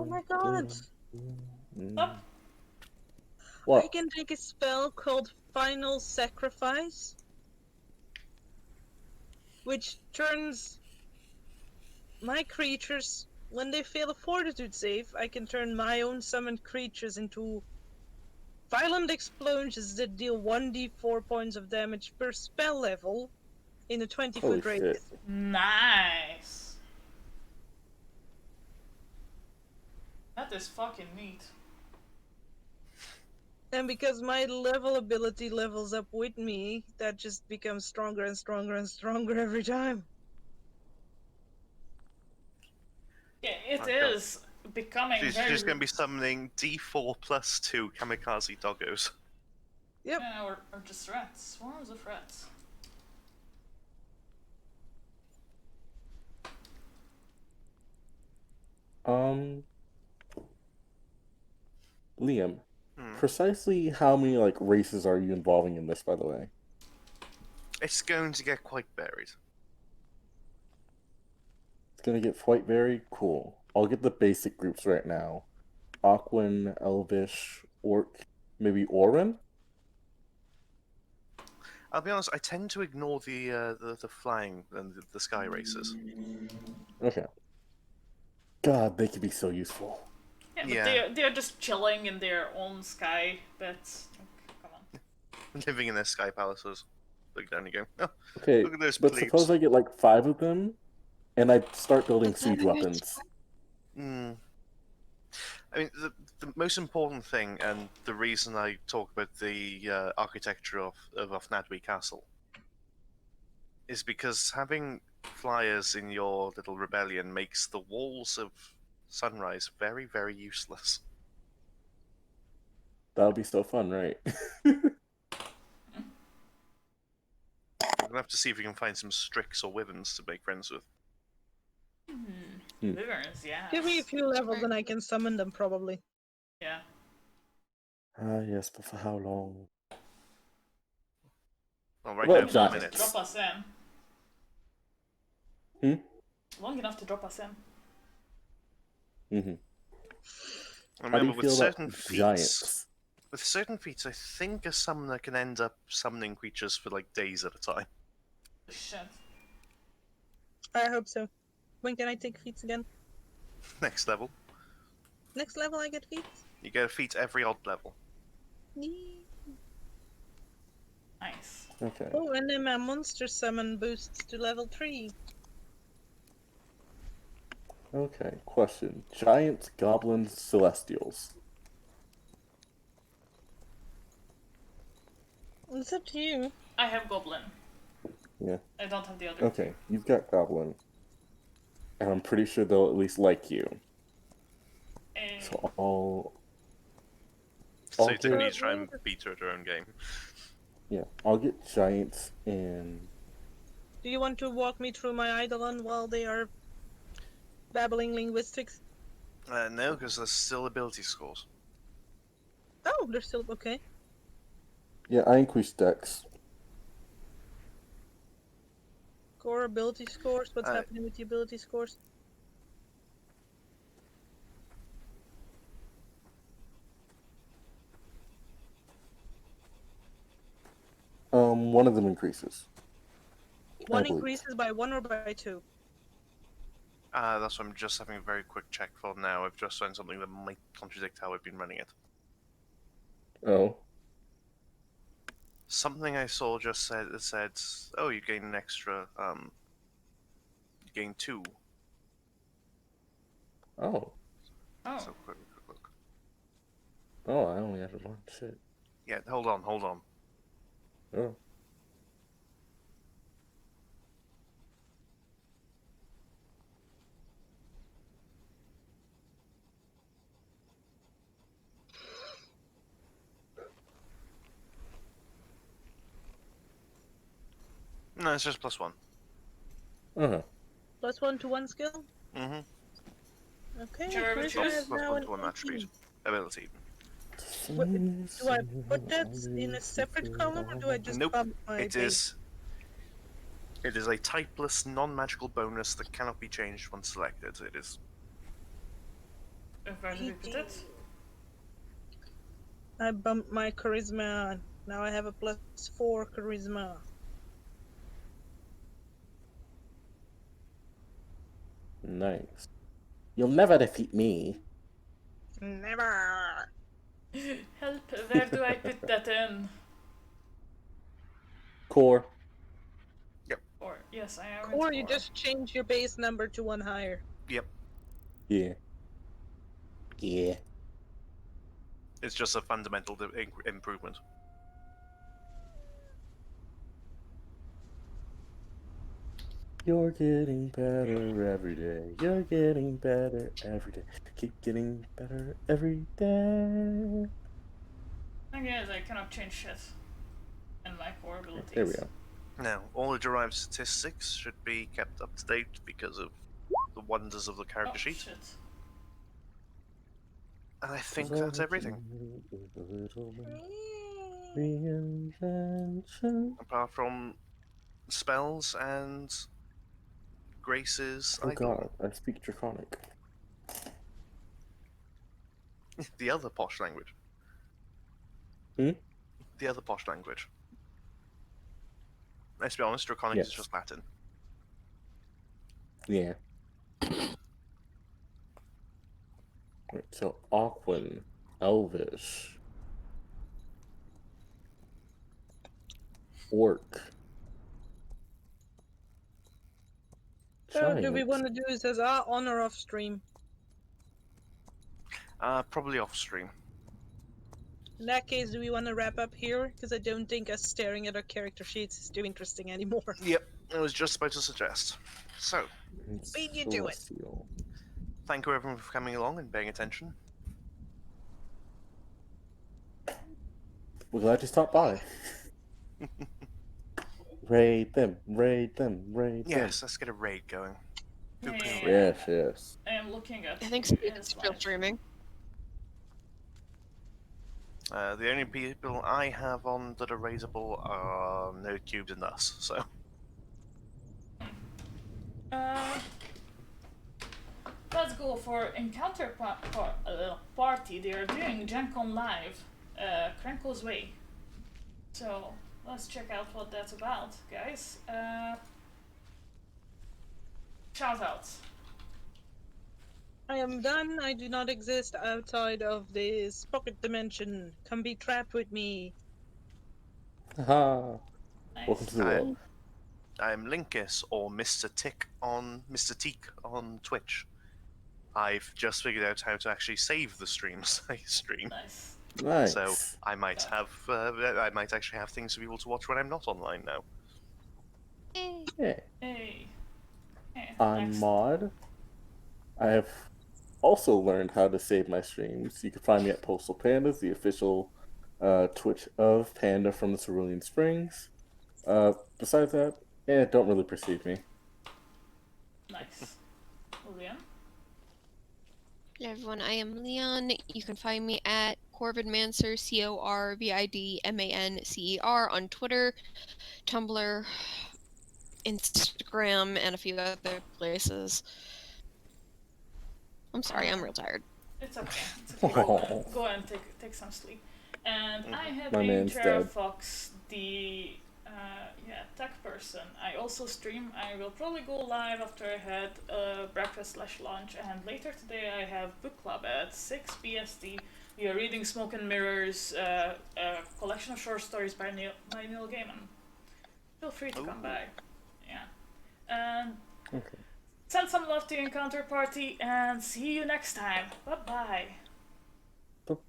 S5: my god!
S1: Up.
S4: What?
S5: I can take a spell called Final Sacrifice, which turns my creatures, when they fail a fortitude save, I can turn my own summoned creatures into violent explosions that deal 1d4 points of damage per spell level in a 20-foot
S4: Holy
S5: radius.
S4: shit.
S1: Nice. That is fucking neat.
S5: And because my level ability levels up with me, that just becomes stronger and stronger and stronger every time.
S1: Yeah, it
S2: Oh, God.
S1: is becoming
S2: She's going to be summoning D4+2 kamikaze doggos.
S5: Yep.
S1: Yeah, or just rats. Swarms of rats.
S4: Liam,
S2: Hmm.
S4: precisely how many like races are you involving in this, by the way?
S2: It's going to get quite buried.
S4: It's gonna get quite very cool. I'll get the basic groups right now. Aquan, Elvish, Orc, maybe Orin?
S2: I'll be honest, I tend to ignore the flying and the sky races.
S4: Okay. God, they could be so useful.
S1: Yeah, but
S2: Yeah.
S1: they're just chilling in their own sky. But come on.
S2: Living in their sky palaces. Look down you go. Oh,
S4: Okay,
S2: look at those
S4: but
S2: plebes.
S4: suppose I get like 5 of them, and I start building siege weapons.
S2: Hmm. I mean, the most important thing, and the reason I talk about the architecture of Ofnadwy Castle, is because having flyers in your little rebellion makes the walls of Sunrise very, very useless.
S4: That would be so fun, right?
S2: We're gonna have to see if we can find some Strix or Wyverns to make friends with.
S1: Wyverns, yeah.
S5: Give me a few levels
S3: Right.
S5: and I can summon them probably.
S1: Yeah.
S4: Ah, yes, but for how long?
S2: Well, right
S4: Well,
S2: now, for a
S4: giants.
S2: minute.
S1: Drop us in. Long enough to drop us in.
S4: Mm-hmm. How do
S2: Remember,
S4: you
S2: with
S4: feel
S2: certain
S4: about
S2: feats,
S4: giants?
S2: with certain feats, I think a summoner can end up summoning creatures for like days at a time.
S1: Shit.
S5: I hope so. When can I take feats again?
S2: Next level,
S5: Next level I get feats?
S2: you get a feat every odd level.
S5: Yee.
S1: Nice.
S4: Okay.
S5: Oh, and then my monster summon boosts to level 3.
S4: Okay. Question: Giants, goblins, celestials.
S5: It's up to you.
S1: I have Goblin.
S4: Yeah.
S1: I don't have the other
S4: Okay. You've got goblin, and I'm pretty sure they'll at least like you.
S1: two.
S4: So I'll.
S2: So
S4: I'll
S2: you don't
S4: get-
S2: need to try and beat her at her own game.
S4: Yeah, I'll get giants and.
S5: Do you want to walk me through my Eidolon while they are babbling linguistics?
S2: No, because there's still ability scores.
S5: Oh, they're still okay.
S4: Yeah, I increased dex.
S5: Core ability scores. What's
S2: Uh,
S5: happening with the ability scores?
S4: One of them increases.
S5: One
S4: believe.
S5: increases by 1 or by 2.
S2: That's what I'm just having a very quick check for now. I've just found something that might contradict how I've been running it.
S4: Oh.
S2: Something I saw just said oh, you gain an extra you gain 2.
S4: Oh.
S1: Oh.
S2: So quick look.
S4: Oh, I only added one. Shit.
S2: Yeah, hold on.
S4: Oh.
S2: No, it's just +1.
S4: Uh-huh.
S5: +1 to 1 skill?
S2: Mm-hmm.
S5: Okay,
S1: Sure,
S5: charisma
S1: sure.
S5: is now
S2: +1
S5: an
S2: to 1 attribute.
S5: 18.
S2: Ability.
S5: Do I put that in a separate column or do I just
S2: Nope.
S5: bump my
S2: It
S5: base?
S2: is a typeless, non-magical bonus that cannot be changed once selected. It is.
S1: Where did we put it?
S5: I bumped my charisma. Now I have a +4 charisma.
S4: Nice. You'll never defeat me.
S5: Never.
S1: Help, where do I put that in?
S4: Core.
S1: Or, yes, I am.
S5: Or you just change your base number to 1 higher.
S2: Yep.
S4: Yeah. Yeah.
S2: It's just a fundamental improvement.
S4: You're getting better every day. You're getting better every day. Keep getting better every day.
S1: I guess I cannot change shit in my core abilities.
S4: There we go.
S2: Now, all the derived statistics should be kept up to date because of the wonders of the character
S1: Oh,
S2: sheet.
S1: shit.
S2: And I think that's everything.
S4: Reinvention.
S2: Apart from spells and graces,
S4: Oh
S2: Eidolon.
S4: god, I speak Draconic.
S2: The other posh language.
S4: Hmm?
S2: The other posh language. Let's be honest, Draconic is
S4: Yes.
S2: just Latin.
S4: Yeah. Right, so Aquan, Elvish, Orc.
S5: So do we
S4: Giant.
S5: want to do this as on or off stream?
S2: Probably off stream.
S5: In that case, do we want to wrap up here? Because I don't think us staring at our character sheets is too interesting anymore.
S2: Yep, I was just about to suggest. So,
S5: Beat you to it.
S4: Celestial.
S2: thank you everyone for coming along and paying attention.
S4: We're glad you stopped by. Raid them, raid them, raid them.
S2: Yes, let's get a raid going.
S1: Yeah.
S4: Yes, yes.
S1: I am looking at
S3: I think
S1: who
S3: Steven's
S1: is
S3: still
S1: live.
S3: streaming.
S2: The only people I have on that are raisable are No Cubes and us, so.
S1: Uh, let's go for encounter party. They are doing Gen Con Live, Krenko's Way. So let's check out what that's about, guys. Shout outs.
S5: I am done. I do not exist outside of this pocket dimension. Come be trapped with me.
S4: Haha.
S1: Nice.
S4: Welcome to the world.
S2: I'm Linkus or Mr. Tick on Mr. Teak on Twitch. I've just figured out how to actually save the streams I stream,
S1: Nice.
S4: Nice.
S2: so I might actually have things for people to watch when I'm not online now.
S3: Yay.
S4: Yeah.
S1: Hey. Hey.
S4: I'm
S1: next.
S4: Mod. I have also learned how to save my streams. You can find me at Postal Pandas, the official Twitch of Panda from the Cerulean Springs. Besides that, don't really perceive me.
S1: Nice. William.
S3: Hello everyone, I am Leon. You can find me at Corvidmancer, Corvidmancer on Twitter, Tumblr, Instagram, and a few other places. I'm sorry, I'm real tired.
S1: It's okay. It's okay. Go and take some sleep. And I have
S4: My
S1: been
S4: man's dead.
S1: Fox, the tech person. I also stream. I will probably go live after I had breakfast/lunch, and later today I have book club at 6 BST. We are reading Smoke and Mirrors, a collection of short stories by Neil Gaiman. Feel free to come by. Yeah. And
S4: Okay.
S1: send some love to your encounter party, and see you next time. Bye bye.
S4: Bye-bye.